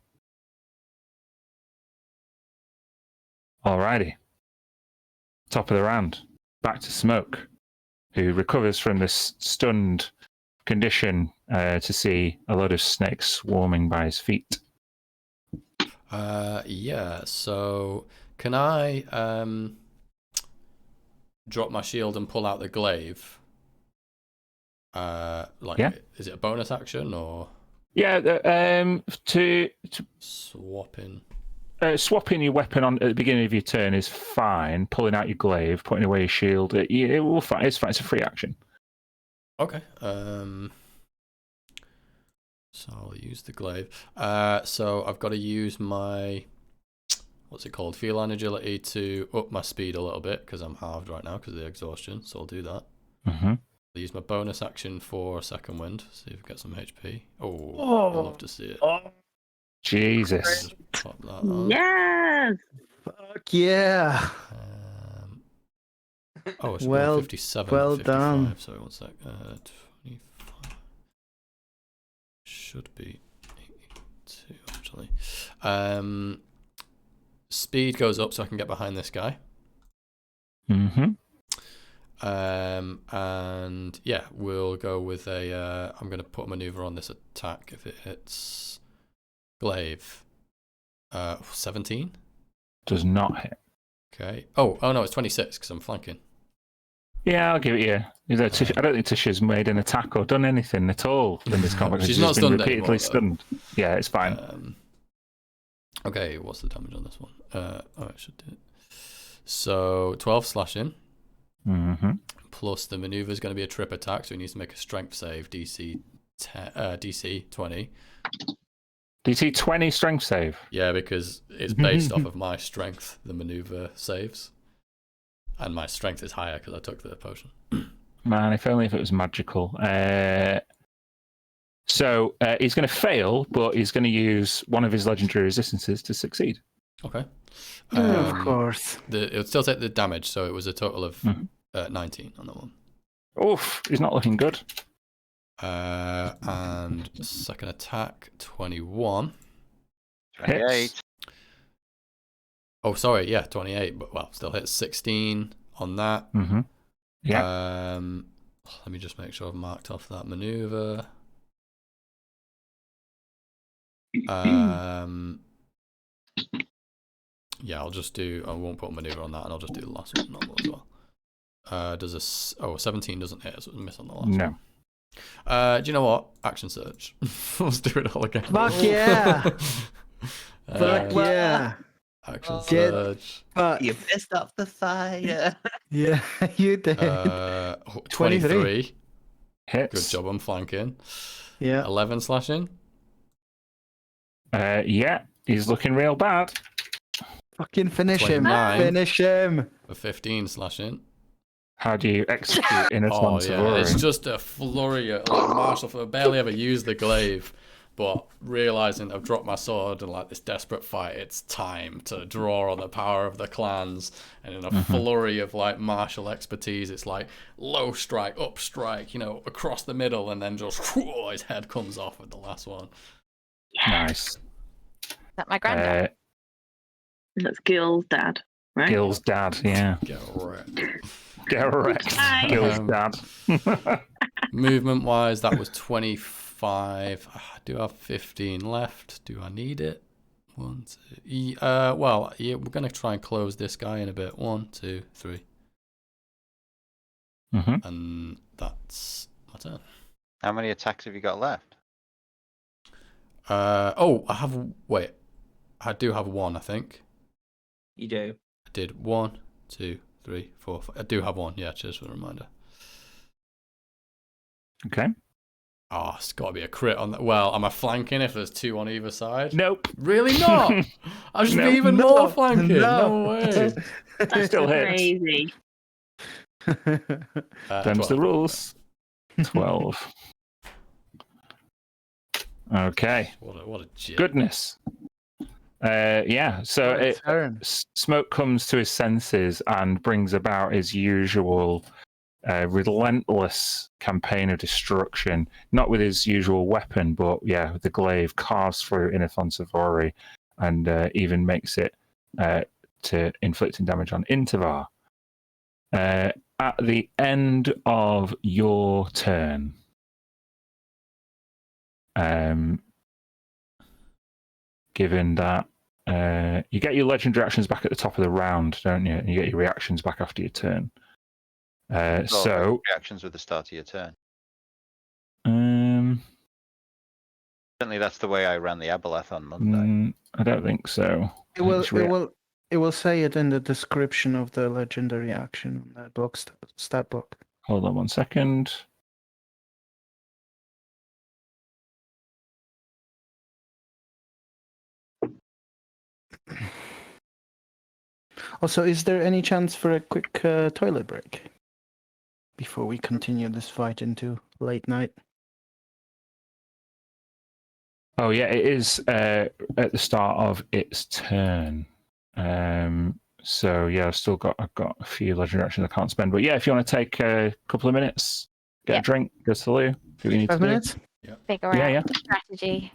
Alrighty. Top of the round. Back to Smoke, who recovers from this stunned condition to see a load of snakes swarming by his feet. Yeah, so can I drop my shield and pull out the glaive? Is it a bonus action or? Yeah, to swapping. Swapping your weapon on at the beginning of your turn is fine. Pulling out your glaive, putting away your shield, it will fine. It's fine. It's a free action. Okay. So I'll use the glaive. So I've got to use my what's it called? Feline agility to up my speed a little bit because I'm halved right now because of the exhaustion. So I'll do that. Mm-hmm. I'll use my bonus action for second wind. See if we get some HP. Oh, I'd love to see it. Oh, Jesus. Just pop that on. Yes. fuck yeah. It's Well- 57. well 55. done. Sorry, one sec. 25. Should be 82 actually. Speed goes up so I can get behind this guy. Mm-hmm. And yeah, we'll go with a. I'm going to put a maneuver on this attack if it hits glaive. 17 Does not hit. Okay. Oh no, it's 26 because I'm flanking. Yeah, I'll give it you. I don't think Tisha's made an attack or done anything at all in this combat. She's She's not been stunned repeatedly anymore, stunned. Yeah, it's fine. Okay, what's the damage on this one? I should do it. So 12 slashing. Mm-hmm. Plus the maneuver is going to be a trip attack, so he needs to make a strength save. DC 20. DC 20 strength save. Yeah, because it's based off of my strength. The maneuver saves, and my strength is higher because I took the potion. Man, if only if it was magical. So he's going to fail, but he's going to use one of his legendary resistances to succeed. Okay. Of course. It would still take the damage, so it was a total of 19 on that one. Oof, he's not looking good. And second attack, 21. 28. Hits. Oh, sorry, yeah, 28, but well, still hits 16 on that. Mm-hmm. Yeah. Let me just make sure I've marked off that maneuver. Yeah, I won't put a maneuver on that, and I'll just do the last one normal as well. 17 doesn't hit, so it's a miss on the last one. No. Do you know what? Action surge. Let's do it all again. Fuck yeah. Fuck yeah. Action Get surge. fucked. You pissed off the fire. Yeah, you did. 23. Hits. Good job on flanking. Yeah. 11 slashing. Yeah, he's looking real bad. Fucking finish him. 29. Finish him. For 15 slashing. How do you execute in a Oh yeah, it's just a flurry. Like Marshall, I barely ever used the glaive, but realizing I've dropped my sword and like this desperate fight, it's time to draw on the power of the clans. And in a flurry of like martial expertise, it's like low strike, up strike, across the middle, and then just his head comes off with the last one. Nice. Is that my granddad? That's Gil's dad, right? Gil's dad, yeah. Get wrecked. Get wrecked. Hi. Gil's dad. Movement wise, that was 25. I do have 15 left. Do I need it? 1, 2. Well, yeah, we're gonna try and close this guy in a bit. 1, 2, 3. And that's my turn. How many attacks have you got left? Oh, I have. Wait, I do have 1. I think You do. I did 1, 2, 3, 4, 5. I do have 1. Yeah, cheers for the reminder. Okay. Oh, it's got to be a crit on that. Well, am I flanking if there's 2 on either side? Nope. Really not? I should be even No, more flanking. no. No way. That's Still hits. crazy. Them's 12. the rules. 12. Okay. What a jit. Goodness. Yeah. So Smoke comes to his senses and brings about his usual relentless campaign of destruction. Not with his usual weapon, but yeah, with the glaive carves through Inathon Savori and even makes it to inflicting damage on Intavar. At the end of your turn, given that you get your legendary actions back at the top of the round, don't you? And you get your reactions back after your turn. So reactions with the start of your turn. Certainly, that's the way I ran the Aboleth on Monday. I don't think so. It will say it in the description of the legendary action on that book, stat book. Hold on 1 second. Also, is there any chance for a quick toilet break before we continue this fight into late night? Oh yeah, it is at the start of its turn. So yeah, I've got a few legendary actions I can't spend. But yeah, if you want to take a couple of minutes, get a drink, go to the loo, do what you need 5 to minutes? do. Figure out the strategy.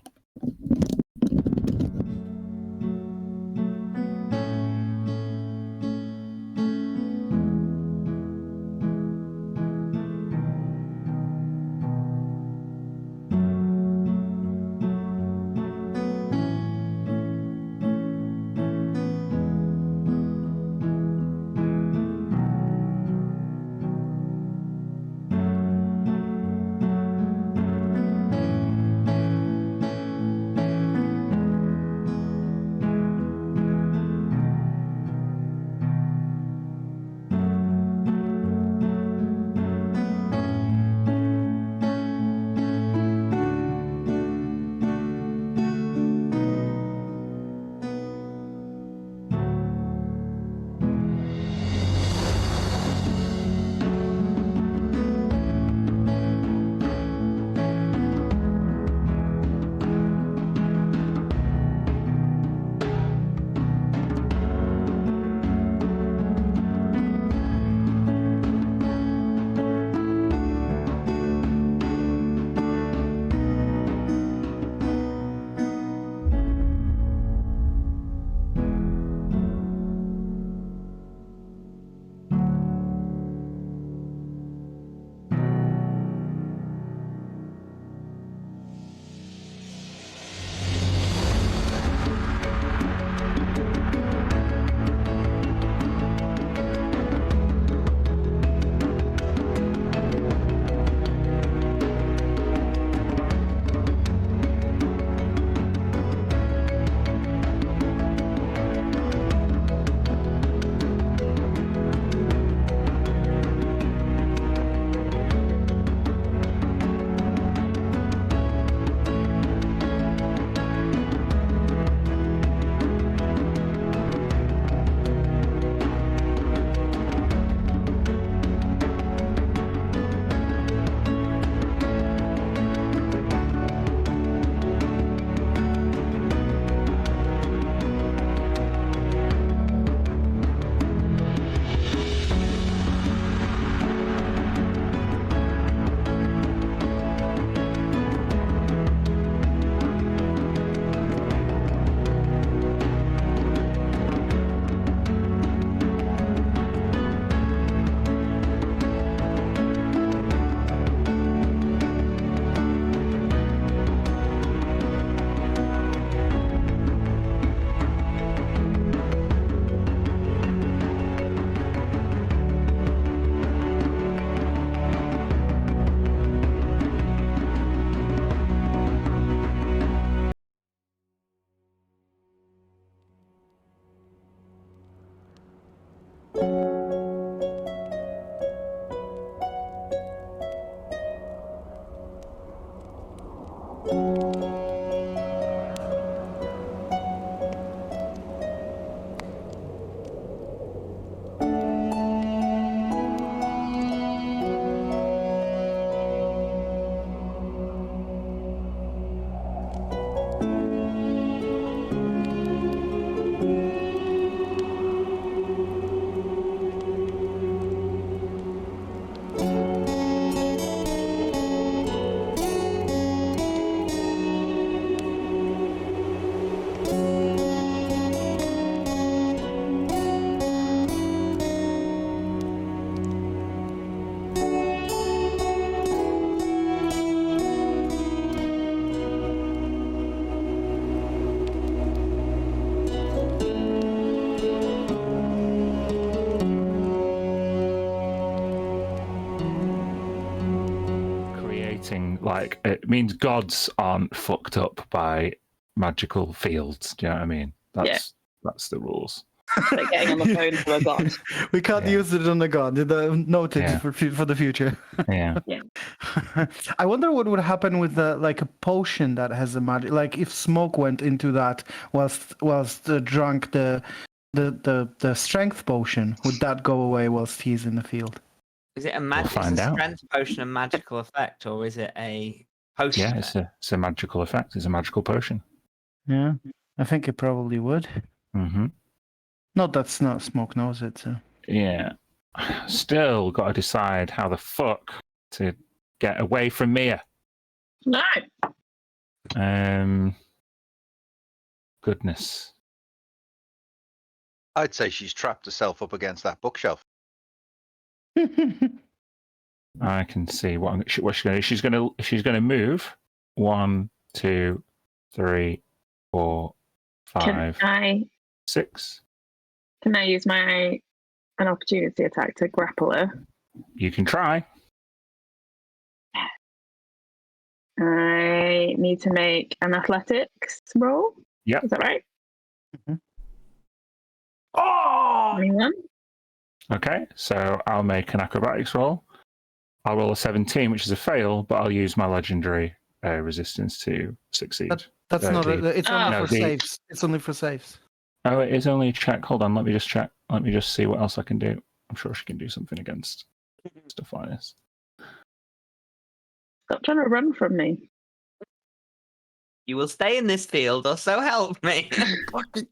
like it means gods aren't fucked up by magical fields. Do you know what I mean? That's the rules. Like getting on the phone to a god. We can't use it on the god. Noted Yeah. for the future. Yeah. I wonder what would happen with like a potion that has a magic. Like if smoke went into that whilst drunk the strength potion, would that go away whilst he's in the field? Is it a find out. strength potion a magical effect, or is it a potion? Yeah, it's a magical effect. It's a magical potion. Yeah, I think it probably would. Mm-hmm. Not that smoke knows it. So. Yeah. Still got to decide how the fuck to get away from Mia. No. Goodness. I'd say she's trapped herself up against that bookshelf. I can see what she's going to do. She's going to move 1, 2, 3, 4, 5, 6. Can I use an opportunity attack to grapple her? You can try. I need to make an athletics roll. Yep. Is that right? Mm-hmm. Oh! 21. Okay, so I'll make an acrobatics roll. I'll roll a 17, which is a fail, but I'll use my legendary resistance to succeed. That's not. It's only for saves. It's only for saves. Oh, it is only a check. Hold on, let me just check. Let me just see what else I can do. I'm sure she can do something against stuff like this. Stop trying to run from me. You will stay in this field, or so help me.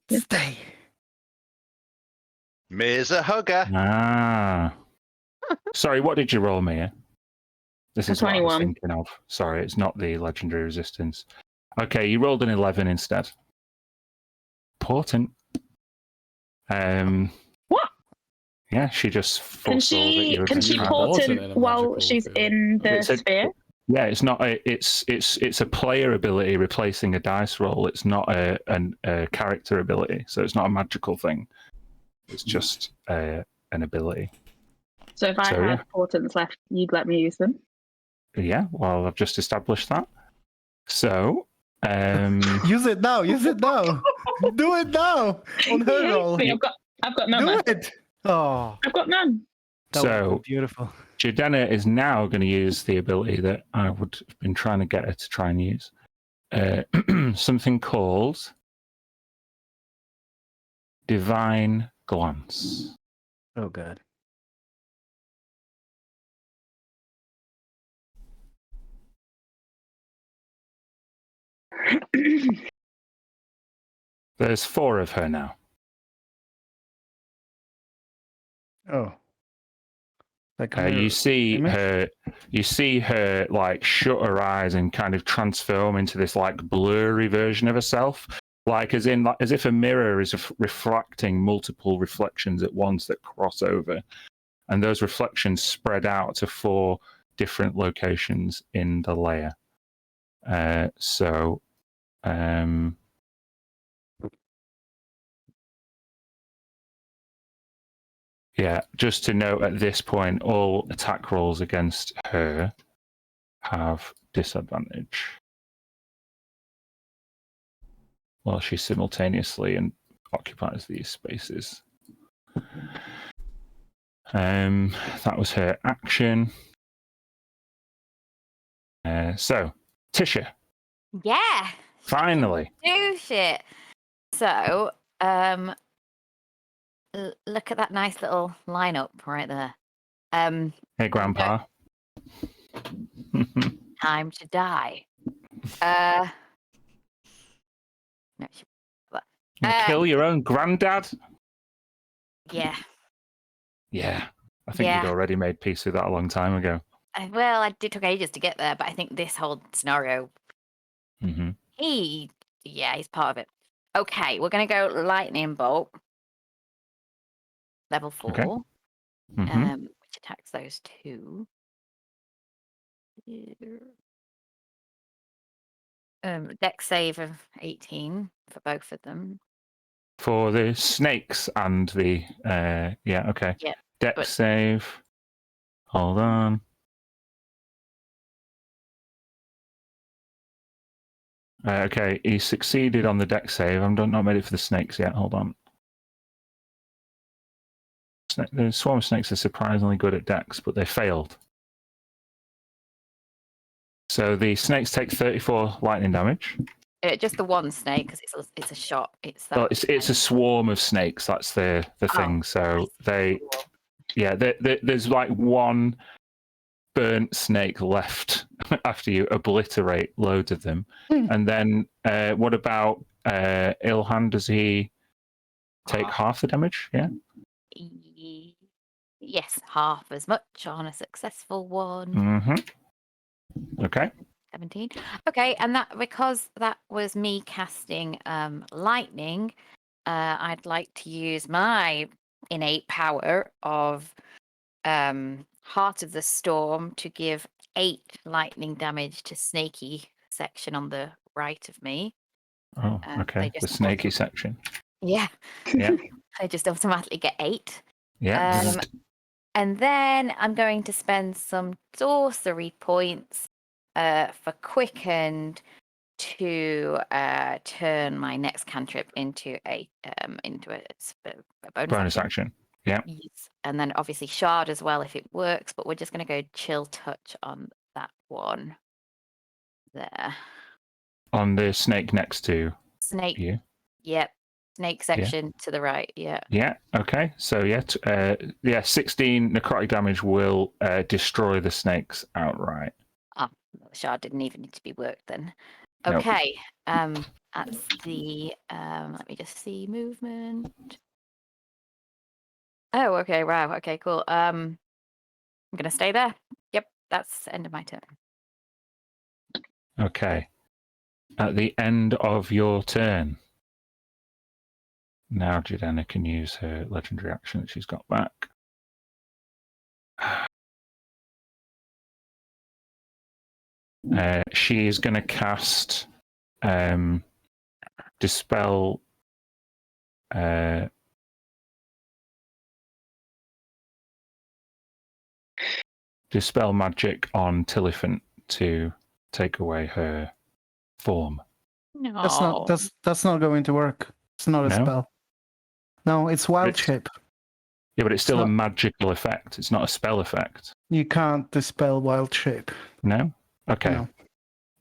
Stay. Mia's a hugger. Ah. Sorry, what did you roll, Mia? This is 21. what I was thinking of. Sorry, it's not the legendary resistance. Okay, you rolled an 11 instead. Important. What? Yeah, she just foresaw that you were Can she portent while she's in the sphere? Yeah, it's not. It's a player ability replacing a dice roll. It's not a character ability, so it's not a magical thing. It's just an ability. So if I have portents left, you'd let me use them? Yeah, well, I've just established that. So, use it now. Use it now. Do it now on her roll. I've got none. Do it. Oh, I've got none. So beautiful. Jordana is now going to use the ability that I would have been trying to get her to try and use. Something called Divine Glance. Oh, God. There's 4 of her now. Oh. Like you see her like shut her eyes and kind of transform into this like blurry version of herself, like as if a mirror is reflecting multiple reflections at once that cross over, and those reflections spread out to 4 different locations in the layer. Yeah, just to note at this point, all attack rolls against her have disadvantage. While she simultaneously occupies these spaces. That was her action. So, Tisha. Yeah. Finally. Do shit. So, look at that nice little lineup right there. Hey, Grandpa. Time to die. No, You kill your own granddad? Yeah. Yeah. I think you'd already made peace with that a long time ago. Well, it took ages to get there, but I think this whole scenario, he's part of it. Okay, we're going to go lightning bolt. Level 4. Okay. Which attacks those 2. Dex save of 18 for both of them. For the snakes and the okay. Yeah. Dex save. Hold on. Okay, he succeeded on the dex save. I'm not ready for the snakes yet. Hold on. The swarm snakes are surprisingly good at dex, but they failed. So the snakes take 34 lightning damage. Just the one snake, because it's a shot. It's that. Well, it's a swarm of snakes. That's the thing. So there's like one burnt snake left after you obliterate loads of them. And then what about Ilhan? Does he take half the damage? Yeah. Yes, half as much on a successful one. Mm-hmm. Okay. 17. Okay, and that because that was me casting lightning, I'd like to use my innate power of Heart of the Storm to give 8 lightning damage to Snaky section on the right of me. Oh, okay. The snaky section. Yeah. Yeah. I just automatically get 8. Yeah. And then I'm going to spend some sorcery points for Quickened to turn my next cantrip into a bonus action. Yeah. Yes. And then obviously Shard as well if it works, but we're just going to go Chill Touch on that one. There. On the snake next to Snake. you. Yep. Snake section to the right. Yeah. Yeah. Okay. So 16 necrotic damage will destroy the snakes outright. Ah, the shard didn't even need to be worked then. Nope. Okay. That's the let me just see movement. Oh, okay. Wow. Okay. Cool. I'm gonna stay there. Yep. That's the end of my turn. Okay. At the end of your turn. Now Jidana can use her legendary action that she's got back. She is going to cast Dispel Dispel Magic on Tiliphant to take away her form. No. That's not going to work. It's not a No? spell. No, it's wild shape. Yeah, but it's still It's a not- magical effect. It's not a spell effect. You can't dispel wild shape. No? Okay. No.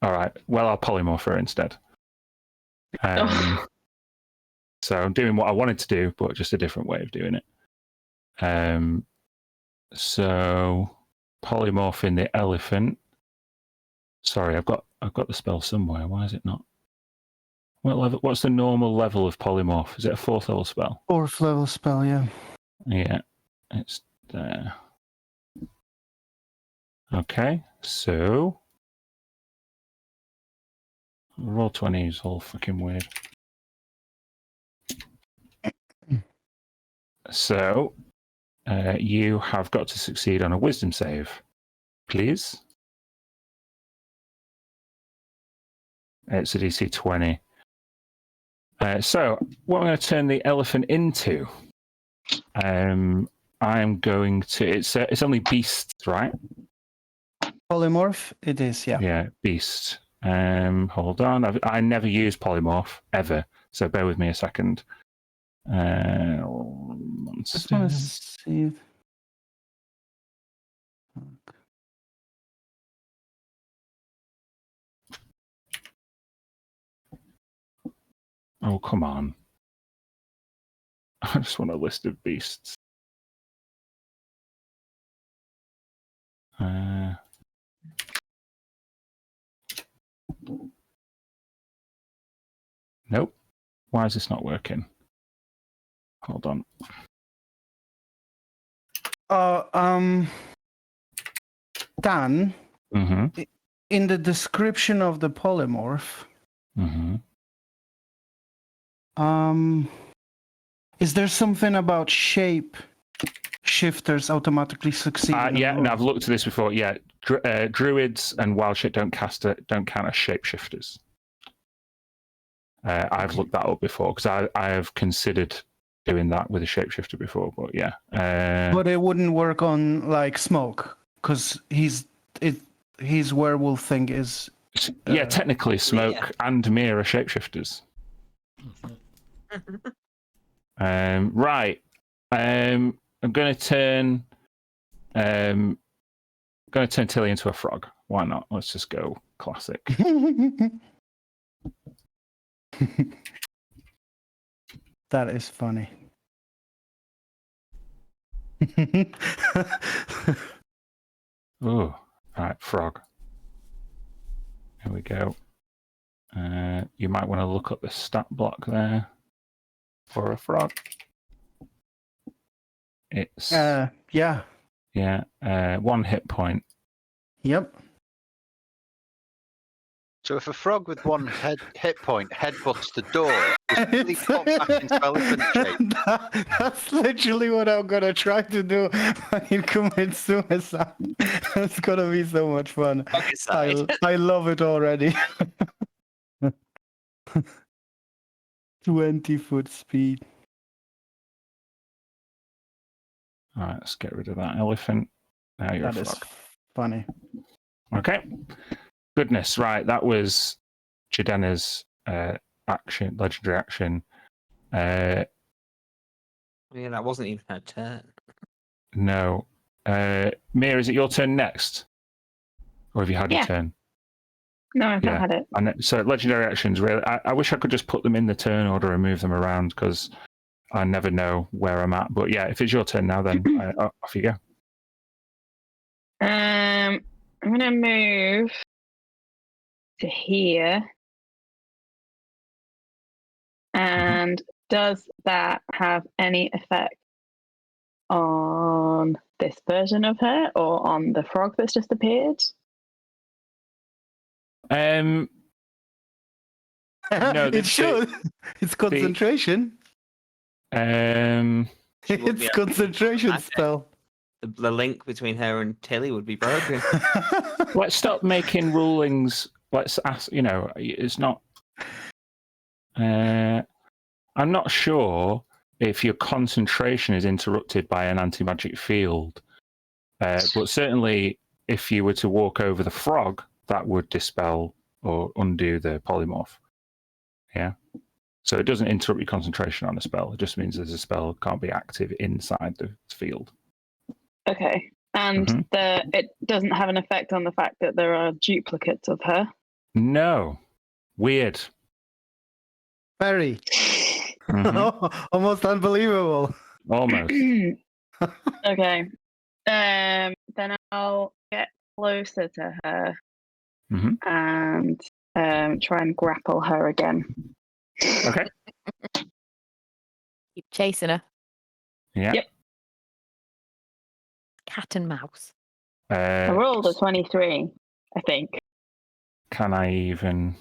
All right. Well, I'll polymorph her instead. So I'm doing what I wanted to do, but just a different way of doing it. So polymorphing the elephant. Sorry, I've got the spell somewhere. Why is it not? What level? What's the normal level of polymorph? Is it a 4th level spell? 4th level spell, yeah. Yeah, it's there. Okay, so roll 20 is all fucking weird. So you have got to succeed on a wisdom save, please. It's a DC 20. So what I'm going to turn the elephant into, I'm going to. It's only beasts, right? Polymorph, it is, yeah. Yeah, beast. Hold on. I never use polymorph ever, so bear with me a second. I just want to see. Oh, come on. I just want a list of beasts. Nope. Why is this not working? Hold on. Dan, Mm-hmm. in the description of the polymorph, Mm-hmm. Is there something about shape shifters automatically succeeding? Yeah, and I've looked at this before. Yeah, druids and wild shit don't count as shapeshifters. I've looked that up before because I have considered doing that with a shapeshifter before, but yeah. But it wouldn't work on like Smoke because his werewolf thing is Yeah, technically, Smoke yeah. and Mir are shapeshifters. Right. I'm going to turn. Tilly into a frog. Why not? Let's just go classic. That is funny. Oh, right, frog. Here we go. You might want to look up the stat block there for a frog. It's yeah. 1 hit point. Yep. So if a frog with 1 hit point headbutts the door, does he pop back into elephant shape? That's literally what I'm gonna try to do when you commit suicide. It's gonna be so much fun. I love it already. 20-foot speed. All right, let's get rid of that elephant. Now you're That a is frog. funny. Okay. Goodness, right. That was Jidena's legendary action. Yeah, that wasn't even her turn. No. Mia, is it your turn next? Or have you had your turn? No, I've not had it. So legendary actions, really, I wish I could just put them in the turn order and move them around because I never know where I'm at. But yeah, if it's your turn now, then off you go. I'm going to move to here. And does that have any effect on this version of her or on the frog that's just appeared? No, it should. It's concentration. It's concentration spell. The link between her and Tilly would be broken. Let's stop making rulings. Let's ask. It's not. I'm not sure if your concentration is interrupted by an anti-magic field, but certainly if you were to walk over the frog, that would dispel or undo the polymorph. Yeah. So it doesn't interrupt your concentration on a spell. It just means that the spell can't be active inside the field. Okay. And it doesn't have an effect on the fact that there are duplicates of her? No. Weird. Very. Almost unbelievable. Almost. Okay. Then I'll get closer to her and try and grapple her again. Okay. Keep chasing her. Yeah. Yep. Cat and mouse. I rolled a 23, I think. Can I even?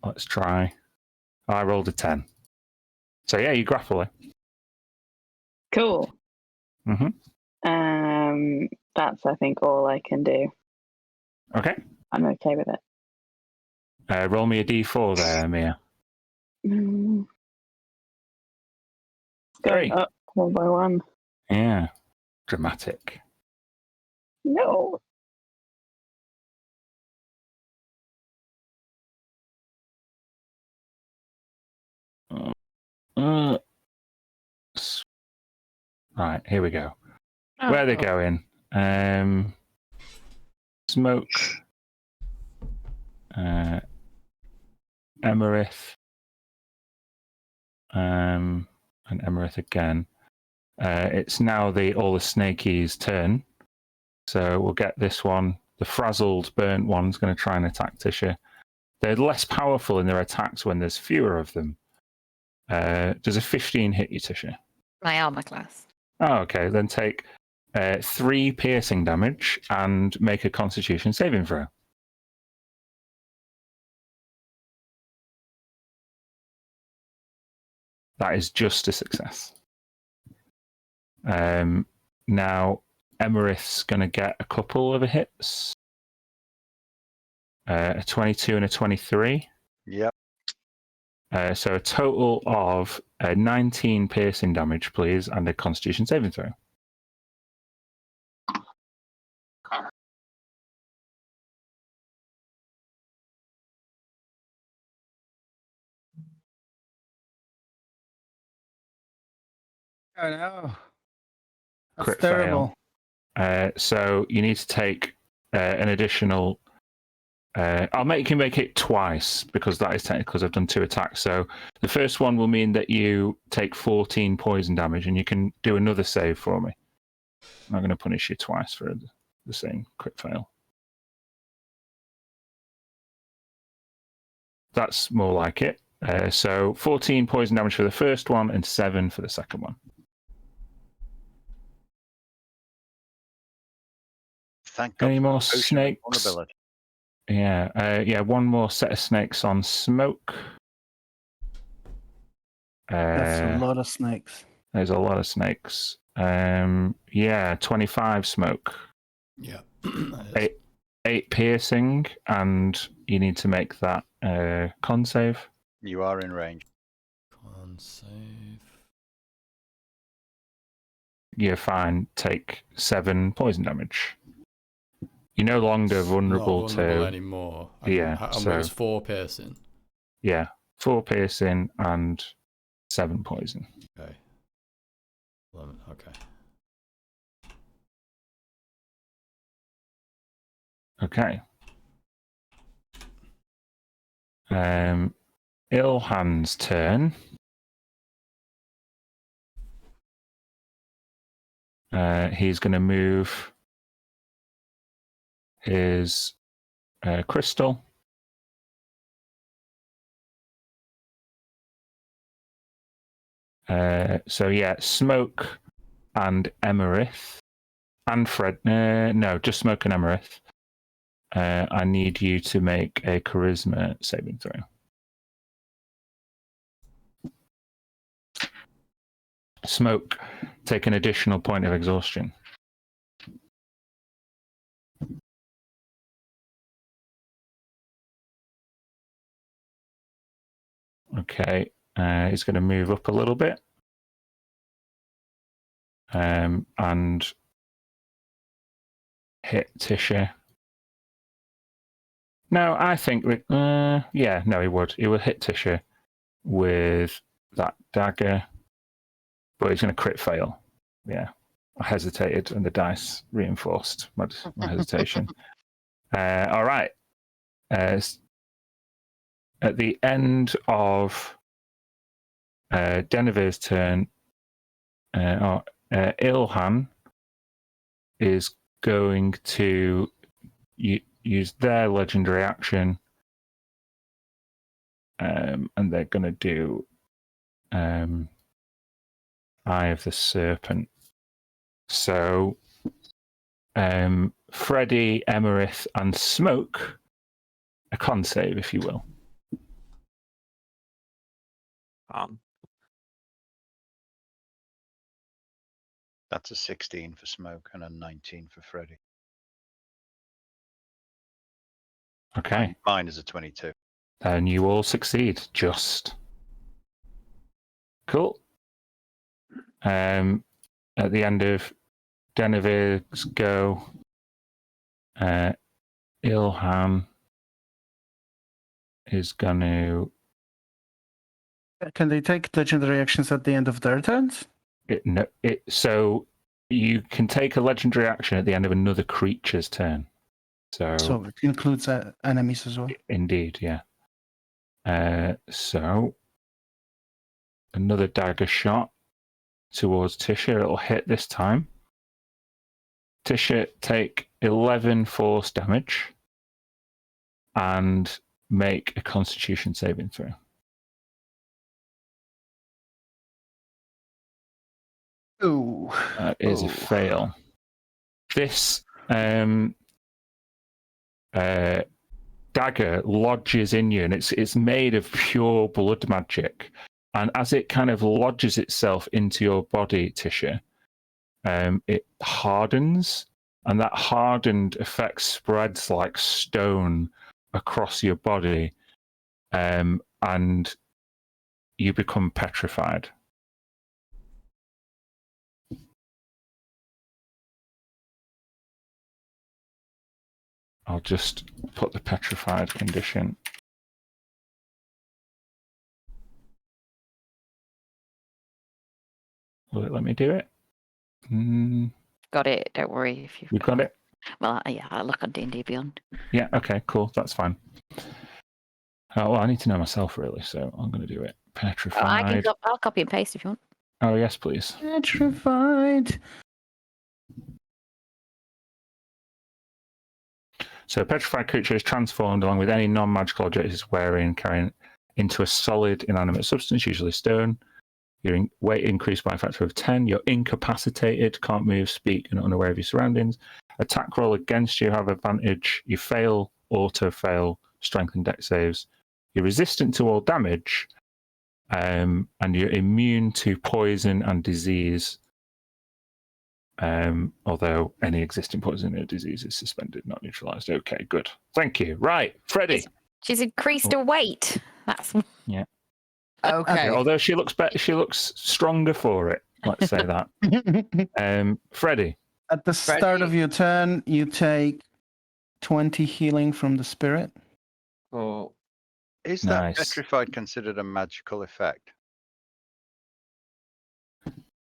Let's try. I rolled a 10. So yeah, you grapple her. Cool. That's, I think, all I can do. Okay. I'm okay with it. Roll me a d4 there, Mia. Going up 1 by 1. Yeah. Dramatic. No. Right, here we go. Where are they going? Smoke. Emerith. And Emerith again. It's now all the snakies' turn. So we'll get this one. The frazzled, burnt one's going to try and attack Tisha. They're less powerful in their attacks when there's fewer of them. Does a 15 hit you, Tisha? My armor class. Oh, okay. Then take 3 piercing damage and make a Constitution saving throw. That is just a success. Now, Emerith's going to get a couple of hits. A 22 and a 23. Yep. So a total of 19 piercing damage, please, and a Constitution saving throw. I know. That's Crit terrible. fail. So you need to take an additional. I'll make you make it twice because that is technically because I've done 2 attacks. So the first one will mean that you take 14 poison damage, and you can do another save for me. I'm going to punish you twice for the same crit fail. That's more like it. So 14 poison damage for the first one and 7 for the second one. Oh. Thank God Any for more the potion of snakes? vulnerability. Yeah, one more set of snakes on Smoke. That's a lot of snakes. There's a lot of snakes. 25 Smoke. Yeah. 8 piercing, and you need to make that con save. You are in range. Con save. You're fine. Take 7 poison damage. You're no longer vulnerable, Not vulnerable to anymore. Yeah, And so- it was 4 piercing. Yeah, 4 piercing and 7 poison. Okay. 11. Okay. Okay. Ilhan's turn. He's going to move his crystal. So yeah, Smoke and Emerith and Fred. No, just Smoke and Emerith. I need you to make a charisma saving throw. Smoke, take an additional point of exhaustion. Okay, he's going to move up a little bit. And hit Tisha. No, I think, no, he would. He would hit Tisha with that dagger, but he's going to crit fail. Yeah, I hesitated, and the dice reinforced my hesitation. All right. At the end of Denive's turn, Ilhan is going to use their legendary action, and they're going to do Eye of the Serpent. So, Freddy, Emerith, and Smoke, a con save, if you will. That's a 16 for Smoke and a 19 for Freddy. Okay. Mine is a 22. And you all succeed. Just. Cool. At the end of Denive's go, Ilhan is going to... Can they take legendary actions at the end of their turns? So you can take a legendary action at the end of another creature's turn. So it includes enemies as well. Indeed, yeah. So another dagger shot towards Tisha. It'll hit this time. Tisha, take 11 force damage and make a Constitution saving throw. Ooh. That is a fail. This dagger lodges in you, and it's made of pure blood magic. And as it kind of lodges itself into your body, Tisha, it hardens, and that hardened effect spreads like stone across your body, and you become petrified. I'll just put the petrified condition. Will it let me do it? Got it. Don't worry if you've You got it? Well, yeah, I look on D&D Beyond. Yeah, okay, cool. That's fine. Well, I need to know myself, really, so I'm going to do it. Petrified. I'll copy and paste if you want. Oh, yes, please. Petrified. So, a petrified creature is transformed along with any non-magical object it's wearing, carrying into a solid, inanimate substance, usually stone. Your weight increased by a factor of 10. You're incapacitated, can't move, speak, and unaware of your surroundings. Attack roll against you have advantage. You fail, auto-fail, strength and dex saves. You're resistant to all damage, and you're immune to poison and disease. Although any existing poison or disease is suspended, not neutralized. Okay, good. Thank you. Right, Freddie. She's increased her weight. That's Yeah. Okay. Although she looks better, she looks stronger for it. Let's say that. Freddie. At the start of your turn, you take 20 healing from the spirit. Oh, Is that Nice. petrified considered a magical effect?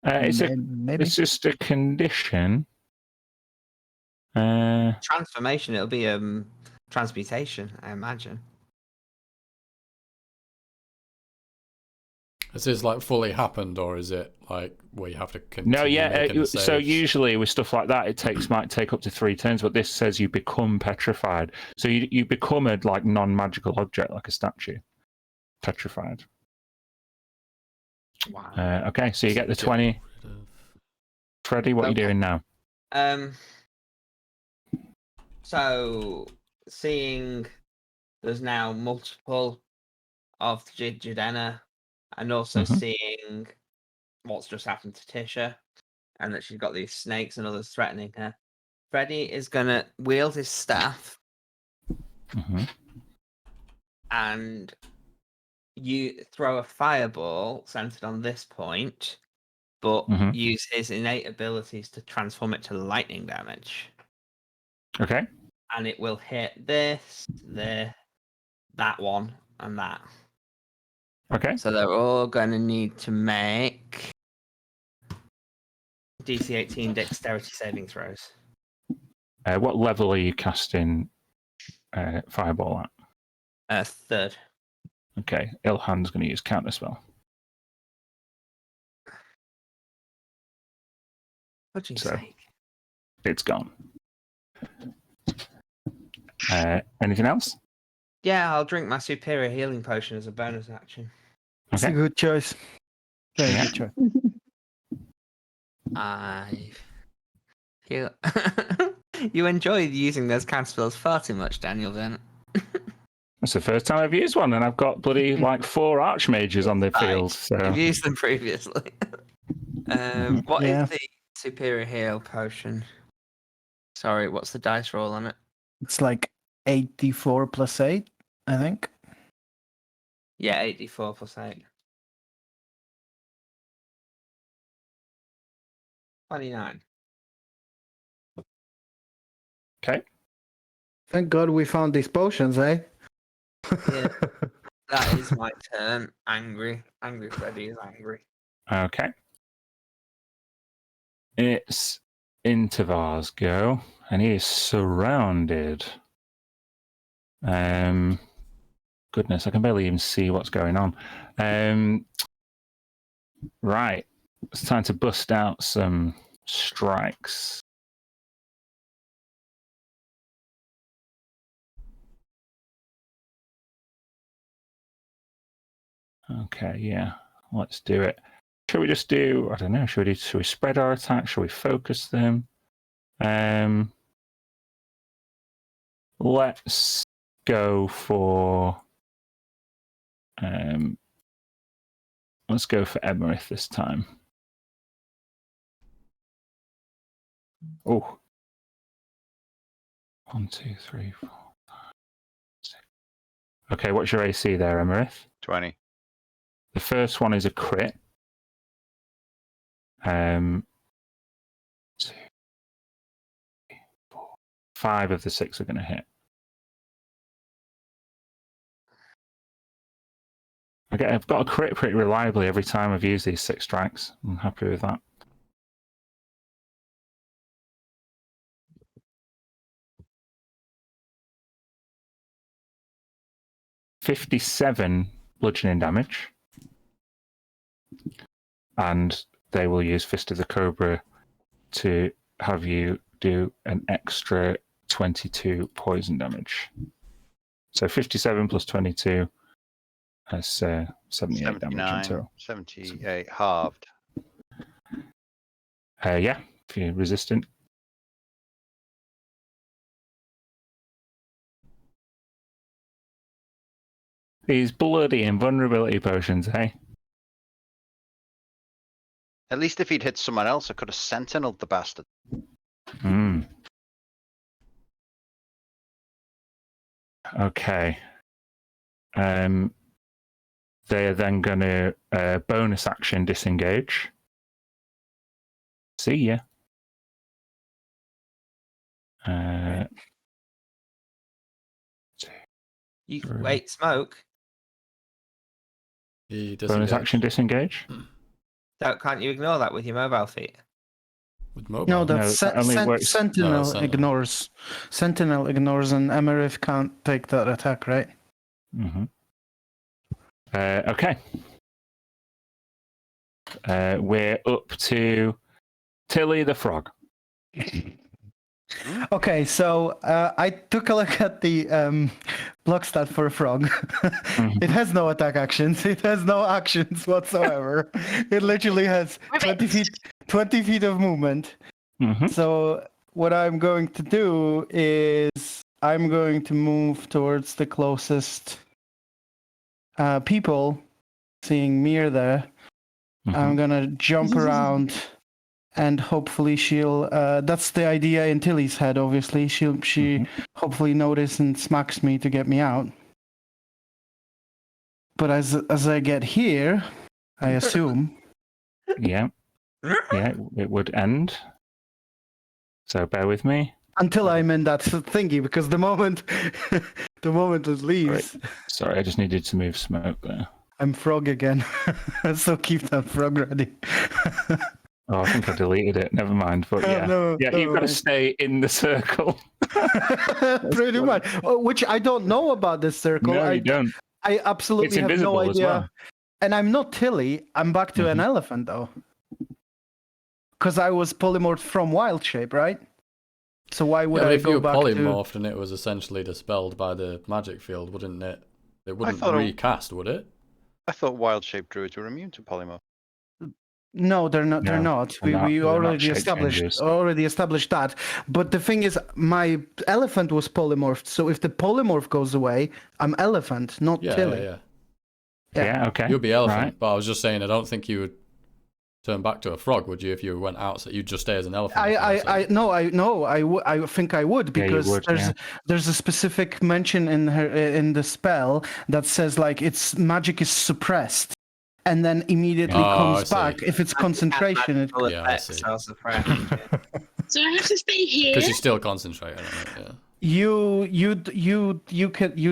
Maybe. It's just a condition. transformation. It'll be transmutation, I imagine. Has this like fully happened, or is it like where you have to continue? No, yeah. making the So saves? usually with stuff like that, might take up to 3 turns, but this says you become petrified. So you become a like non-magical object, like a statue, petrified. Wow. Okay, so you get the 20. Freddie, what are you doing now? So seeing there's now multiple of Jadena, and also seeing what's just happened to Tisha, and that she's got these snakes and others threatening her, Freddy is gonna wield his staff and you throw a fireball centered on this point, but use his innate abilities to transform it to lightning damage. Okay. And it will hit this, that one, and that. Okay. So they're all going to need to make DC 18 dexterity saving throws. What level are you casting Fireball at? Third. Okay. Ilhan's going to use Counterspell. What'd you So, say? it's gone. Anything else? Yeah, I'll drink my superior healing potion as a bonus action. That's a good choice. Very good choice. I feel you enjoyed using those counterspells far too much, Daniel. Then It's the first time I've used one, and I've got bloody like 4 archmages on the field. So I've used them previously. What is the superior heal potion? Sorry, what's the dice roll on it? It's like 8d4 plus 8, I think. Yeah, 8d4 plus 8. 29. Okay. Thank God we found these potions, eh? Yeah, that is my turn. Angry Freddy is angry. Okay. It's Intervar's go, and he is surrounded. Goodness, I can barely even see what's going on. Right. It's time to bust out some strikes. Okay, yeah. Let's do it. Should we just do, I don't know, should we spread our attacks? Should we focus them? Let's go for Emerith this time. Oh. 1, 2, 3, 4, 5, 6. Okay, what's your AC there, Emerith? 20. The first one is a crit. 2, 3, 4. 5 of the 6 are going to hit. I've got a crit pretty reliably every time I've used these 6 strikes. I'm happy with that. $57 bludgeoning damage. And they will use Fist of the Cobra to have you do an extra 22 poison damage. So 57 plus 22 has 78 damage in total. 78 halved. Yeah, if you're resistant. These bloody invulnerability potions, hey? At least if he'd hit someone else, I could have sentineled the bastard. Okay. They're then going to bonus action disengage. See ya. Wait, smoke. He Bonus action disengage. Can't you ignore that with your mobile feet? With mobile? No, that's that only works- Sentinel Sentinel. ignores. Sentinel ignores, and Emerith can't take that attack, right? Mm-hmm. Okay. We're up to Tilly the Frog. Okay, so I took a look at the block stat for a frog. It has no attack actions. It has no actions whatsoever. It literally has 20 feet of movement. Mm-hmm. So what I'm going to do is I'm going to move towards the closest people, seeing Mir there. I'm gonna jump around, and hopefully she'll. That's the idea in Tilly's head. Obviously, she hopefully notices and smacks me to get me out. But as I get here, I assume. Yeah, it would end. So bear with me. Until I'm in that thingy, because the moment it leaves, Sorry, I just needed to move smoke there. I'm frog again. So keep that frog ready. Oh, I think I deleted it. Never mind. But yeah, No, you've got to stay in the circle. Pretty much. Which I don't know about this circle. No, you don't. I absolutely It's have no invisible idea. as well. And I'm not Tilly. I'm back to an elephant though. Because I was polymorphed from wild shape, right? So why would I if go you were back polymorphed and it was essentially dispelled by the magic field, wouldn't it? It wouldn't recast, would it? I thought wild shape druids were immune to polymorph. No, they're not. They're not. We already established that. But the thing is, my elephant was polymorphed. So if the polymorph goes away, I'm elephant, not Tilly. Yeah, okay. You'd be elephant, right. but I was just saying, I don't think you would turn back to a frog, would you? If you went out, so you'd just stay as an elephant. I think I would, because there's a specific mention in the spell that says like its magic is suppressed, and then immediately comes back if it's concentration. I see. So I have to stay here. Because you still concentrate on it. Yeah. You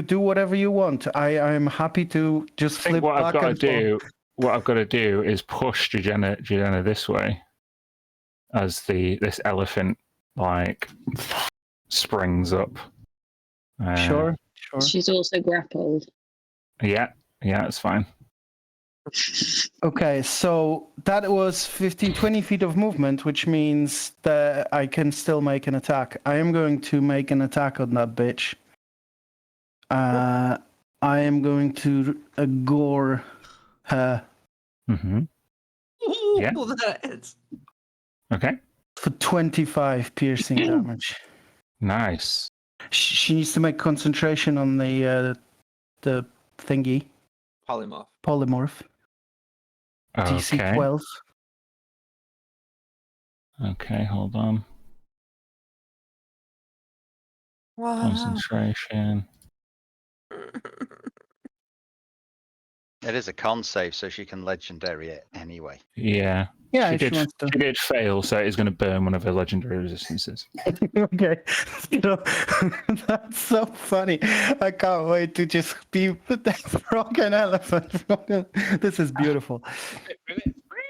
do whatever you want. I'm happy to just flip what back and forth. What I've got to do is push Gianna this way, as this elephant like springs up. Sure. She's also grappled. Yeah, it's fine. Okay, so that was 20 feet of movement, which means that I can still make an attack. I am going to make an attack on that bitch. I am going to gore her. Mm-hmm. Yeah. Okay. For 25 piercing damage. Nice. She needs to make concentration on the thingy. Polymorph. DC 12. Okay, hold on. Concentration. It is a con save, so she can legendary it anyway. Yeah. Yeah, She if she did, wants to. she did fail, so it is going to burn one of her legendary resistances. Okay. That's so funny. I can't wait to just be frog and elephant. This is beautiful.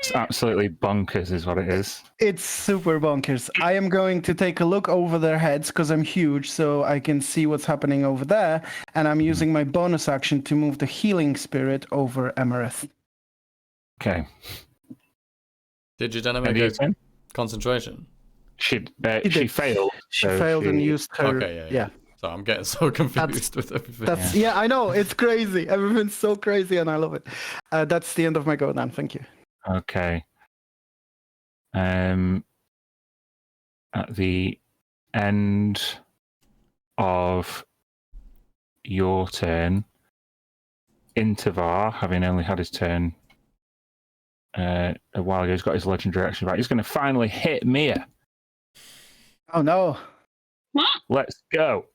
It's absolutely bonkers, is what it is. It's super bonkers. I am going to take a look over their heads because I'm huge, so I can see what's happening over there. And I'm using my bonus action to move the healing spirit over Emerith. Okay. Did you then And make you a can? concentration? She did. failed. She so failed and she- used her. Okay, yeah. So I'm getting so confused with everything. That's yeah, I know it's crazy. Everything's so crazy, and I love it. That's the end of my go then. Thank you. Okay. At the end of your turn, Intavar, having only had his turn a while ago, he's got his legendary action back. He's going to finally hit Mia. Oh no! Let's go.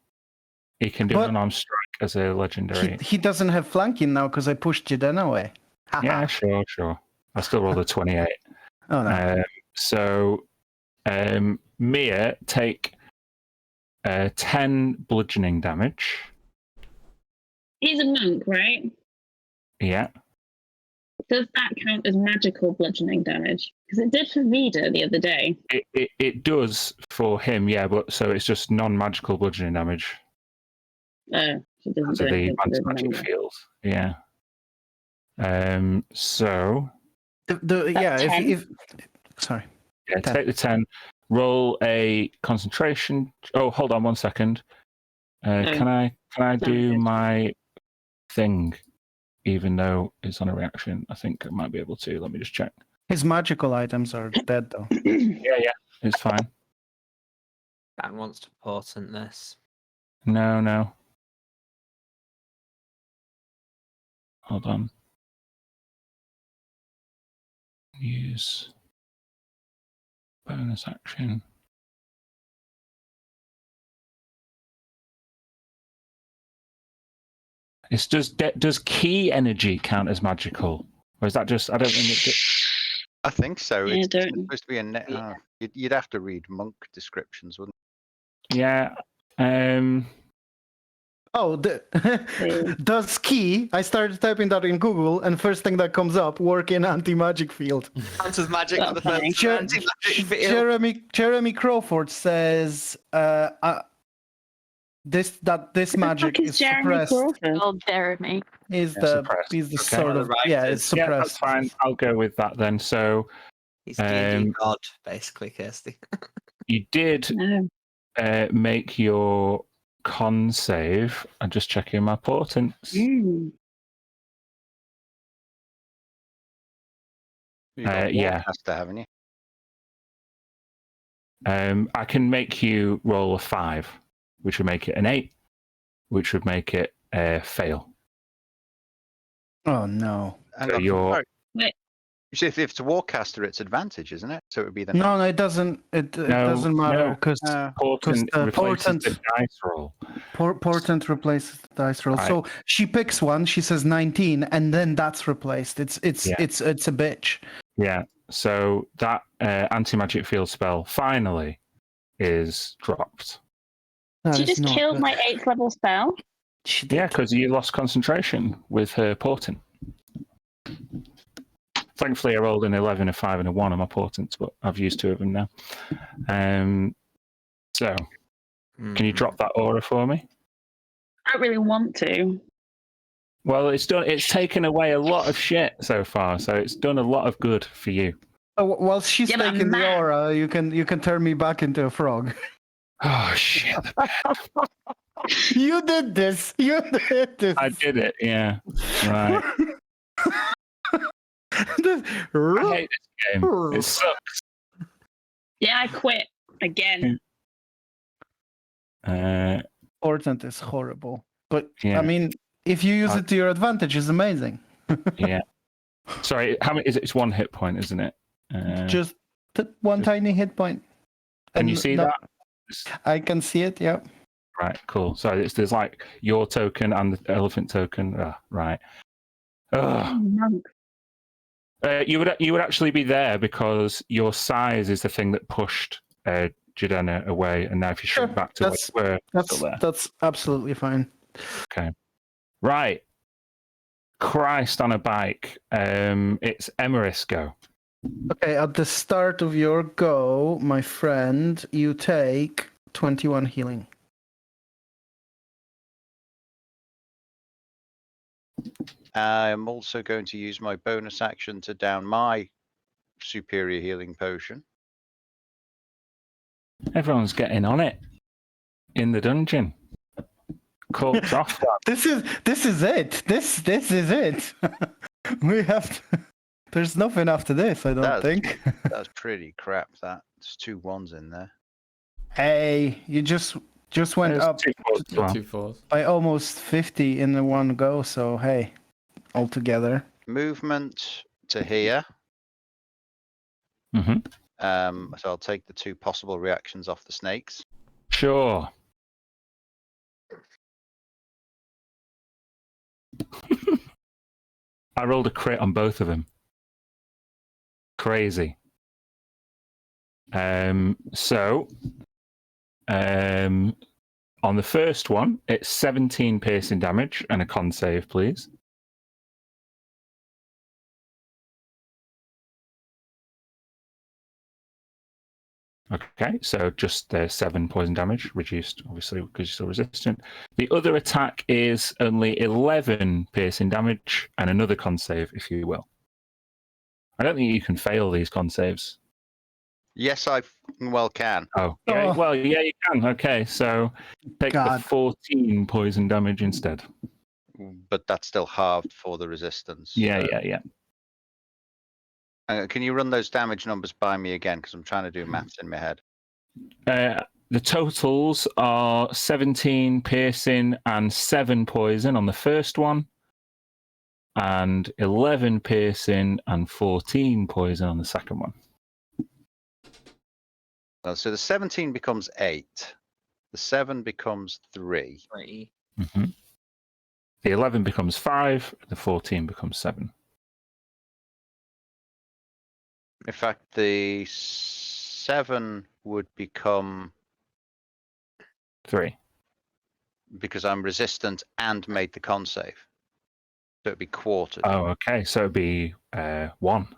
He can do But- an unarmed strike as a legendary. He doesn't have flanking now because I pushed Jiden away. Yeah, sure. I still rolled a 28. Oh no! So, Mia, take 10 bludgeoning damage. He's a monk, right? Yeah. Does that count as magical bludgeoning damage? Because it did for Vida the other day. It does for him, yeah, but so it's just non-magical bludgeoning damage Oh, she doesn't because do of the anything to the anti-magic number. field. Yeah. So Yeah, 10? if sorry. yeah, 10. take the 10. Roll a concentration. Oh, hold on 1 second. Can I do good. my thing, even though it's on a reaction? I think I might be able to. Let me just check. His magical items are dead though. Yeah, it's fine. Dan wants to portent this. No. Hold on. Use bonus action. It's does key energy count as magical, or is that just? I don't think it. I think so. Yeah, It's don't- supposed to be a net. You'd have to read monk descriptions, wouldn't Yeah. Oh, does key? I started typing that in Google, and first thing that comes up: work in anti-magic field. Counts as magic for the That's first Jer- anti-magic field. Jeremy Crawford says this magic Fuck is Jeremy suppressed. Crawford? Oh, Jeremy. Is Yeah, the suppressed. is the Okay. sort One of of the yeah, writers. it's Yeah, suppressed. that's fine. I'll go with that then. So He's D&D Um, god, basically, Kirsty. you did No. make your con save. I'm just checking my portents. Mm. you? You've got Yeah. Warcaster, haven't you? I can make you roll a 5, which would make it an 8, which would make it a fail. Oh no! Hang So on, you're- sorry. Wait. You see, if it's a Warcaster, it's advantage, isn't it? So it would be the No, it doesn't. It doesn't matter because Portent the replaces portent- the dice roll. portent replaces the dice roll. Right. So she picks one. She says 19, and then that's replaced. It's Yeah. it's a bitch. Yeah. So that anti-magic field spell finally is dropped. That She is just not killed good. my 8th level spell. She did. Yeah, because you lost concentration with her portent. Thankfully, I rolled an 11, a 5, and a 1 on my portents, but I've used 2 of them now. So, can you drop that aura for me? I don't really want to. Well, it's done. It's taken away a lot of shit so far, so it's done a lot of good for you. Oh, while she's Yeah, but I'm taking the mad. aura, you can turn me back into a frog. Oh shit! You did this. You did this. I did it. Yeah. Right. I hate this game. It sucks. Yeah, I quit again. Portent is horrible, but Yeah. I mean, if you use it to your advantage, it's amazing. Yeah. Sorry. How many is it? It's 1 hit point, isn't it? Just one tiny hit point. Can And you see no- that? I can see it. Yeah. Right, cool. So there's like your token and the elephant token. Right. Ugh. Monk. You would actually be there because your size is the thing that pushed Jadena away, and now if you shrink back to where you were, still there. That's absolutely fine. Okay. Right. Christ on a bike. It's Emeris go. Okay, at the start of your go, my friend, you take 21 healing. I'm also going to use my bonus action to down my superior healing potion. Everyone's getting on it in the dungeon. Corpse off. This is it. This is it. We have. There's nothing after this. I don't think. That's pretty crap. There's 2 1s in there. Hey, you just went up 2 4s. by almost 50 in the one go. So hey, altogether. Movement to here. Mm-hmm. So I'll take the 2 possible reactions off the snakes. Sure. I rolled a crit on both of them. Crazy. So, on the first one, it's 17 piercing damage and a con save, please. Okay, so just 7 poison damage, reduced, obviously, because you're still resistant. The other attack is only 11 piercing damage and another con save, if you will. I don't think you can fail these con saves. Yes, I well can. Oh, yeah, well, yeah, you can. Okay, so take the 14 poison damage instead. But that's still halved for the resistance. Yeah, so. yeah. Can you run those damage numbers by me again? Because I'm trying to do maths in my head. The totals are 17 piercing and 7 poison on the first one, and 11 piercing and 14 poison on the second one. So the 17 becomes 8. The 7 becomes 3. 3. Mm-hmm. The 11 becomes 5. The 14 becomes 7. In fact, the 7 would become 3. Because I'm resistant and made the con save. So it'd be quartered. Oh, okay. So it'd be 1.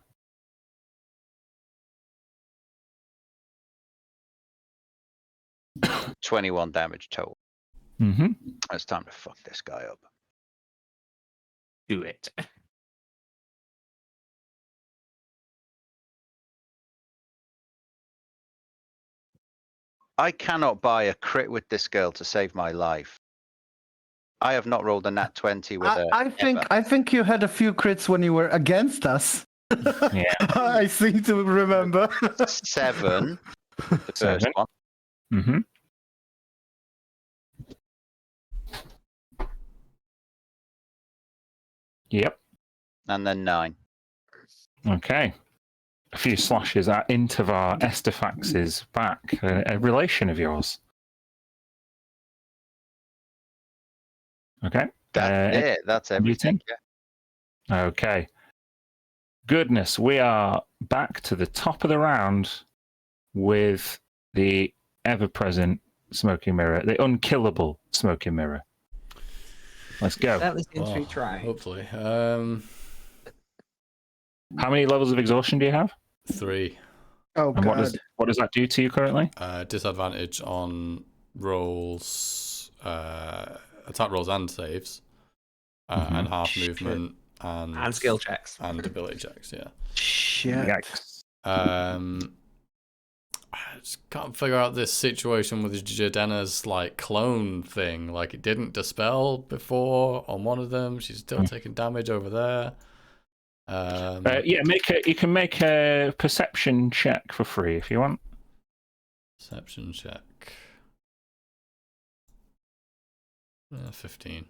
$21 damage total. Mm-hmm. It's time to fuck this guy up. Do it. I cannot buy a crit with this girl to save my life. I have not rolled a nat 20 with her. I think you had a few crits when you were against us. Yeah. I seem to remember. 7. The first 7. one. Mm-hmm. Yep. And then 9. Okay. A few slashes at Intavar Estefax's back, a relation of yours. Okay. That's everything. Yeah. Okay. Goodness, we are back to the top of the round with the ever-present smoking mirror, the unkillable smoking mirror. Let's go. That was we try. Hopefully. How many levels of exhaustion do you have? 3. Oh, and God. What does that do to you currently? Disadvantage on rolls, attack rolls and saves, and half movement and skill checks and ability checks. Yeah. Shit. Yikes. I just can't figure out this situation with Jadena's like clone thing. Like it didn't dispel before on one of them. She's still taking damage over there. Yeah, you can make a perception check for free if you want. Perception check. 15.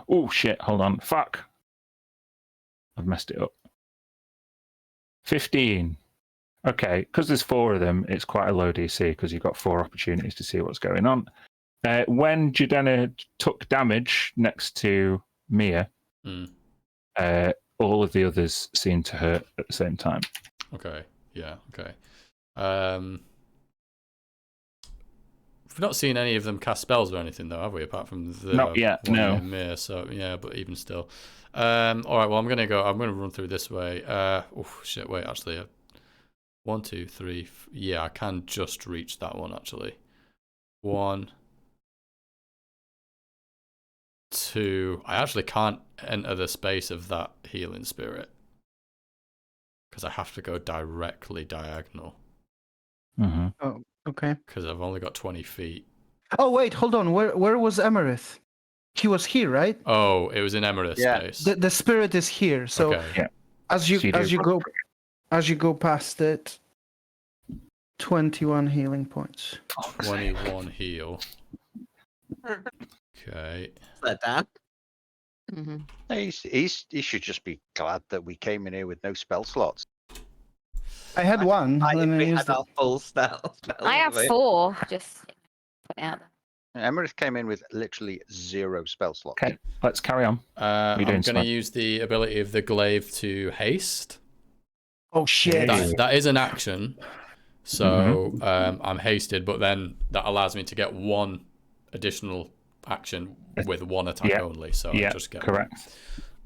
Oh shit! Hold on. Fuck. I've messed it up. 15. Okay, because there's 4 of them, it's quite a low DC because you've got 4 opportunities to see what's going on. When Jadena took damage next to Mia, all of the others seem to hurt at the same time. Okay. Yeah. Okay. We've not seen any of them cast spells or anything, though, have we? Apart from the Not yet, one no. near Mir, so yeah, but even still. All right. Well, I'm gonna run through this way. Oh shit! Wait, actually, 1, 2, 3. Yeah, I can just reach that one actually. 1, 2. I actually can't enter the space of that healing spirit because I have to go directly diagonal. Mm-hmm. Oh, okay. Because I've only got 20 feet. Oh wait, hold on. Where was Emerith? He was here, right? Oh, it was in Emerith's space. The spirit is here. So okay. Yeah. as you go past it, 21 healing points. 21 heal. Okay. Is that Dan? Mm-hmm. He should just be glad that we came in here with no spell slots. I had one. I and I we used had our full spell. I have 4. Just put it out there. Emerith came in with literally 0 spell slots. Okay, let's carry on. I'm doing going to smart. use the ability of the glaive to haste. Oh shit! That is an action. So I'm hasted, but then that allows me to get 1 additional action with 1 attack only. So I just get correct.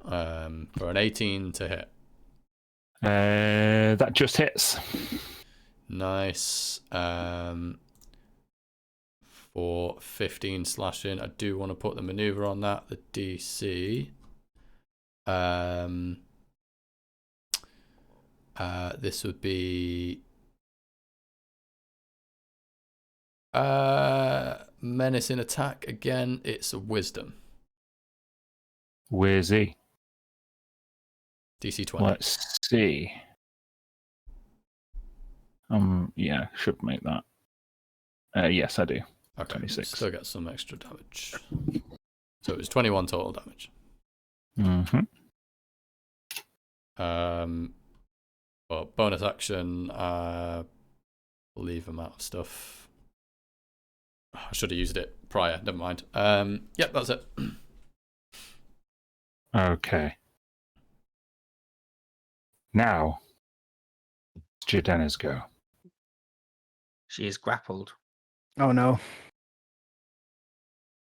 For an 18 to hit. That just hits. Nice. For 15 slashing, I do want to put the maneuver on that. The DC. This would be menacing attack again. It's a wisdom. Where's he? DC 20. Let's see. Yeah, should make that. Yes, I do. Okay, 26. still get some extra damage. So it was 21 total damage. Mm-hmm. Well, bonus action. Leave them out of stuff. I should have used it prior. Never mind. Yep, that's it. Okay. Now, Jadena's go. She is grappled. Oh no!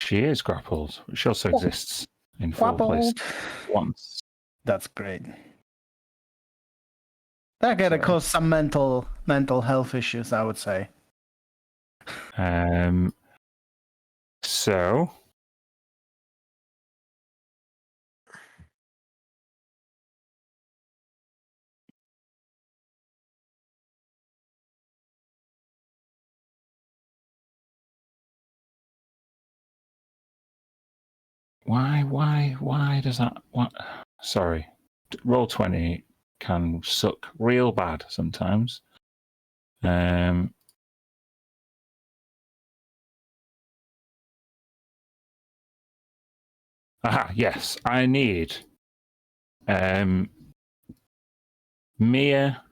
She is grappled, which also exists in 4 places once. That's great. That gotta cause some mental health issues, I would say. So why does that what sorry. Roll 20 can suck real bad sometimes. Aha, yes. I need Mia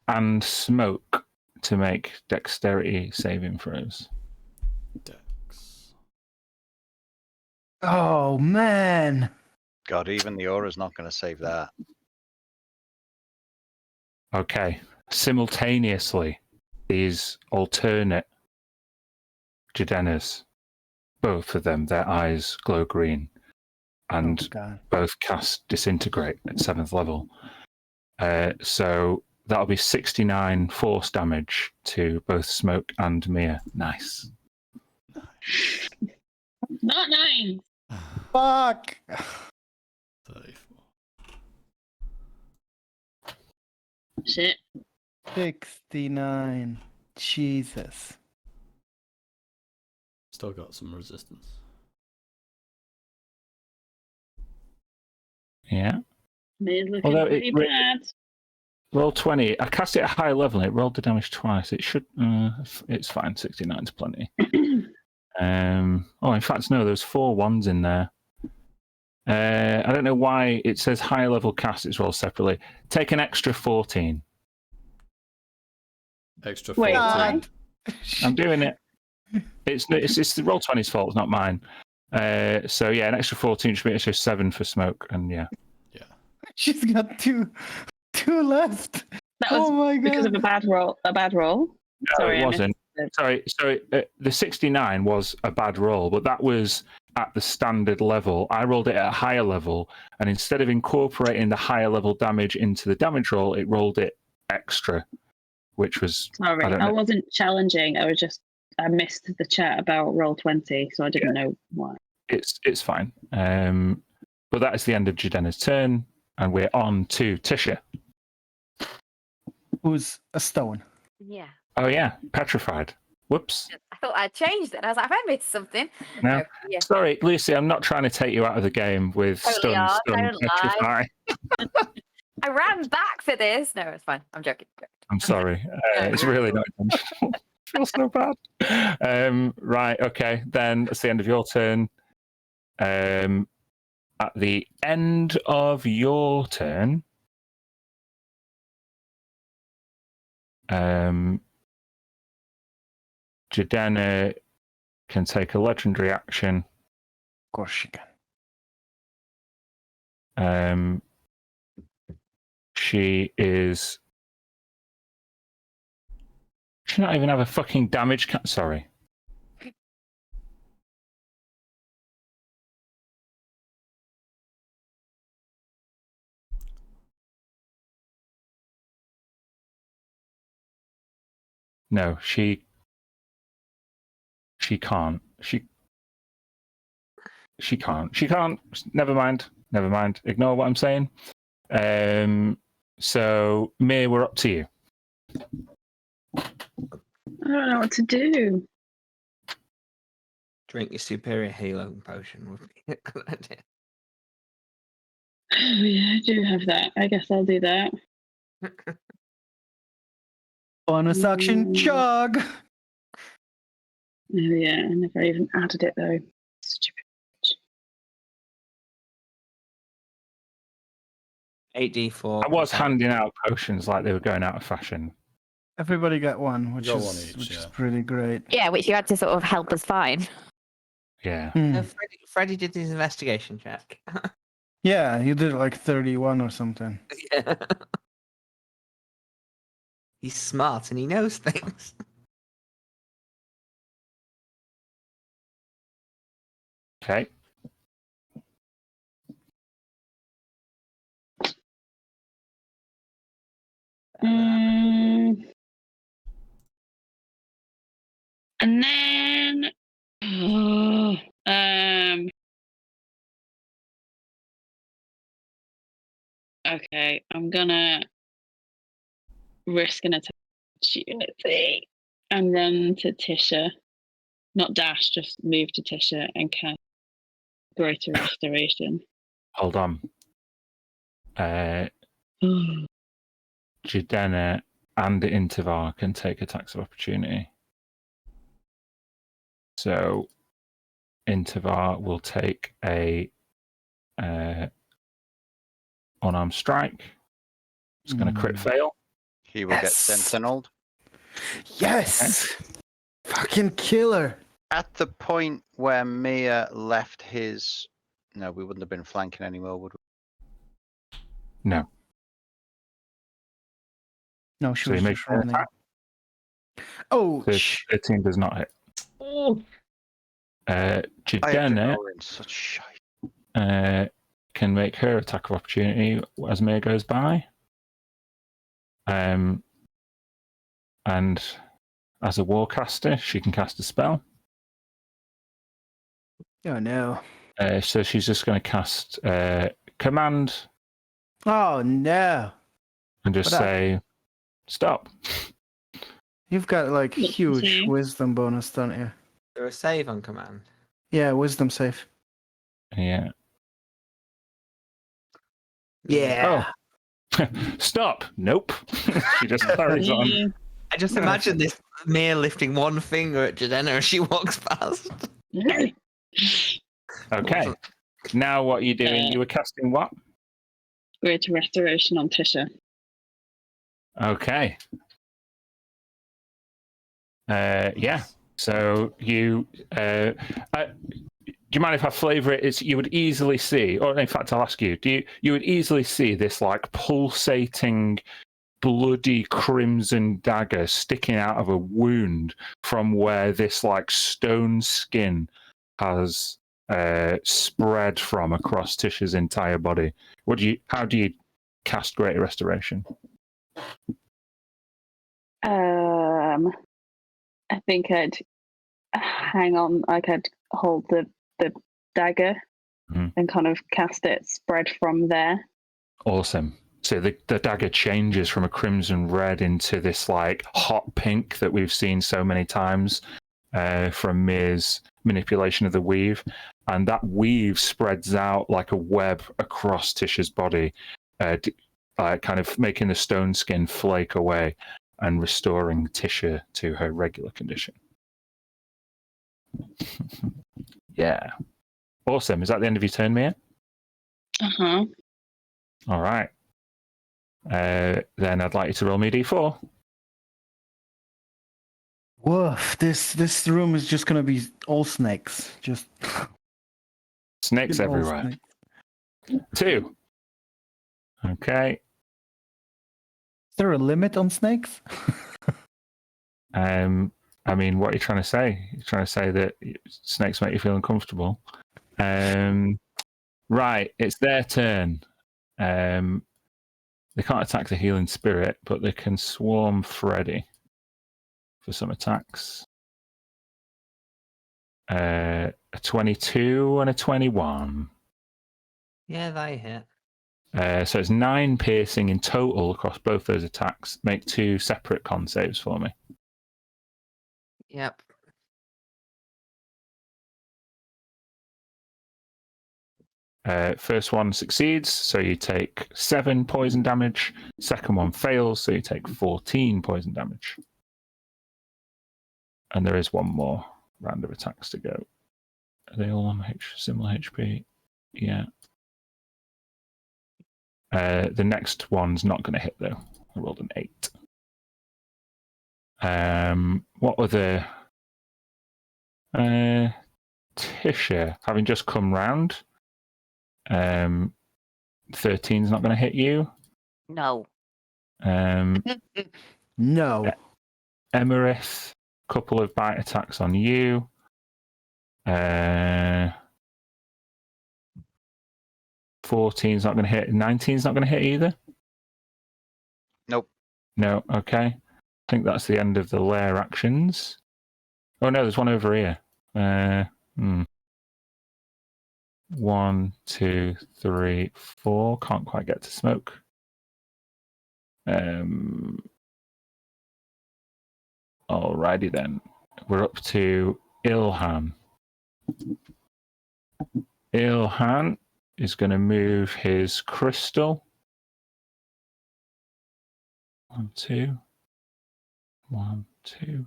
and Smoke to make dexterity saving throws. Dex. Oh man! God, even the aura's not going to save that. Okay. Simultaneously, these alternate Jadenas, both of them, their eyes glow green, and both cast Disintegrate at 7th level. So that'll be 69 force damage to both Smoke and Mia. Nice. Not 9. Fuck! 34. Shit. 69. Jesus. Still got some resistance. Yeah. It's looking Although pretty bad. Roll 20. I cast it at high level and it rolled the damage twice. It should. It's fine. 69 is plenty. In fact, no, there's 4 1s in there. I don't know why it says higher level cast. It's rolled separately. Take an extra 14. Extra 14. Wait, I'm doing it. It's the roll 20's fault, not mine. So yeah, an extra 14 should be an extra 7 for Smoke, and yeah. She's got two left. That was Oh my god! because of a bad roll. A bad roll. No, Sorry, it I wasn't. missed Sorry. The 69 was a bad roll, but that was at the standard level. I rolled it at a higher level, and instead of incorporating the higher level damage into the damage roll, it rolled it extra, which was Sorry, I wasn't challenging. I missed the chat about roll 20, so I didn't know why. it's fine. But that is the end of Jadena's turn, and we're on to Tisha. Who's a stone? Yeah. Oh yeah, petrified. Whoops. I thought I'd changed it. I was like, have I missed something? No. Yeah. Sorry, Lucy, I'm not trying to take you out of the game with Totally stun, are, stun, don't petrify. I ran back for this. No, it's fine. I'm joking. I'm sorry. It's really not intentional. Feels so bad. Right, okay. Then it's the end of your turn. At the end of your turn, Jadena can take a legendary action. Of course she can. She not even have a fucking damage. Sorry. No, she can't. She can't. She can't. Never mind. Ignore what I'm saying. So, Mir, we're up to you. I don't know what to do. Drink your superior healing potion would be a good idea. Oh, yeah, I do have that. I guess I'll do that. Bonus action chug. Oh, yeah, I never even added it, though. Stupid. 8d4. I was handing out potions like they were going out of fashion. Everybody got one, which Got is one each, which is yeah. pretty great. Yeah, which you had to sort of help us find. Yeah. Freddie did his investigation check. Yeah, you did like 31 or something. Yeah. He's smart and he knows things. Okay. And then, okay, I'm gonna risk an opportunity and run to Tisha. Not dash, just move to Tisha and cast Greater Restoration. Hold on. Jadena and Intivar can take attacks of opportunity. So Intivar will take a unarmed strike. It's going to crit fail. He will get sentineled. Yes! Fucking killer! At the point where Mia left his... No, we wouldn't have been flanking anymore, would we? No. No, she So was you just make an running. attack. Oh, 13 does not hit. Oh, I have to Jadena roll in such shite. can make her attack of opportunity as Mia goes by. And as a warcaster, she can cast a spell. oh no. So she's just going to cast command Oh no. and just What up? say, stop. You've got like What huge save? wisdom bonus, don't you? There a save on command. Yeah, wisdom save. Yeah. Yeah. Stop. Nope. She just carries on. I just imagine this Mia lifting one finger at Jadena as she walks past. Okay. Now what are you doing? You were casting what? Greater Restoration on Tisha. Okay. Yeah. So you you mind if I flavour it? You would easily see, or in fact, I'll ask you. You would easily see this like pulsating, bloody crimson dagger sticking out of a wound from where this like stone skin has spread from across Tisha's entire body. How do you cast Greater Restoration? I think I'd hang on. Like I'd hold the dagger and kind of cast it, spread from there. Awesome. So the dagger changes from a crimson red into this like hot pink that we've seen so many times from Mir's manipulation of the weave, and that weave spreads out like a web across Tisha's body, kind of making the stone skin flake away and restoring Tisha to her regular condition. Yeah. Awesome. Is that the end of your turn, Mir? Uh-huh. All right. Then I'd like you to roll me a d4. Woof! This room is just gonna be all snakes. Just snakes all everywhere. snakes. 2. Okay. Is there a limit on snakes? I mean, what are you trying to say? You're trying to say that snakes make you feel uncomfortable. Right, it's their turn. They can't attack the healing spirit, but they can swarm Freddy for some attacks. A 22 and a 21. Yeah, they hit. So it's 9 piercing in total across both those attacks. Make 2 separate con saves for me. Yep. First one succeeds, so you take 7 poison damage. Second one fails, so you take 14 poison damage. And there is one more round of attacks to go. Are they all on similar HP? Yeah. The next one's not going to hit, though. I rolled an 8. What other... Tisha, having just come round... 13's not going to hit you. No. No. Emerith, couple of bite attacks on you. 14's not going to hit. 19's not going to hit either. Nope. No. Okay. I think that's the end of the lair actions. Oh no, there's one over here. 1, 2, 3, 4. Can't quite get to smoke. Alrighty then. We're up to Ilhan. Ilhan is going to move his crystal. 1, 2. 1, 2.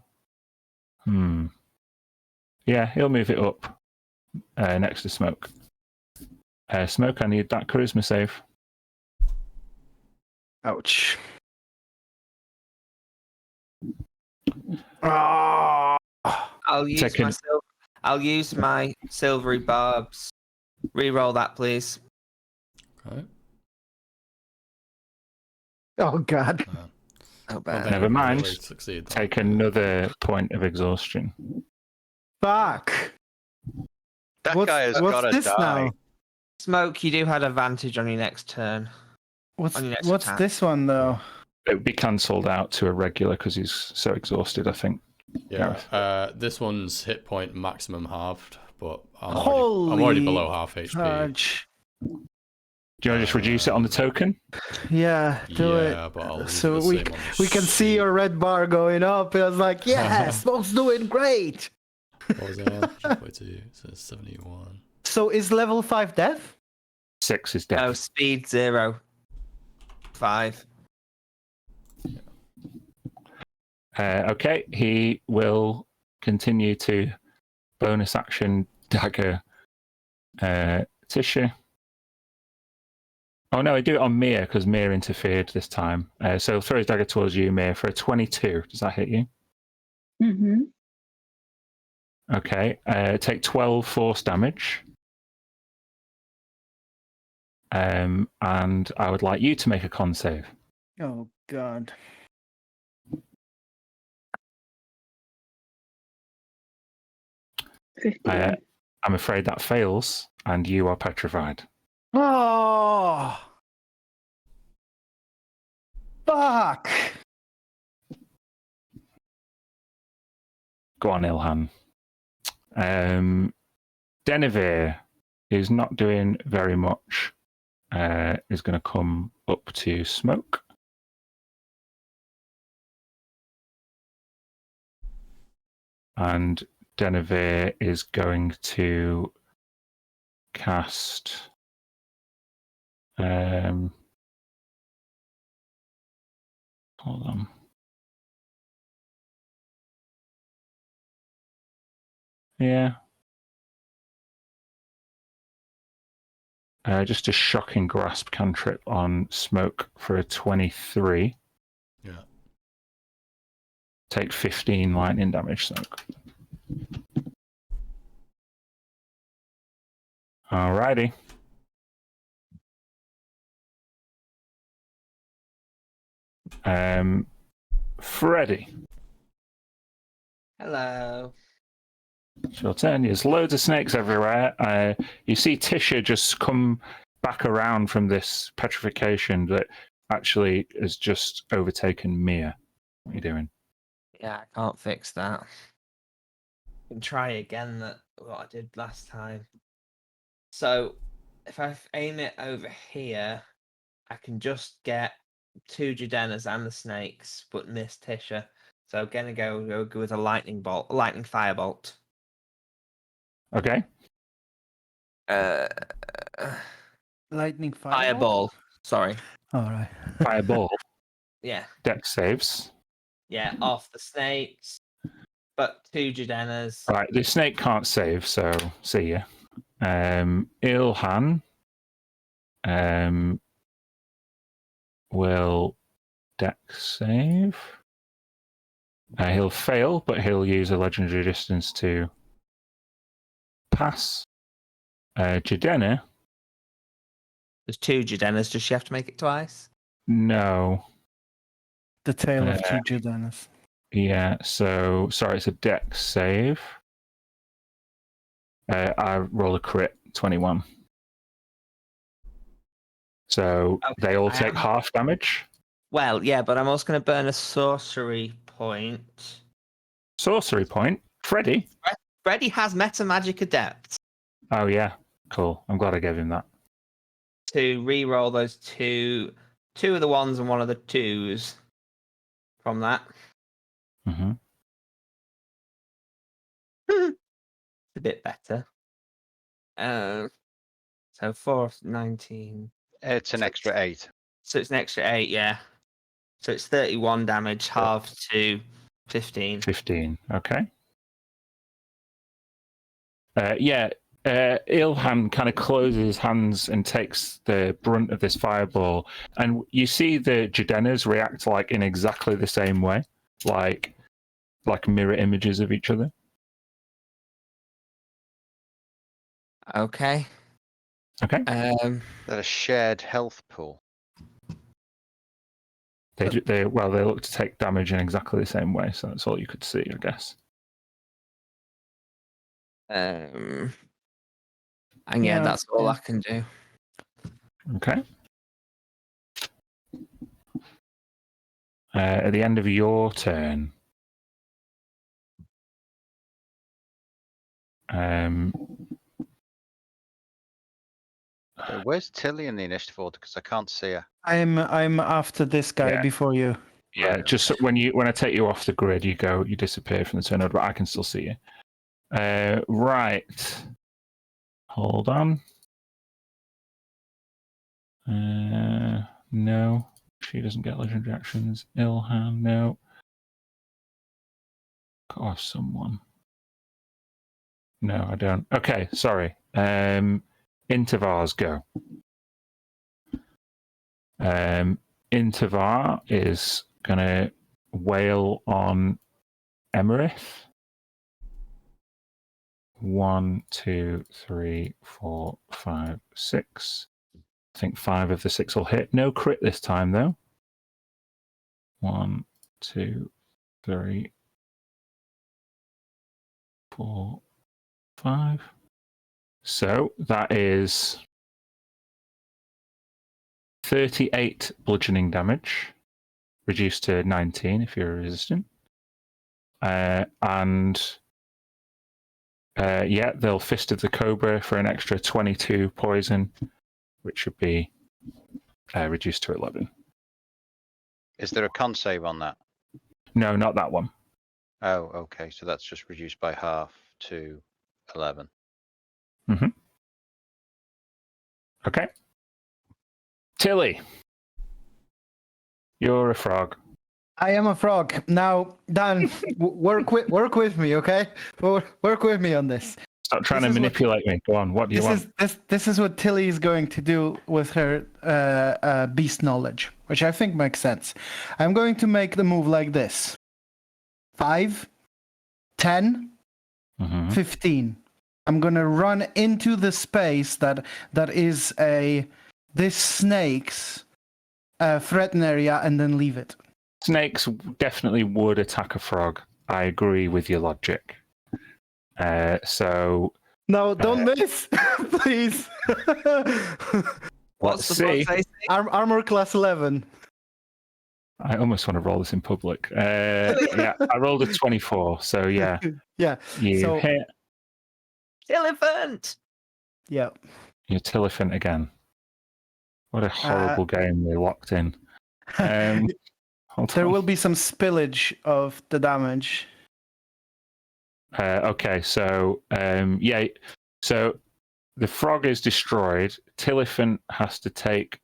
Yeah, he'll move it up next to Smoke. Smoke, I need that charisma save. Ouch. Oh. I'll use my silvery barbs. Reroll that, please. Okay. Oh God. Oh, bad. Never mind. Succeed. Take another point of exhaustion. Fuck. That What's- guy has what's got to this die. now? Smoke, you do have advantage on your next turn. What's On your next what's attack. this one though? It would be cancelled out to a regular because he's so exhausted, I think. Yeah. This one's hit point maximum halved, but I'm Holy already below half HP. fudge. Do you want to just reduce it on the token? Yeah, do Yeah, it. but I'll leave So the we same on the we can see sheet. your red bar going up. I was like, yeah, Smoke's doing great. What was it on? 42, so 71. So is level 5 death? 6 is dead. No, speed 0. 5. Okay, he will continue to bonus action dagger Tisha. Oh no, I do it on Mir because Mir interfered this time. So throw his dagger towards you, Mir, for a 22. Does that hit you? Mm-hmm. Okay. Take 12 force damage. And I would like you to make a con save. Oh God. I'm afraid that fails, and you are petrified. Oh. Fuck. Go on, Ilhan. Denevere, who's not doing very much, is going to come up to Smoke. And Denevere is going to cast. Hold on. Yeah. Just a shocking grasp cantrip on Smoke for a 23. Yeah. Take 15 lightning damage, Smoke. Alrighty. Freddy. Hello. It's your turn. There's loads of snakes everywhere. You see Tisha just come back around from this petrification that actually has just overtaken Mia. What are you doing? Yeah, I can't fix that. I can try again what I did last time. So if I aim it over here, I can just get 2 Judenas and the snakes, but miss Tisha. So I'm gonna go with a lightning firebolt. Okay. Lightning Fireball. Sorry. All right. Fireball. Yeah. Dex saves. Yeah, off the snakes. But 2 Judenas. Right, the snake can't save, so see ya. Ilhan will Dex save. He'll fail, but he'll use a legendary distance to pass. Jadena. There's 2 Judenas. Does she have to make it twice? No. The tale of 2 Judenas. Yeah, so sorry, it's a Dex save. I roll a crit, 21. So they all take half damage. Well, yeah, but I'm also going to burn a sorcery point. Sorcery point? Freddy? Freddy has Meta Magic Adept. Oh, yeah. Cool. I'm glad I gave him that. To re-roll those two of the ones and one of the twos from that. Mm-hmm. It's a bit better. So 4, 19. It's an extra 8. So it's an extra 8, yeah. So it's 31 damage, halved to 15. 15, okay. Ilhan kind of closes his hands and takes the brunt of this fireball. And you see the Judenas react like in exactly the same way, like mirror images of each other. Okay. Okay. That a shared health pool. They look to take damage in exactly the same way, so that's all you could see, I guess. And yeah, that's all I can do. Okay. At the end of your turn, Where's Tilly in the initiative order? Because I can't see her. I'm after this guy before you. Yeah, just when I take you off the grid, you disappear from the turn order, but I can still see you. Right. Hold on. No, she doesn't get legendary actions. Ilhan, no. Cut off someone. No, I don't. Okay, sorry. Intervar's go. Intervar is gonna wail on Emerith. 1, 2, 3, 4, 5, 6. I think 5 of the 6 will hit. No crit this time, though. 1, 2, 3, 4, 5. So that is 38 bludgeoning damage, reduced to 19 if you're resistant. They'll Fist of the Cobra for an extra 22 poison, which should be reduced to 11. Is there a con save on that? No, not that one. Oh, okay. So that's just reduced by half to 11. Mm-hmm. Okay. Tilly, you're a frog. I am a frog. Now, Dan, work with me, okay? Work with me on this. Stop trying to manipulate me. Go on. What do you want? This is what Tilly is going to do with her beast knowledge, which I think makes sense. I'm going to make the move like this. 5, 10, 15. I'm going to run into the space that is this snake's threatened area and then leave it. Snakes definitely would attack a frog. I agree with your logic. No, don't miss, please. What's the say? Armor class 11. I almost want to roll this in public. I rolled a 24, so yeah. Yeah. You hit. Elephant! Yeah. You're Tillifant again. What a horrible game we locked in. There will be some spillage of the damage. Okay, so so the frog is destroyed. Tillifant has to take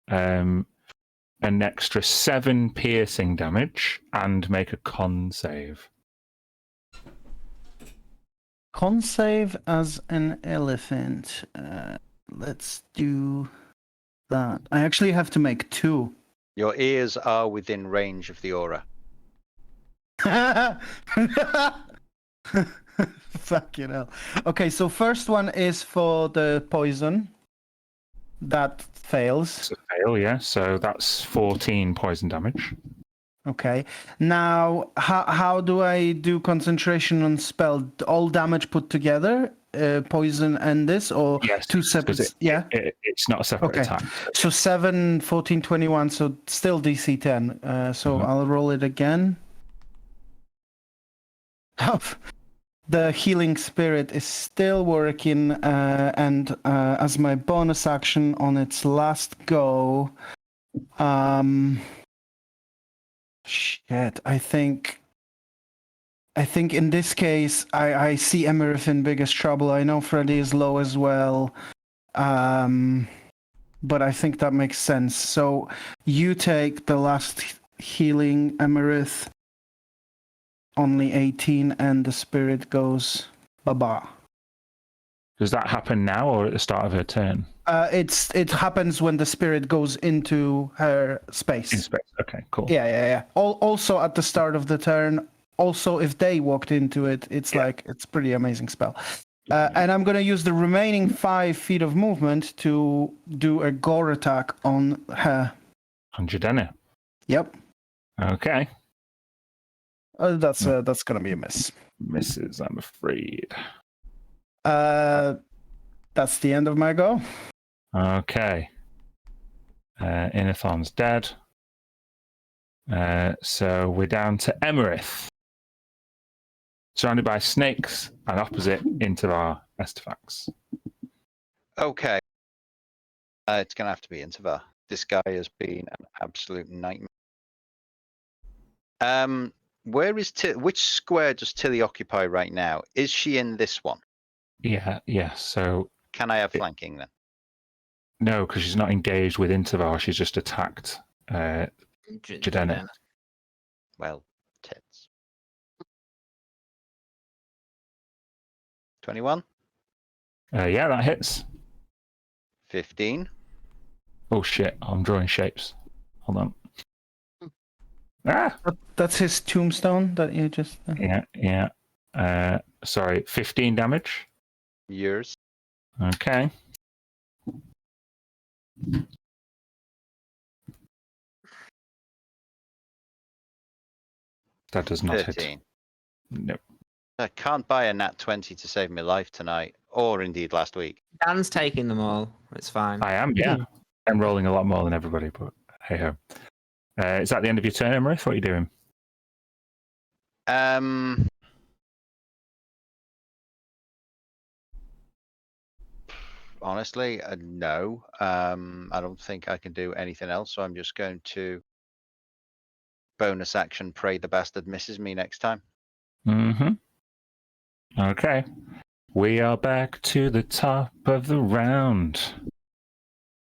an extra 7 piercing damage and make a con save. Con save as an elephant. Let's do that. I actually have to make 2. Your ears are within range of the aura. Fucking hell. Okay, so first one is for the poison. That fails. It's a fail, yeah. So that's 14 poison damage. Okay. Now, how do I do concentration on spell? All damage put together? Poison and this? Or yes, 2 separate? It's not a separate attack. So 7, 14, 21. So still DC 10. I'll roll it again. The healing spirit is still working, and as my bonus action on its last go, I think in this case I see Emerith in biggest trouble. I know Freddy is low as well, but I think that makes sense. So you take the last healing, Emerith. Only 18, and the spirit goes baba. Does that happen now or at the start of her turn? It happens when the spirit goes into her space. In space. Okay, cool. Yeah. Also at the start of the turn. Also, if they walked into it, it's pretty amazing spell. And I'm gonna use the remaining 5 feet of movement to do a gore attack on her. On Jadena. Yep. Okay. That's gonna be a miss. Misses, I'm afraid. That's the end of my go. Okay. Inathon's dead. So we're down to Emerith. Surrounded by snakes and opposite Intavar Estefax. Okay. It's going to have to be Intavar. This guy has been an absolute nightmare. Where is which square does Tilly occupy right now? Is she in this one? Yeah. So can I have flanking then? No, because she's not engaged with Intavar. She's just attacked Jadena. Well, tits. 21? Yeah, that hits. 15? Oh shit, I'm drawing shapes. Hold on. Ah! That's his tombstone that you just. Yeah. Sorry, 15 damage. Yours. Okay. That does not 13. hit. Nope. I can't buy a nat 20 to save my life tonight, or indeed last week. Dan's taking them all. It's fine. I am, yeah. I'm rolling a lot more than everybody, but hey ho. Is that the end of your turn, Emerith? What are you doing? Honestly, no. I don't think I can do anything else, so I'm just going to bonus action pray the bastard misses me next time. Mm-hmm. Okay. We are back to the top of the round.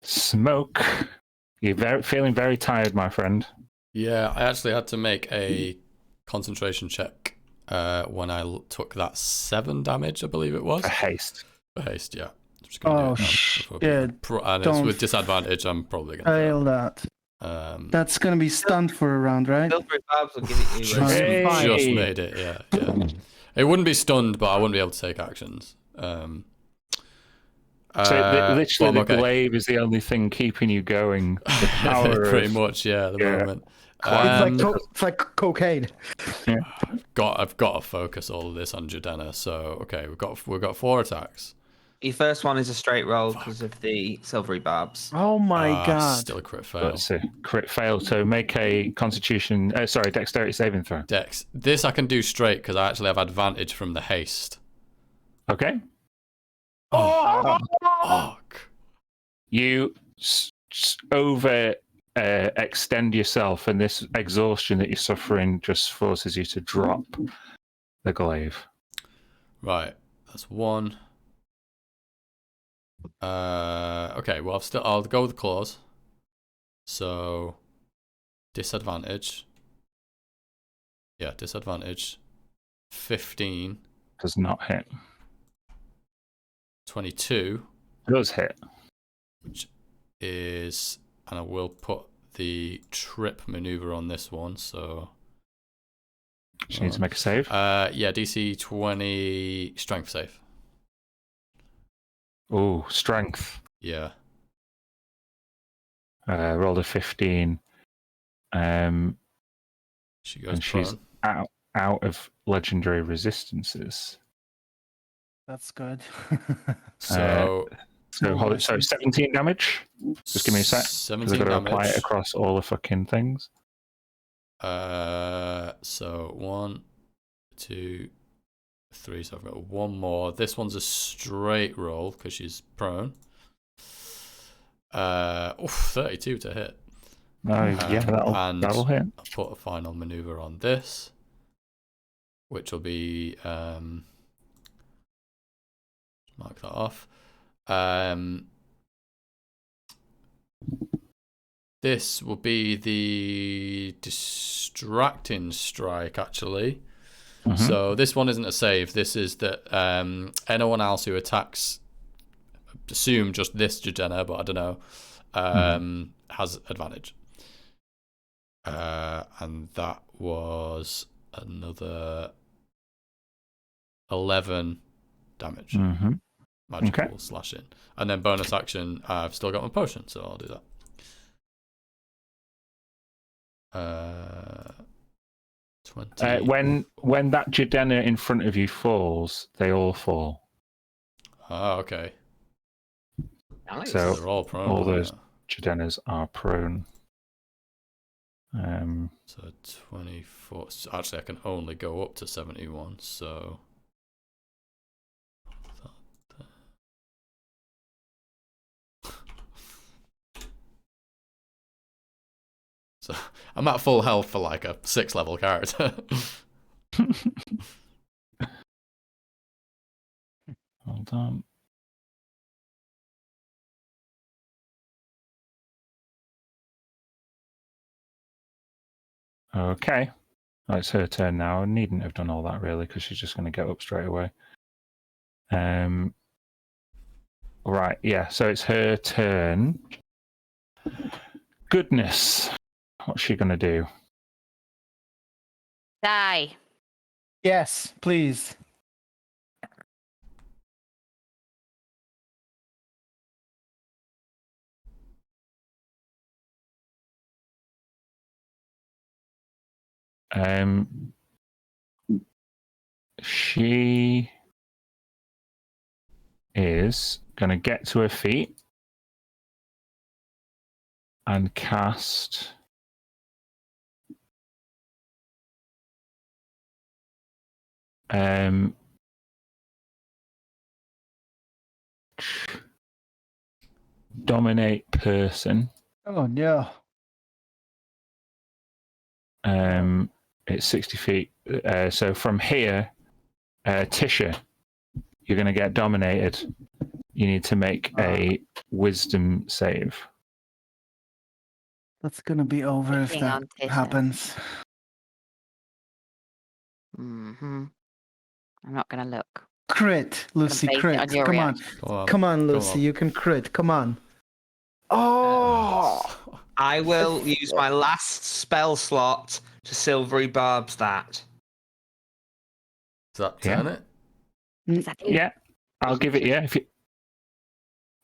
Smoke. You're feeling very tired, my friend. Yeah, I actually had to make a concentration check when I took that 7 damage, I believe it was. For haste. For haste, yeah. Oh, shit. And it's with disadvantage, I'm probably going to fail that. That's going to be stunned for a round, right? Silvery Barbs will give it you. Just made it, yeah. It wouldn't be stunned, but I wouldn't be able to take actions. So literally, the glaive is the only thing keeping you going. The power pretty much, yeah, at the moment. It's like cocaine. Yeah. I've got to focus all of this on Jadena. So okay, we've got 4 attacks. Your first one is a straight roll because of the silvery barbs. Oh my god! Still a crit fail. That's a crit fail. So make a dexterity saving throw. Dex. This I can do straight because I actually have advantage from the haste. Okay. Oh, fuck. You over extend yourself, and this exhaustion that you're suffering just forces you to drop the glaive. Right. That's 1. Okay, well I'll go with claws. So disadvantage. Yeah, disadvantage. 15. Does not hit. 22. Does hit. Which is, and I will put the trip maneuver on this one, so She needs to make a save. Yeah, DC 20 strength save. Oh, strength. Yeah. Rolled a 15. She goes and she's prone. out of legendary resistances. That's good. So 17 damage. Just give me a sec. 17 I've got to damage. apply it across all the fucking things. So 1, 2, 3. So I've got 1 more. This one's a straight roll because she's prone. 32 to hit. Yeah, that'll hit. I'll put a final maneuver on this, which will be mark that off. This will be the distracting strike, actually. Mm-hmm. So this one isn't a save. This is that anyone else who attacks, assume just this Jadena, but I don't know, has advantage. And that was another 11 damage. Mm-hmm. Magical slashing. And then bonus action, I've still got my potion, so I'll do that. 20. When that Jadena in front of you falls, they all fall. Oh, okay. Nice. So they're all prone. All those Jadenas are prone. So 24. Actually, I can only go up to 71. So. So I'm at full health for like a 6th level character. Hold on. Okay. Oh, it's her turn now. I needn't have done all that really, because she's just going to get up straight away. Right, yeah, so it's her turn. Goodness. What's she going to do? Die. Yes, please. She is going to get to her feet and cast dominate person. Oh no. It's 60 feet. So from here, Tisha, you're going to get dominated. You need to make a wisdom save. That's gonna be over if Hang that on, Tisha. happens. Mm-hmm. I'm not going to look. Crit, Lucy, base it crit. on your Come on. reaction. Come on, Lucy, you can crit. Come on. Oh! I will use my last spell slot to silvery barbs that. Does that Yeah. turn it? Is that you? Yeah, I'll give it. Yeah,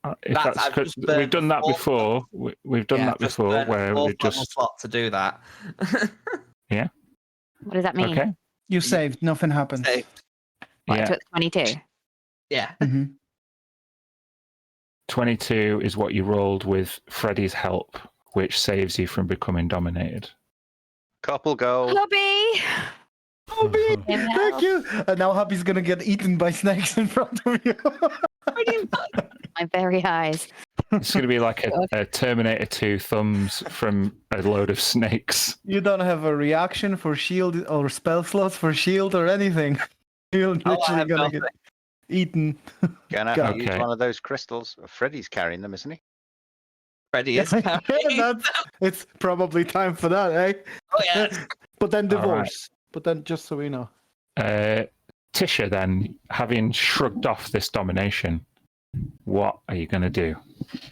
I've just burned we've done that four- before. We've done that just before burned a where fourth we level just slot to do that. What does that mean? okay. You saved, nothing happens. Saved. What, I Yeah, took 22. Yeah. hmm 22 is what you rolled with Freddy's help, which saves you from becoming dominated. Couple gold. Hobby! Hobby, Yeah. thank you. And now Hobby's gonna get eaten by snakes in front of you. My very eyes. It's going to be like a Terminator 2 thumbs from a load of snakes. You don't have a reaction for shield or spell slots for shield or anything. You're literally have gonna get nothing. eaten. Gonna have to Okay. use one of those crystals. Freddy's carrying them, isn't he? Freddy is Yeah, it's probably time for that, eh? Oh, yeah. But then All right. divorce. But then just so we know. Tisha, then, having shrugged off this domination, what are you going to do?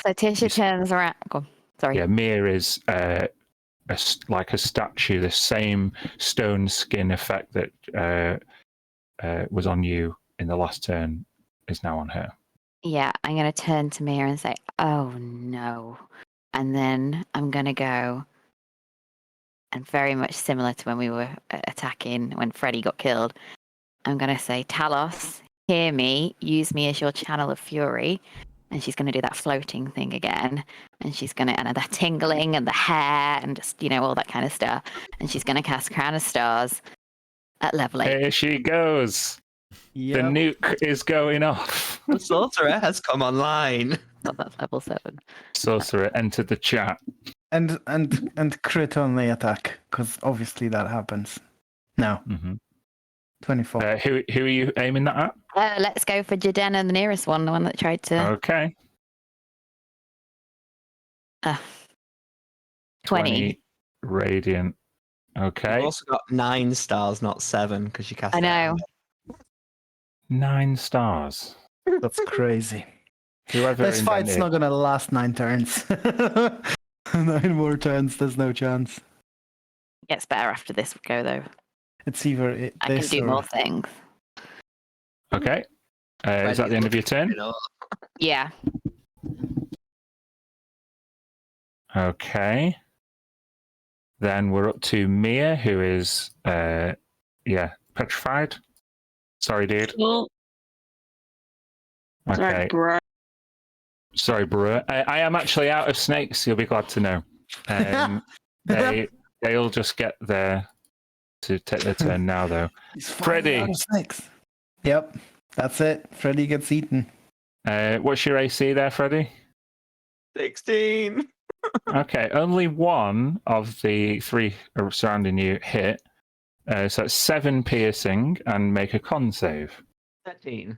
So Tisha turns around. Go on. Sorry. Yeah, Mir is like a statue, the same stone skin effect that was on you in the last turn is now on her. Yeah, I'm going to turn to Mia and say, oh no. And then I'm going to go, and very much similar to when we were attacking, when Freddy got killed, I'm going to say, Talos, hear me, use me as your channel of fury. And she's going to do that floating thing again. And she's going to, and that tingling and the hair and just, all that kind of stuff. And she's going to cast Crown of Stars at level 8. Here she goes. Yep. The nuke is going off. The sorcerer has come online. Not that's level 7. Sorcerer entered the chat. And crit on the attack, because obviously that happens. No. Mm-hmm. 24. Who are you aiming that at? Let's go for Jadena, the nearest one, the one that tried to. Okay. 20. Radiant. Okay. You've also got 9 stars, not 7, because you cast. I know. 9 stars. That's crazy. Whoever This fight's invented- not gonna last 9 turns. 9 more turns, there's no chance. Gets better after this go, though. It's either I can this do or... more things. Okay. Is that the end of your turn? Yeah. Okay. Then we're up to Mia, who is, petrified. Sorry, dude. Cool. Okay. Sorry, bro. Sorry, bro. I am actually out of snakes. You'll be glad to know. They'll just get there to take their turn now, though. He's Freddy. out of snakes. Yep, that's it. Freddy gets eaten. What's your AC there, Freddy? 16. Okay, only one of the 3 surrounding you hit. So it's 7 piercing and make a con save. 13.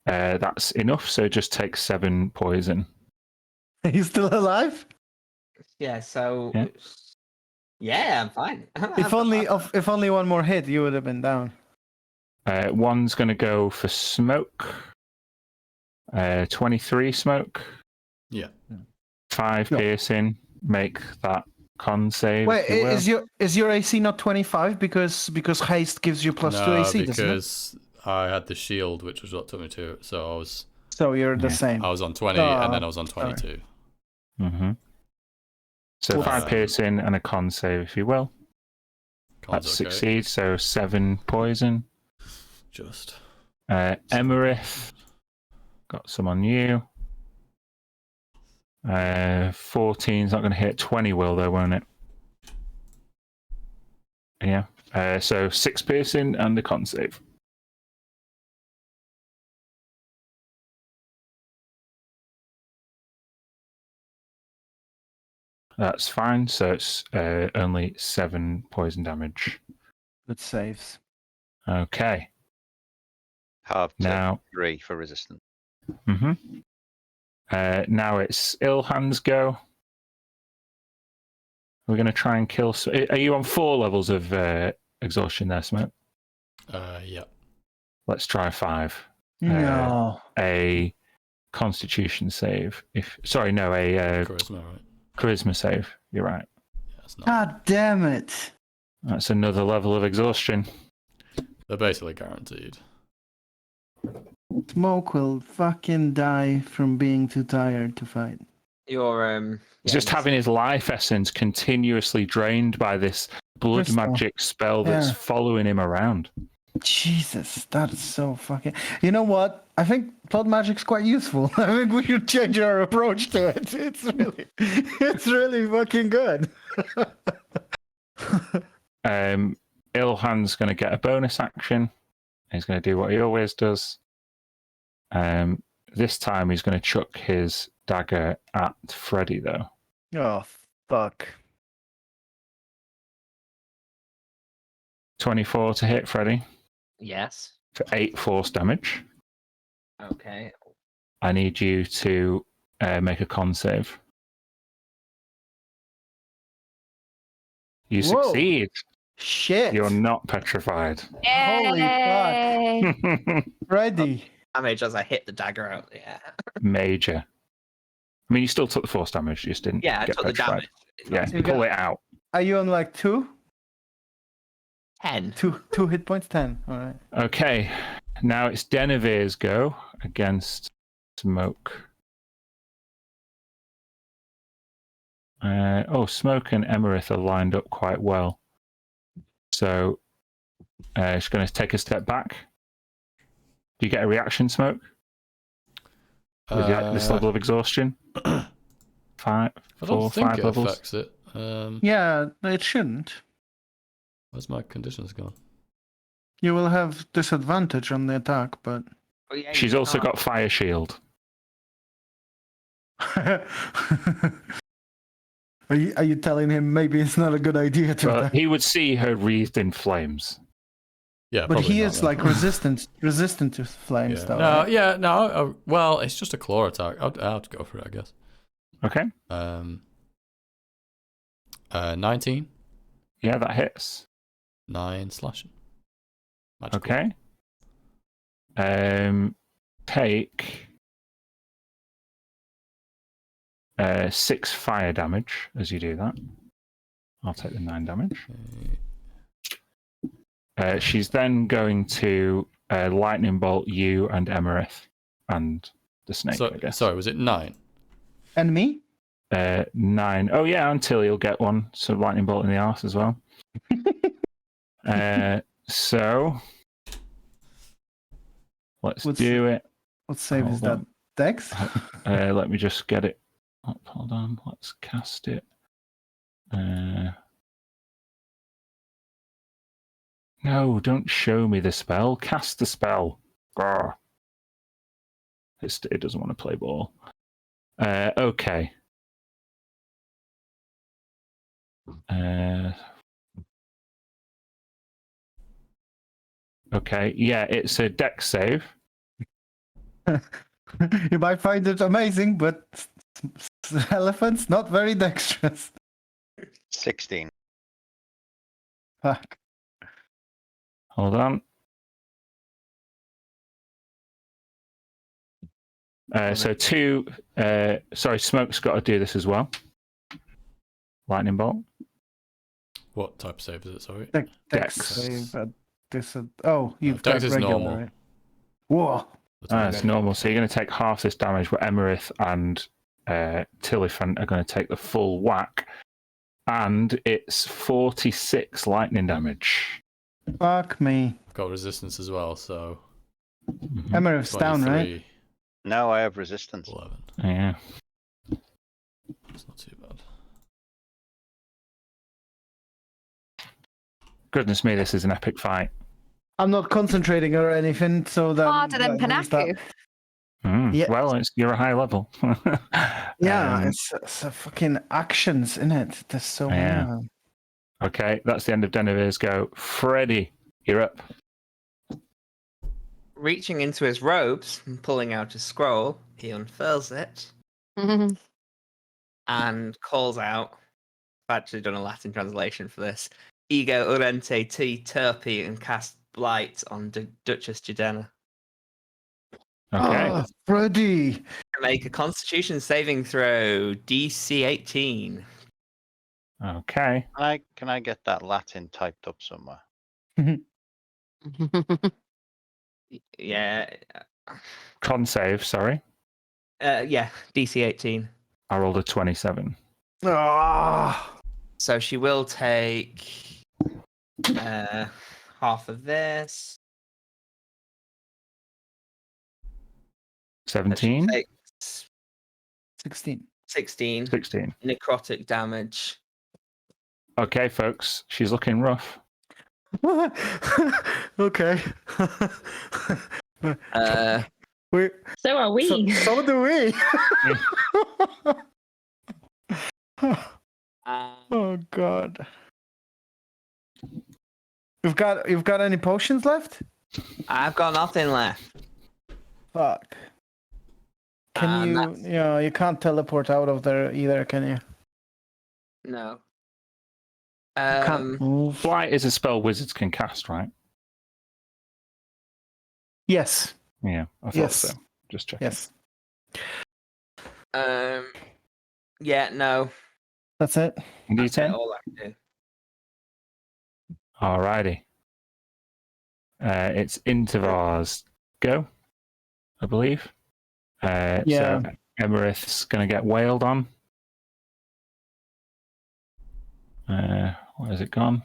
That's enough, so just take 7 poison. He's still alive? Yeah, so. Yeah. Yeah, I'm fine. If only one more hit, you would have been down. One's going to go for smoke. 23 smoke. Yeah. 5 Yeah. piercing. Make that con save. Wait, if you will. is your AC not 25 because haste gives you +2 AC, doesn't it? because I had the shield, which was what took me to it. So I was So you're the same. I was on 20, and then I was on 22. Mm-hmm. So 5 piercing and a con save, if you will. That Con's okay. succeeds, so 7 poison. Just. Emerith, got some on you. 14's not going to hit. 20 will, though, won't it? Yeah. So 6 piercing and a con save. That's fine. So it's only 7 poison damage. Good saves. Okay. Half to Now, 3 for resistance. now it's Ilhan's go. We're going to try and kill. Are you on 4 levels of exhaustion there, Smoke? Yeah. Let's try 5. No. A Constitution save. A Charisma, right? Charisma save. You're right. Yeah, it's not. God damn it. That's another level of exhaustion. They're basically guaranteed. Smoke will fucking die from being too tired to fight. Your He's just having his life essence continuously drained by this blood Crystal. magic spell that's Yeah. following him around. Jesus, that's so fucking. You know what? I think blood magic's quite useful. I think we should change our approach to it. It's really fucking good. Ilhan's going to get a bonus action. He's going to do what he always does. This time he's going to chuck his dagger at Freddy, though. Oh, fuck. 24 to hit Freddy yes. for 8 force damage. Okay. I need you to make a con save. You Whoa. succeed. Shit. You're not petrified. Holy fuck. Yay! Ready. Damage as I hit the dagger out. Yeah. Major. I mean, you still took the force damage. You just didn't Yeah, I get took the petrified. damage. It's Yeah, not You pull got- it out. Are you on like 2? 10. 2 hit points? 10. All right. Okay, now it's Denivere's go against Smoke. Smoke and Emerith are lined up quite well. So she's going to take a step back. Do you get a reaction, Smoke? With this level of exhaustion? 5, I 4, don't think 5 it levels? affects it. Yeah, it shouldn't. Where's my conditions gone? You will have disadvantage on the attack, but. Oh, yeah, She's you also can't. got Fire Shield. Are you telling him maybe it's not a good idea to Well, attack? he would see her wreathed in flames. Yeah, But probably he not, is then. like resistant to flames, Yeah. though. No, right? yeah, no. Well, it's just a claw attack. I'll have to go for it, I guess. Okay. 19. Yeah, that hits. 9 slashing. Magical. Okay. Take 6 fire damage as you do that. I'll take the 9 damage. She's then going to lightning bolt you and Emerith and the snake, I guess. Sorry, was it 9? And me? 9. Oh yeah, until you'll get one. So lightning bolt in the arse as well. So let's do it. What save is Hold that? on. Dex? Let me just get it up. Hold on. Let's cast it. No, don't show me the spell. Cast the spell. Grr. It doesn't want to play ball. Okay. Okay. Yeah, it's a dex save. You might find it amazing, but elephants not very dexterous. 16. Fuck. Hold on. So 2. Sorry, Smoke's got to do this as well. lightning bolt. What type of save is it? Sorry. Dex Dex. save at you've Dex got is regular, normal. right? Whoa. It's normal. So you're going to take half this damage, but Emerith and Tiliphant are going to take the full whack. And it's 46 lightning damage. Fuck me. I've got resistance as well, so Emerith's down, right? 23, No, I have resistance. 11. Yeah. It's not too bad. Goodness me, this is an epic fight. I'm not concentrating or anything, so that Harder than that means that- Panaku. Yeah. Well, you're a high level. Yeah, Um, it's a fucking actions in it. There's so many Yeah. of them. Okay, that's the end of Denivir's go. Freddy, you're up. Reaching into his robes and pulling out a scroll, he unfurls it and calls out. I've actually done a Latin translation for this. Ego urente ti terpi, and cast blight on Duchess Jadena. Okay. Oh, Freddy! Make a Constitution saving throw, DC 18. Okay. Can I get that Latin typed up somewhere? Yeah. Con save, sorry. Yeah, DC 18. I rolled a 27. Ah, So she will take half of this. So she 17? takes 16. 16 16. necrotic damage. Okay, folks. She's looking rough. Okay. we So are we. so do we. Oh god. You've got any potions left? I've got nothing left. Fuck. Can you? that's- Yeah, you can't teleport out of there either, can you? No. You can't move. Flight is a spell wizards can cast, right? Yes. Yeah, I thought Yes. so. Just checking. Yes. Yeah, no. That's it. That's D10? all I can do. Alrighty. It's Intervar's go, I believe. Yeah. So Emerith's going to get wailed on. Where has it gone?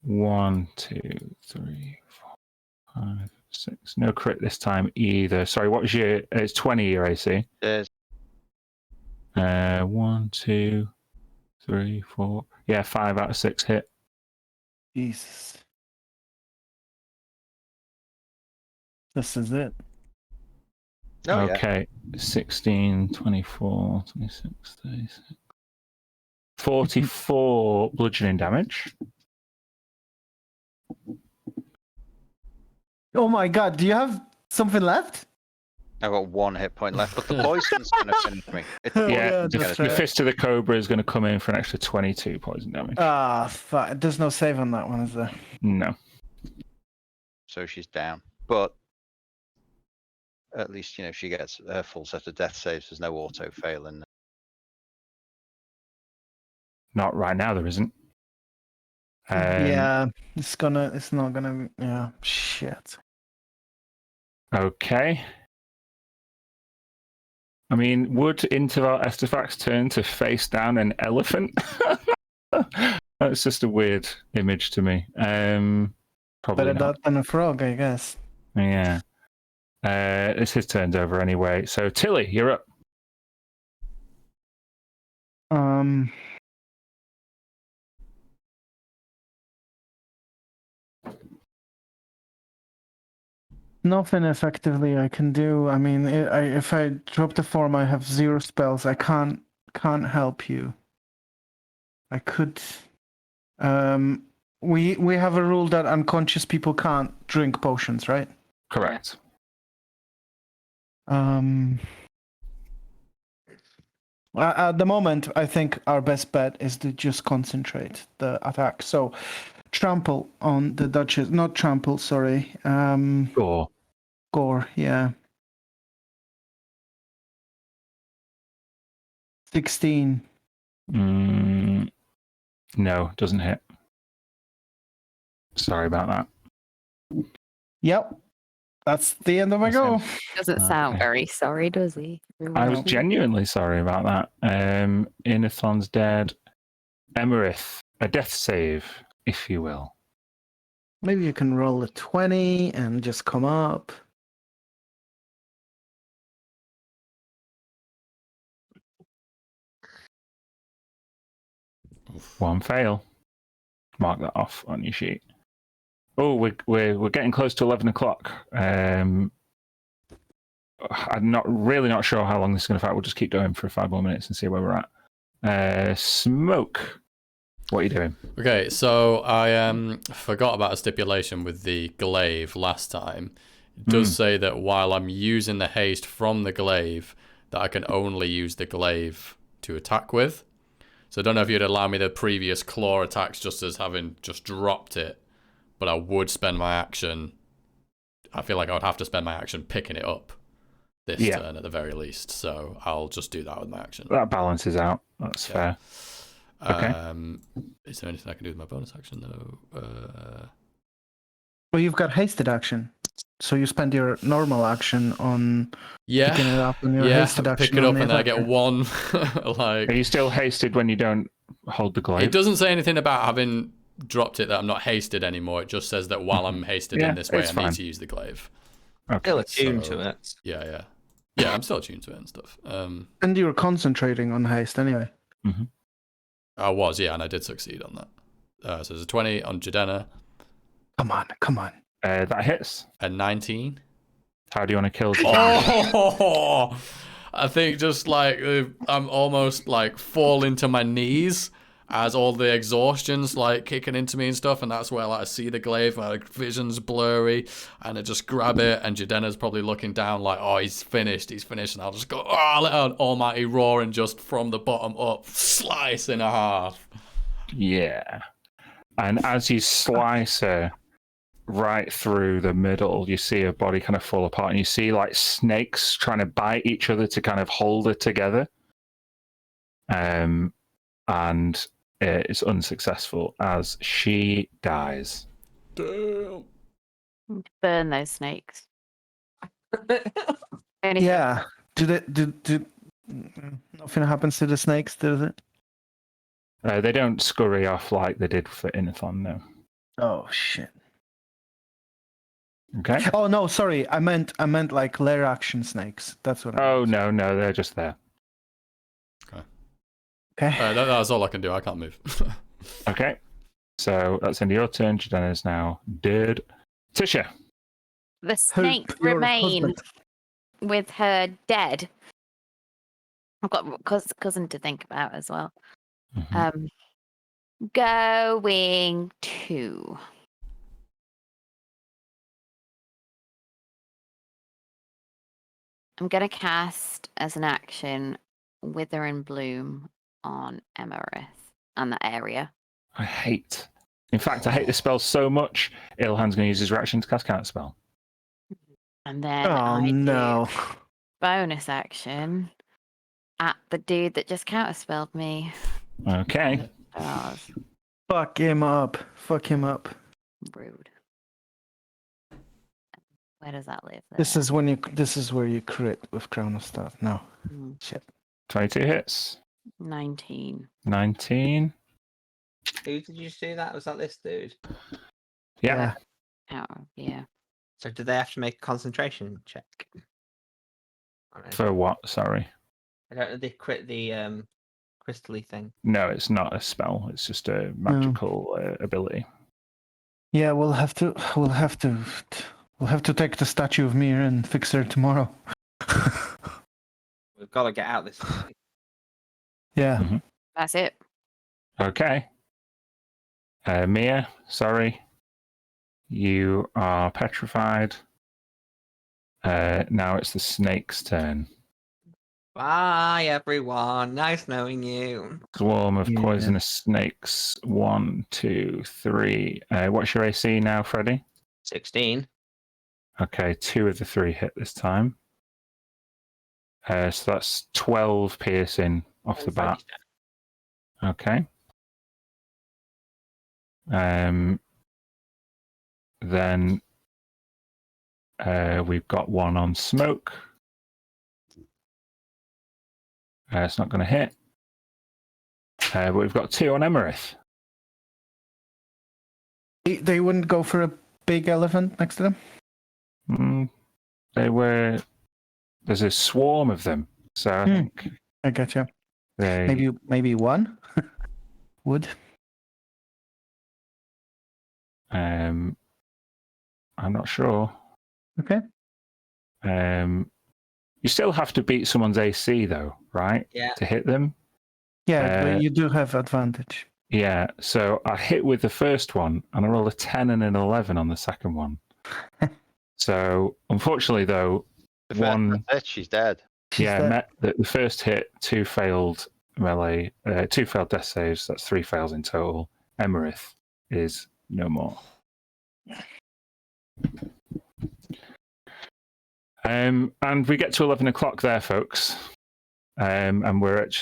1, 2, 3, 4, 5, 6. No crit this time either. Sorry, what was your? It's 20 your AC. There's 1, 2, 3, 4. Yeah, 5 out of 6 hit. Jesus. This is it. yeah. Okay, 16, 24, 26, 36. 44 bludgeoning damage. Oh my god, do you have something left? I've got 1 hit point left, but the poison's going to finish me. Oh, Yeah, yeah, the, that's the right. Fist of the Cobra is going to come in for an extra 22 poison damage. Ah, fuck. There's no save on that one, is there? No. So she's down. But at least, she gets a full set of death saves. There's no auto fail in there. Not right now, there isn't. Yeah, it's not gonna. Yeah, shit. Okay. I mean, would Interval Estefax turn to face down an elephant? That's just a weird image to me. Probably Better not. that than a frog, I guess. Yeah. It's his turn's over anyway. So Tilly, you're up. Nothing effectively I can do. I mean, if I drop the form, I have 0 spells. I can't help you. I could. We have a rule that unconscious people can't drink potions, right? Correct. At the moment, I think our best bet is to just concentrate the attack. So, trample on the Duchess. Not trample, sorry. Gore. Gore, yeah. 16. No, doesn't hit. Sorry about that. Yep. That's the end of my That's go. Doesn't sound Okay. very sorry, does he? I was genuinely sorry about that. Inathon's dead. Emerith, a death save, if you will. Maybe you can roll a 20 and just come up. One fail. Mark that off on your sheet. Oh, we're getting close to 11 o'clock. I'm not sure how long this is going to fight. We'll just keep going for 5 more minutes and see where we're at. Smoke. What are you doing? Okay, so I forgot about a stipulation with the glaive last time. It does say that while I'm using the haste from the glaive, that I can only use the glaive to attack with. So I don't know if you'd allow me the previous claw attacks just as having just dropped it, but I would spend my action. I feel like I would have to spend my action picking it up this turn at the very least. So I'll just do that with my action. That balances out. That's fair. Okay. Is there anything I can do with my bonus action though? Well, you've got hasted action. So you spend your normal action on picking it up, and your hasted action pick it up on the and then I get attacker. 1. Like, are you still hasted when you don't hold the glaive? it doesn't say anything about having dropped it that I'm not hasted anymore. It just says that while I'm hasted in this way, I need to use the glaive. Okay. Still attuned to it. Yeah, I'm still attuned to it and stuff. And you were concentrating on haste anyway. Mm-hmm. I was, and I did succeed on that. So there's a 20 on Jadena. Come on. That hits. A 19. How do you want to kill? Oh, I think just like I'm almost like falling to my knees as all the exhaustion's like kicking into me and stuff, and that's where like I see the glaive, my vision's blurry, and I just grab it, and Jadena's probably looking down like, oh, he's finished, and I'll just go, oh, let out an almighty roar, and just from the bottom up, slice in half. Yeah. And as you slice her right through the middle, you see her body kind of fall apart, and you see like snakes trying to bite each other to kind of hold her together. And it's unsuccessful as she dies. Damn. Burn those snakes. Yeah. Do nothing happens to the snakes, does it? They don't scurry off like they did for Inathon, no. Oh shit. Okay. Oh no, sorry. I meant like lair action snakes. That's what. Oh no, they're just there. Okay. That's all I can do. I can't move. Okay. So that's into your turn. Jadena is now dead. Tisha. The snakes remain with her dead. I've got cousin to think about as well. Mm-hmm. Going to. I'm going to cast as an action Wither and Bloom on Emerith and that area. In fact, I hate this spell so much, Ilhan's going to use his reaction to cast counter spell. And then no. Bonus action at the dude that just counterspelled me. Okay. Fuck him up. Rude. Where does that live? There? This is where you crit with Crown of Staff. No. Shit. 22 hits. 19. 19. Who did you say that? Was that this dude? Yeah. Oh, yeah. So do they have to make a concentration check? For what? Sorry. I don't know. They crit the crystally thing. No, it's not a spell. It's just a magical ability. Yeah, we'll have to take the statue of Mir and fix her tomorrow. We've got to get out this way. Yeah. Mm-hmm. That's it. Okay. Mia, sorry. You are petrified. Now it's the snake's turn. Bye, everyone. Nice knowing you. Swarm of poisonous snakes. 1, 2, 3. What's your AC now, Freddy? 16. Okay, 2 of the 3 hit this time. So that's 12 piercing off the bat. Okay. Then we've got one on smoke. It's not going to hit. But we've got 2 on Emerith. They wouldn't go for a big elephant next to them? There's a swarm of them. So I think I gotcha. Maybe one would. I'm not sure. Okay. You still have to beat someone's AC though, right? Yeah. To hit them. Yeah, but you do have advantage. Yeah. So I hit with the first one, and I rolled a 10 and an 11 on the second one. So unfortunately, though, She's dead. The first hit, 2 failed melee, 2 failed death saves. That's 3 fails in total. Emerith is no more. And we get to 11 o'clock there, folks. And we're at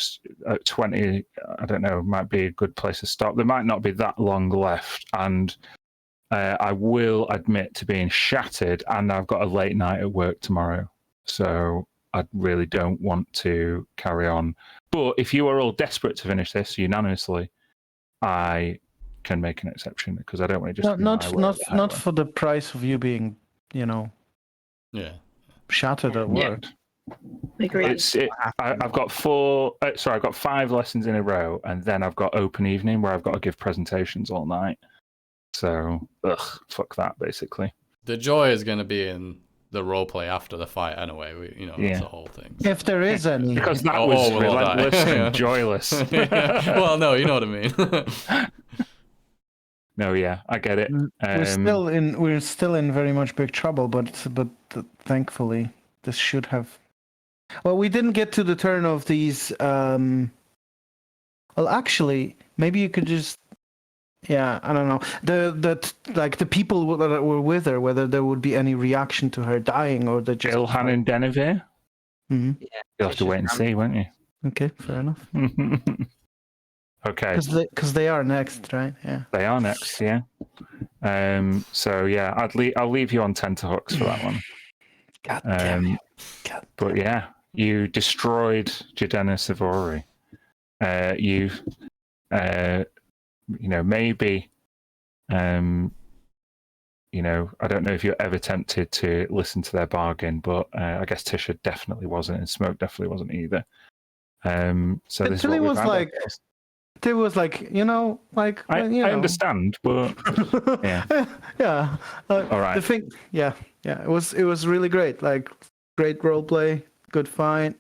20. I don't know, might be a good place to stop. There might not be that long left. And I will admit to being shattered, and I've got a late night at work tomorrow. So I really don't want to carry on. But if you are all desperate to finish this unanimously, I can make an exception because I don't want to just not for the price of you being, shattered at work. Agreed. I've got 5 lessons in a row, and then I've got open evening where I've got to give presentations all night. So, fuck that, basically. The joy is going to be in the roleplay after the fight anyway. That's the whole thing. If there is any. Because that was relentless and joyless. Well, no, you know what I mean. No, yeah, I get it. We're still in very much big trouble, but thankfully this should have. Well, we didn't get to the turn of these. Well, actually, maybe you could just. Yeah, I don't know. The people that were with her, whether there would be any reaction to her dying, or the just. Ilhan and Denevere. Mm-hmm. Yeah, You'll have to wait and see, won't you? Okay, fair enough. Okay. Because they are next, right? Yeah. They are next, yeah. So yeah, I'll leave you on tenterhooks for that one. God damn it. But yeah, you destroyed Jadena Savori. Maybe, I don't know if you're ever tempted to listen to their bargain, but I guess Tisha definitely wasn't, and Smoke definitely wasn't either. So this It was like, I understand, but yeah, yeah. All right. The thing, yeah. It was really great. Like, great role play, good fight.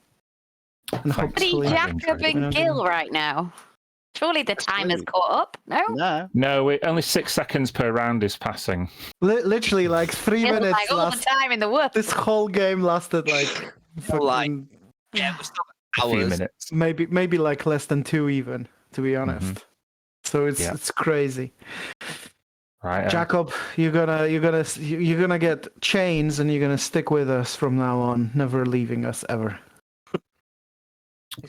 And See Jacob and Gil right now. Surely the time has caught up, no? No, only 6 seconds per round is passing. Literally, like 3 Feels minutes. like all the time in the world. This whole game lasted like fucking it was still A few hours. minutes. maybe like less than 2 even, to be honest. So it's crazy. Right, Jacob, you're gonna get chains, and you're gonna stick with us from now on, never leaving us ever.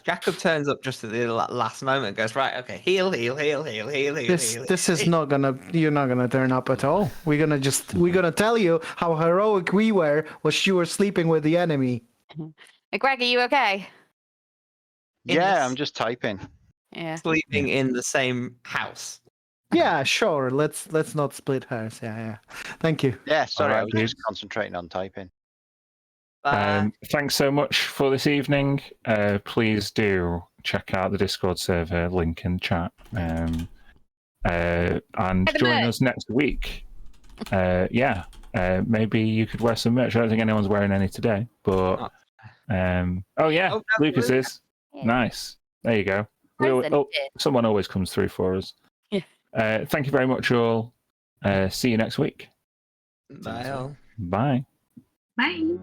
Jacob turns up just at the last moment and goes, right, okay, heal. This is not gonna. You're not gonna turn up at all. We're gonna tell you how heroic we were when you were sleeping with the enemy. Greg, are you okay? yeah, I'm just typing. Yeah. Sleeping in the same house. Yeah, sure. Let's not split hairs. Yeah. Thank you. Yeah, sorry, All right, I was just concentrating on typing. Thanks so much for this evening. Please do check out the Discord server link in chat, and join us next week. Maybe you could wear some merch. I don't think anyone's wearing any today, but Lucas is. Yeah. Nice. There you go. Someone always comes through for us. Yeah. Thank you very much, all. See you next week. Bye. Bye. Bye.